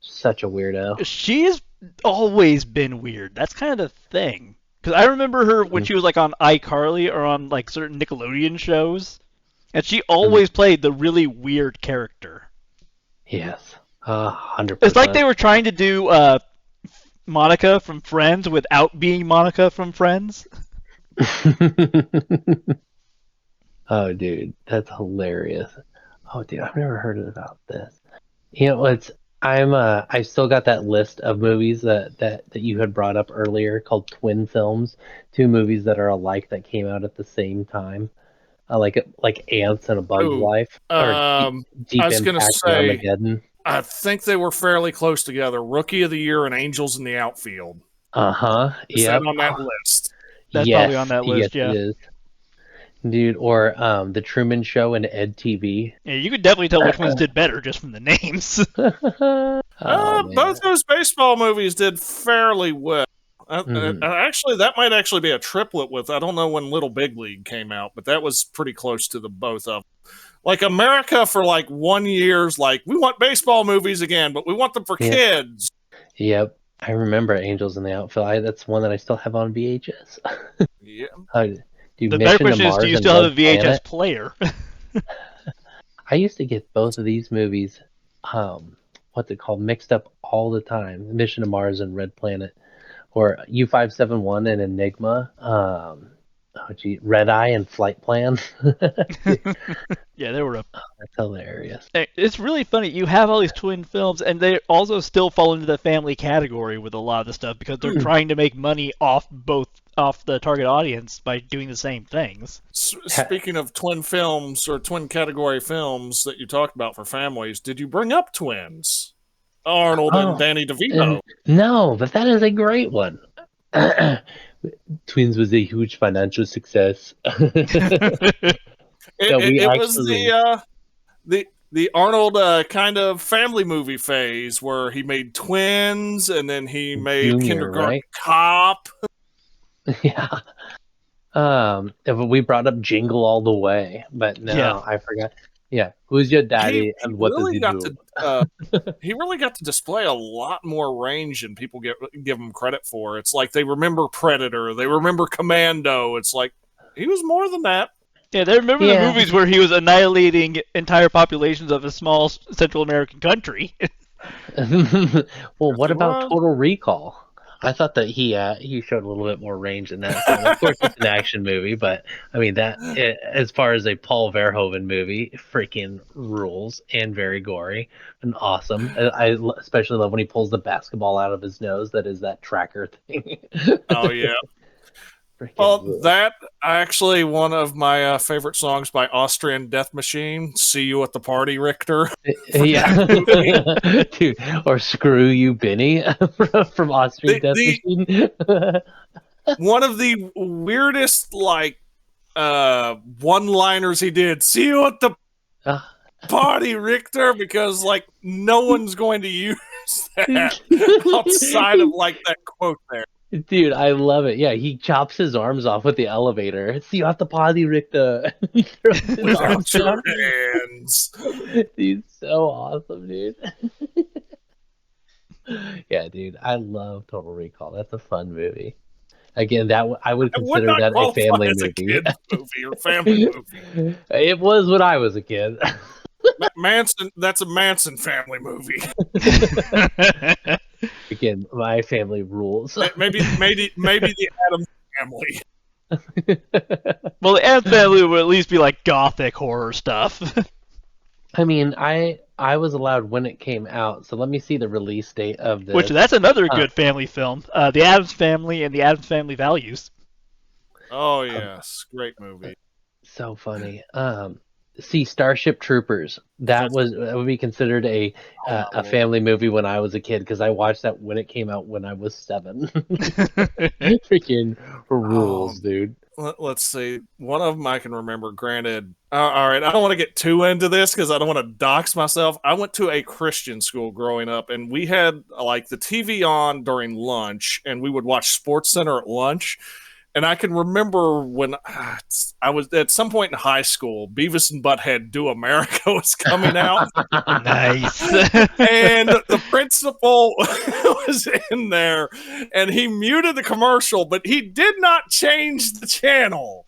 She's such a weirdo. She's always been weird. That's kind of the thing. Because I remember her when she was like on iCarly or on like certain Nickelodeon shows, and she always played the really weird character. Yes, 100%. It's like they were trying to do Monica from Friends without being Monica from Friends. Oh, dude, that's hilarious. Oh, dude, I've never heard about this. You know, I still got that list of movies that you had brought up earlier called Twin Films, 2 movies that are alike that came out at the same time, like Ants and A Bug's Life. I was going to say, Armageddon. I think they were fairly close together. Rookie of the Year and Angels in the Outfield. Is that on that list? That's probably on that list, yes, it is. Dude, or The Truman Show and Ed TV. Yeah, you could definitely tell which ones did better just from the names. Both those baseball movies did fairly well. Actually, that might actually be a triplet with, I don't know when Little Big League came out, but that was pretty close to the both of them. Like America for like 1 year's like, we want baseball movies again, but we want them for kids. Yep. I remember Angels in the Outfield. That's one that I still have on VHS. Yeah. The better question is, do you still have a VHS player? I used to get both of these movies, what's it called, mixed up all the time. Mission to Mars and Red Planet, or U-571 and Enigma. Oh, Oh, gee, Red Eye and Flight Plan. Yeah, they were a That's hilarious. It's really funny. You have all these twin films, and they also still fall into the family category with a lot of the stuff because they're trying to make money off the target audience by doing the same things. Speaking of twin films or twin category films that you talked about for families, did you bring up Twins? Arnold and Danny DeVito. No, but that is a great one. Twins was a huge financial success. It was the Arnold kind of family movie phase where he made Twins and then he made Junior, Kindergarten right? Cop. Yeah. We brought up Jingle All the Way, but no, Yeah. I forgot. Yeah, who's your daddy and what does he do? He really got to display a lot more range than people give him credit for. It's like they remember Predator, they remember Commando. It's like he was more than that. Yeah, they remember the movies where he was annihilating entire populations of a small Central American country. Well, what about Total Recall? I thought that he showed a little bit more range in that. Of course, it's an action movie, but I mean as far as a Paul Verhoeven movie, freaking rules and very gory and awesome. I especially love when he pulls the basketball out of his nose. That is that tracker thing. Oh yeah. Well, that actually one of my favorite songs by Austrian Death Machine. See you at the party, Richter. Yeah, dude, or Screw You, Benny from Austrian Death Machine. One of the weirdest one-liners he did. See you at the party, Richter, because no one's going to use that outside of that quote there. Dude, I love it. Yeah, he chops his arms off with the elevator. See you at the party, Richter. Without your hands. Dude, so awesome, dude. Yeah, dude, I love Total Recall. That's a fun movie. Again, I would consider that a family movie. A movie or family movie. It was when I was a kid. Manson, that's a Manson family movie. Again, my family rules. Maybe the Addams family. Well, the Addams family would at least be like gothic horror stuff. I mean, I was allowed when it came out, so let me see the release date of this. Which that's another good family film. The Addams Family and the Addams Family Values. Oh yes, great movie. So funny. See, Starship Troopers. That would be considered a family movie when I was a kid because I watched that when it came out when I was 7. Freaking rules, dude. Let's see. One of them I can remember. Granted, all right. I don't want to get too into this because I don't want to dox myself. I went to a Christian school growing up, and we had the TV on during lunch, and we would watch Sports Center at lunch. And I can remember when I was at some point in high school, Beavis and Butthead Do America was coming out. Nice. And the principal was in there, and he muted the commercial, but he did not change the channel.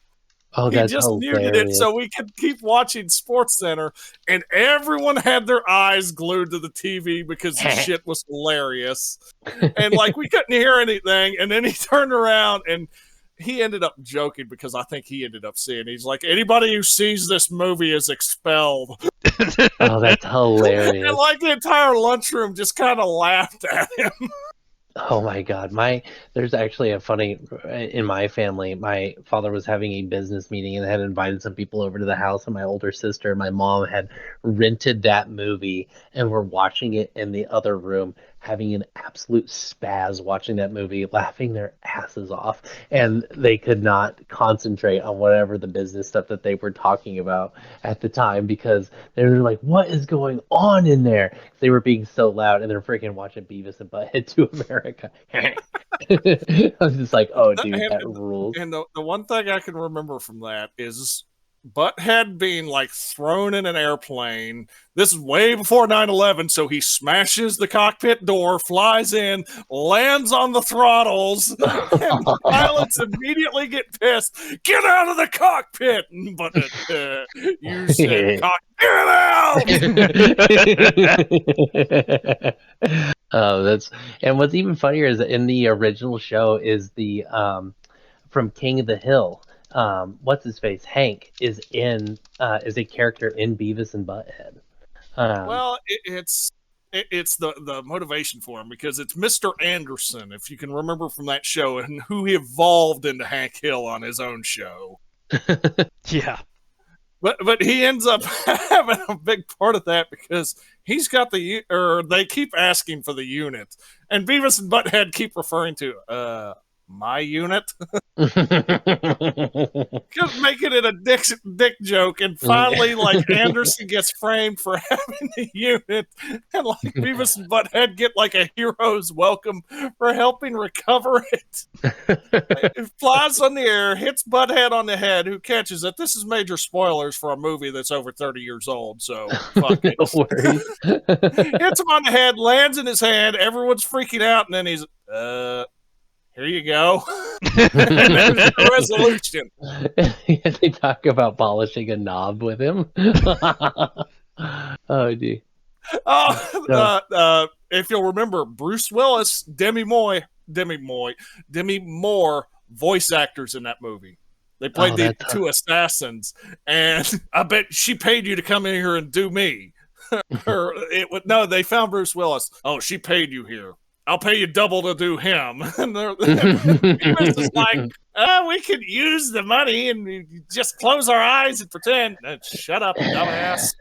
Oh, that's he just hilarious. muted it so we could keep watching Sports Center, and everyone had their eyes glued to the TV because the shit was hilarious. And we couldn't hear anything, and then he turned around and he ended up joking because I think he ended up seeing. He's like, anybody who sees this movie is expelled. Oh, that's hilarious. And the entire lunchroom just kind of laughed at him. Oh my God. There's actually a funny, in my family, my father was having a business meeting and had invited some people over to the house, and my older sister and my mom had rented that movie and were watching it in the other room, having an absolute spaz watching that movie, laughing their asses off, and they could not concentrate on whatever the business stuff that they were talking about at the time because they were like, what is going on in there? They were being so loud, and they're freaking watching Beavis and Butthead to America. I was just like, oh, dude, that rules. And the one thing I can remember from that is Butthead being thrown in an airplane. This is way before 9/11, so he smashes the cockpit door, flies in, lands on the throttles, and the pilots immediately get pissed. Get out of the cockpit! But you said get out! Oh, and what's even funnier is that in the original show is the from King of the Hill. what's his face, Hank, is a character in Beavis and Butthead. Well, it's the motivation for him because it's Mr. Anderson, if you can remember from that show, and who he evolved into Hank Hill on his own show. Yeah. But he ends up having a big part of that because he's got they keep asking for the unit, and Beavis and Butthead keep referring to my unit, just making it a dick joke, and finally, like, Anderson gets framed for having the unit, and like Beavis and Butthead get like a hero's welcome for helping recover it. It flies on the air, hits Butthead on the head, who catches it. This is major spoilers for a movie that's over 30 years old, so fuck it. No worries. Hits him on the head, lands in his hand, everyone's freaking out, and then he's, here you go. And there's the resolution. They talk about polishing a knob with him. Oh, gee. If you'll remember, Bruce Willis, Demi Moore, voice actors in that movie. They played the two assassins, and I bet she paid you to come in here and do me. No, they found Bruce Willis. Oh, she paid you here. I'll pay you double to do him. And Beavis is like, we could use the money and just close our eyes and pretend. Shut up, dumbass.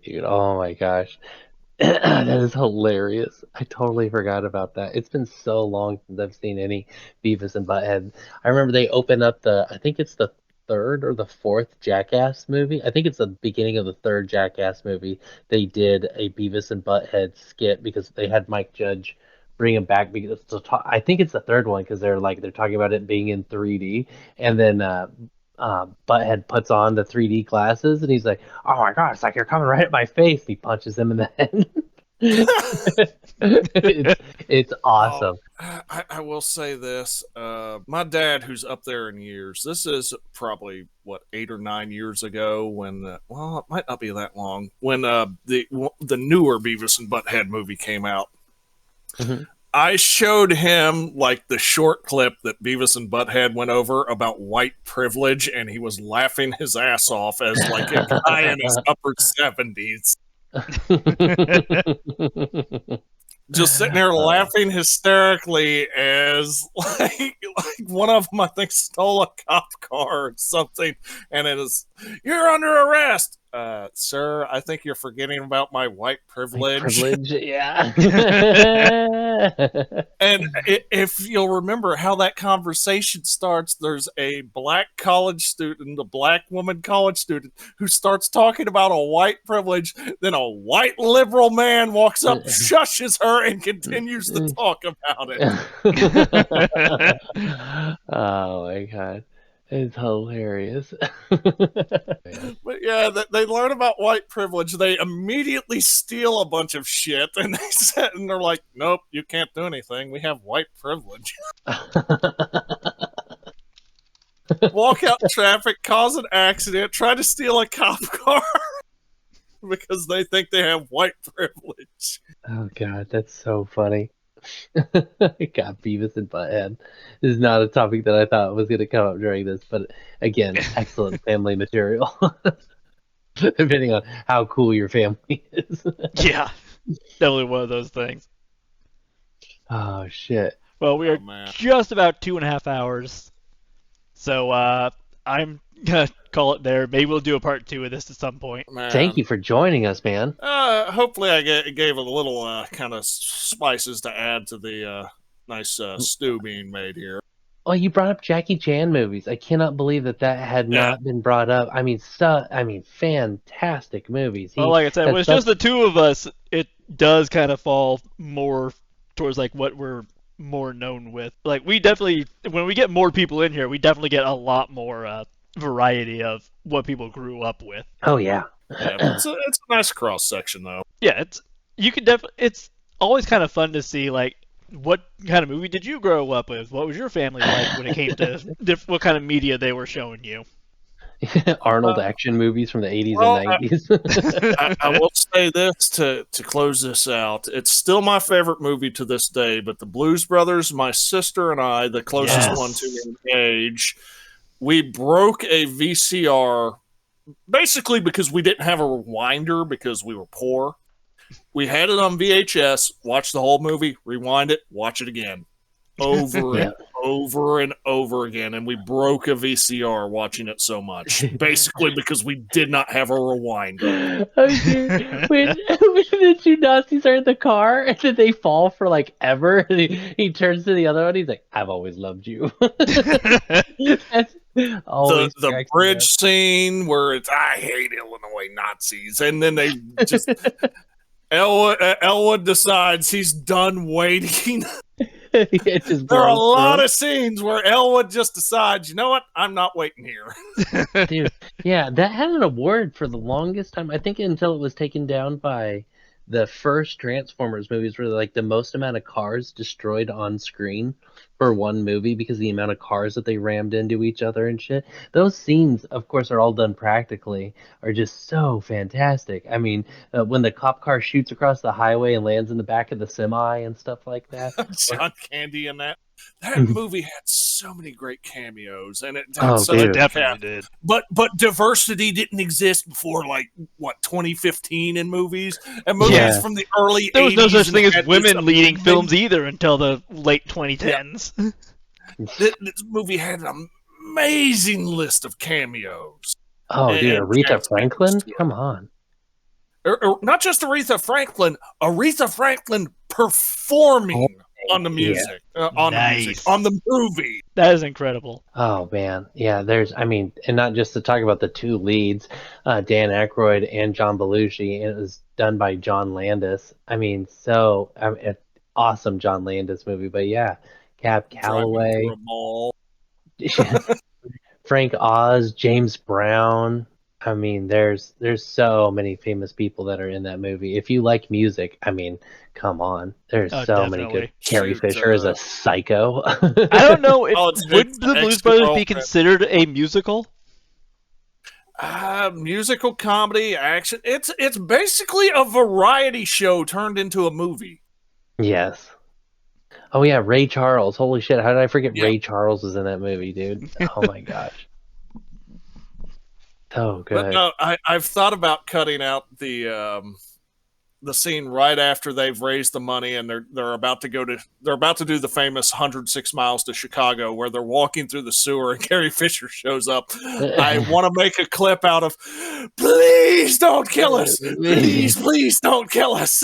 Dude, oh my gosh. That is hilarious. I totally forgot about that. It's been so long since I've seen any Beavis and Butthead. I remember they opened up I think it's the third or the fourth Jackass movie. I think it's the beginning of the third Jackass movie. They did a Beavis and Butthead skit because they had Mike Judge bring him back because I think it's the third one because they're talking about it being in 3D, and then Butthead puts on the 3D glasses and he's like, "Oh my god, it's like you're coming right at my face." He punches him in the head. It's awesome. I will say this. My dad, who's up there in years, this is probably, 8 or 9 years ago when, it might not be that long, when the newer Beavis and Butthead movie came out. Mm-hmm. I showed him like the short clip that Beavis and Butthead went over about white privilege, and he was laughing his ass off as like a guy in his upper 70s. Just sitting there laughing hysterically as like one of them, I think, stole a cop car or something, and it is, "You're under arrest." Sir, I think you're forgetting about my white privilege. Yeah. And if you'll remember how that conversation starts, there's a black college student, a black woman college student, who starts talking about a white privilege. Then a white liberal man walks up, shushes her, and continues to talk about it. Oh my god. It's hilarious. But yeah, they learn about white privilege. They immediately steal a bunch of shit, and they're like, "Nope, you can't do anything. We have white privilege." Walk out in traffic, cause an accident, try to steal a cop car because they think they have white privilege. Oh god, that's so funny. God, Beavis and Butthead. This is not a topic that I thought was going to come up during this, but again, excellent family material. Depending on how cool your family is. Yeah, definitely one of those things. Oh shit. Well, we are just about 2.5 hours, so I'm gonna call it there. Maybe we'll do a part 2 of this at some point. Man. Thank you for joining us, man. Hopefully I gave a little kind of spices to add to the nice stew being made here. Oh, you brought up Jackie Chan movies. I cannot believe that had not been brought up. I mean, fantastic movies. Well, like I said, when it's just the two of us, it does kind of fall more towards like what we're more known with. Like we definitely, when we get more people in here, we definitely get a lot more variety of what people grew up with. Oh yeah. It's a nice cross section though. Yeah, it's always kind of fun to see like what kind of movie did you grow up with? What was your family like when it came to what kind of media they were showing you? Arnold action movies from the 80s Well, and 90s. I will say this to close this out. It's still my favorite movie to this day, but the Blues Brothers, my sister and I, the closest Yes. one to me in age, we broke a VCR basically because we didn't have a rewinder because we were poor. We had it on VHS, watched the whole movie, rewind it, watch it again. Over Yeah. and over and over again, and we broke a VCR watching it so much, basically because we did not have a rewinder. Oh, dude. When the two Nazis are in the car and then they fall for like ever, and he turns to the other one, he's like, "I've always loved you." That's always The cracks me bridge up. scene where it's "I hate Illinois Nazis," and then they just Elwood decides he's done waiting. It just There are a blows lot through. of scenes where Elwood just decides, you know what, I'm not waiting here. Dude, yeah, that had an award for the longest time. I think until it was taken down by the first Transformers movies, where like the most amount of cars destroyed on screen for one movie because of the amount of cars that they rammed into each other and shit. Those scenes, of course, are all done practically, are just so fantastic. I mean, when the cop car shoots across the highway and lands in the back of the semi and stuff like that. John Candy in that. That movie had so many great cameos, and it had Oh, such It a dude. definitely cast. did. But diversity didn't exist before, like, what, 2015 in movies? And movies Yeah. from the early 80s. There was no such and thing as had women this leading amazing- films either until the late 2010s. This movie had an amazing list of cameos. Oh, dude, And Aretha Jack Franklin? Stewart. Come on. Not just Aretha Franklin performing on the yeah. music, on the music, Nice. on the movie. That is incredible. Oh man, yeah. I mean, and not just to talk about the two leads, Dan Aykroyd and John Belushi. It was done by John Landis. I mean, awesome John Landis movie. But yeah, Cab Driving Calloway, through a mall. Frank Oz, James Brown. I mean, there's so many famous people that are in that movie. If you like music, I mean, come on. There's Oh, so many good. definitely. Carrie Shoot, Fisher is a psycho. I don't know if Oh, it's would the Blues Brothers be ex-girlfriend. considered a musical? Musical comedy action. It's basically a variety show turned into a movie. Yes. Oh yeah, Ray Charles. Holy shit, how did I forget Yeah. Ray Charles was in that movie, dude? Oh my gosh. So But good. no, I've thought about cutting out the scene right after they've raised the money and they're about to do the famous 106 miles to Chicago where they're walking through the sewer and Carrie Fisher shows up. I want to make a clip out of please don't kill us. Please don't kill us.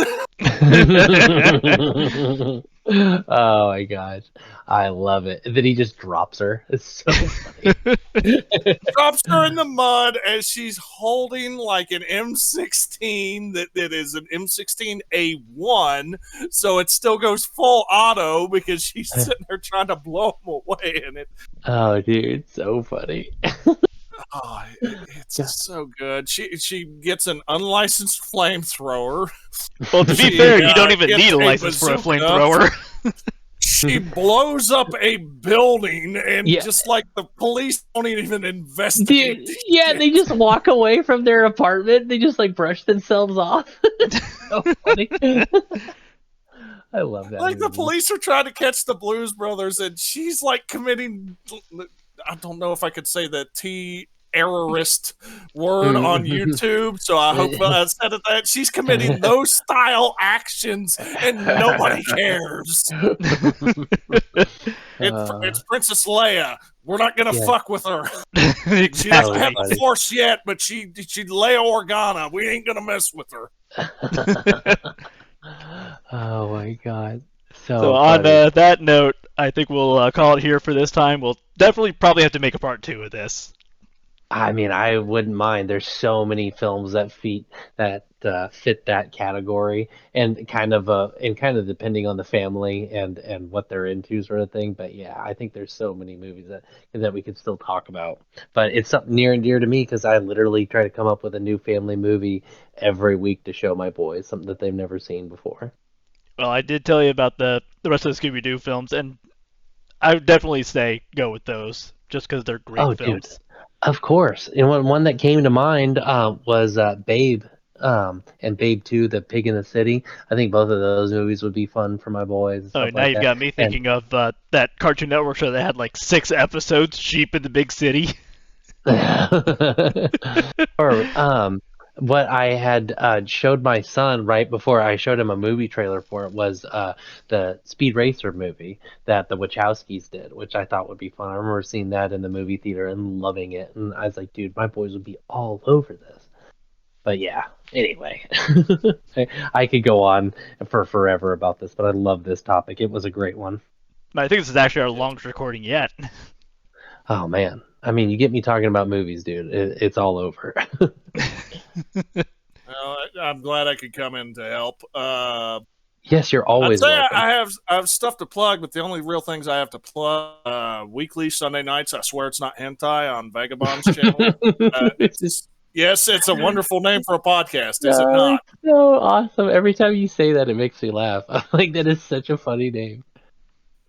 Oh my gosh. I love it. And then he just drops her. It's so funny. Drops her in the mud as she's holding like an M16 that is an M16A1, so it still goes full auto because she's sitting there trying to blow him away, and Oh dude, so funny. it's just so good. She gets an unlicensed flamethrower. Well, to be She, fair, you don't even gets need a a license for a bazooka. flamethrower. She blows up a building, and Yeah. just like the police don't even investigate. Dude, yeah, they just walk away from their apartment. They just like brush themselves off. So funny. I love that. Like the movie. police are trying to catch the Blues Brothers, and she's like committing. I don't know if I could say the errorist word on YouTube, so I hope I said it that she's committing those style actions, and nobody cares. It's Princess Leia. We're not gonna Yeah. fuck with her. She Exactly. doesn't have funny. the Force yet, but she Leia Organa. We ain't gonna mess with her. Oh my god. So on funny. that note, I think we'll call it here for this time. We'll definitely probably have to make a part 2 of this. I mean, I wouldn't mind. There's so many films that fit that category, and kind of depending on the family and what they're into, sort of thing. But yeah, I think there's so many movies that we could still talk about. But it's something near and dear to me because I literally try to come up with a new family movie every week to show my boys, something that they've never seen before. Well, I did tell you about the rest of the Scooby-Doo films, and I would definitely say go with those, just because they're great Oh, films. dude. Of course. And one that came to mind was Babe, and Babe 2, The Pig in the City. I think both of those movies would be fun for my boys and Oh, stuff now like you've that. got me And thinking of that Cartoon Network show that had like 6 episodes, Sheep in the Big City. or what I had showed my son right before I showed him a movie trailer for it was the Speed Racer movie that the Wachowskis did, which I thought would be fun. I remember seeing that in the movie theater and loving it, and I was like, dude, my boys would be all over this. But yeah, anyway, I could go on for forever about this, but I love this topic. It was a great one. I think this is actually our longest recording yet. Oh man, I mean, you get me talking about movies, dude. It's all over. Well, I'm glad I could come in to help. Yes, you're I'd always say welcome. I have stuff to plug, but the only real things I have to plug weekly Sunday nights. I swear it's not hentai on Vagabond's channel. Yes, it's a wonderful name for a podcast, is it not? It's so awesome. Every time you say that, it makes me laugh. I'm like, that is such a funny name.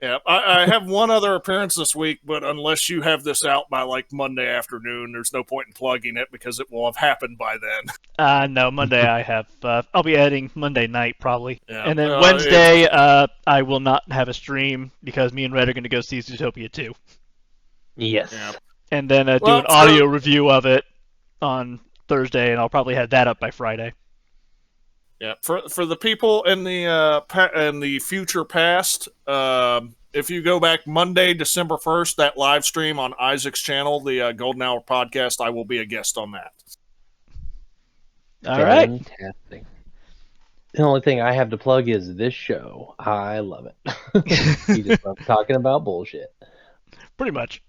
Yeah, I have one other appearance this week, but unless you have this out by like Monday afternoon, there's no point in plugging it because it will have happened by then. No, Monday I have. I'll be editing Monday night probably, Yeah, and then Wednesday I will not have a stream because me and Red are going to go see Zootopia 2, Yes. Yeah. and then do Well, an audio review of it on Thursday, and I'll probably have that up by Friday. Yeah, for the people in the future past, if you go back Monday, December 1st, that live stream on Isaac's channel, the Golden Hour podcast, I will be a guest on that. All right. Fantastic. The only thing I have to plug is this show. I love it. You just love talking about bullshit. Pretty much.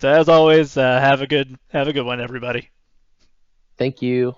So as always, have a good one, everybody. Thank you.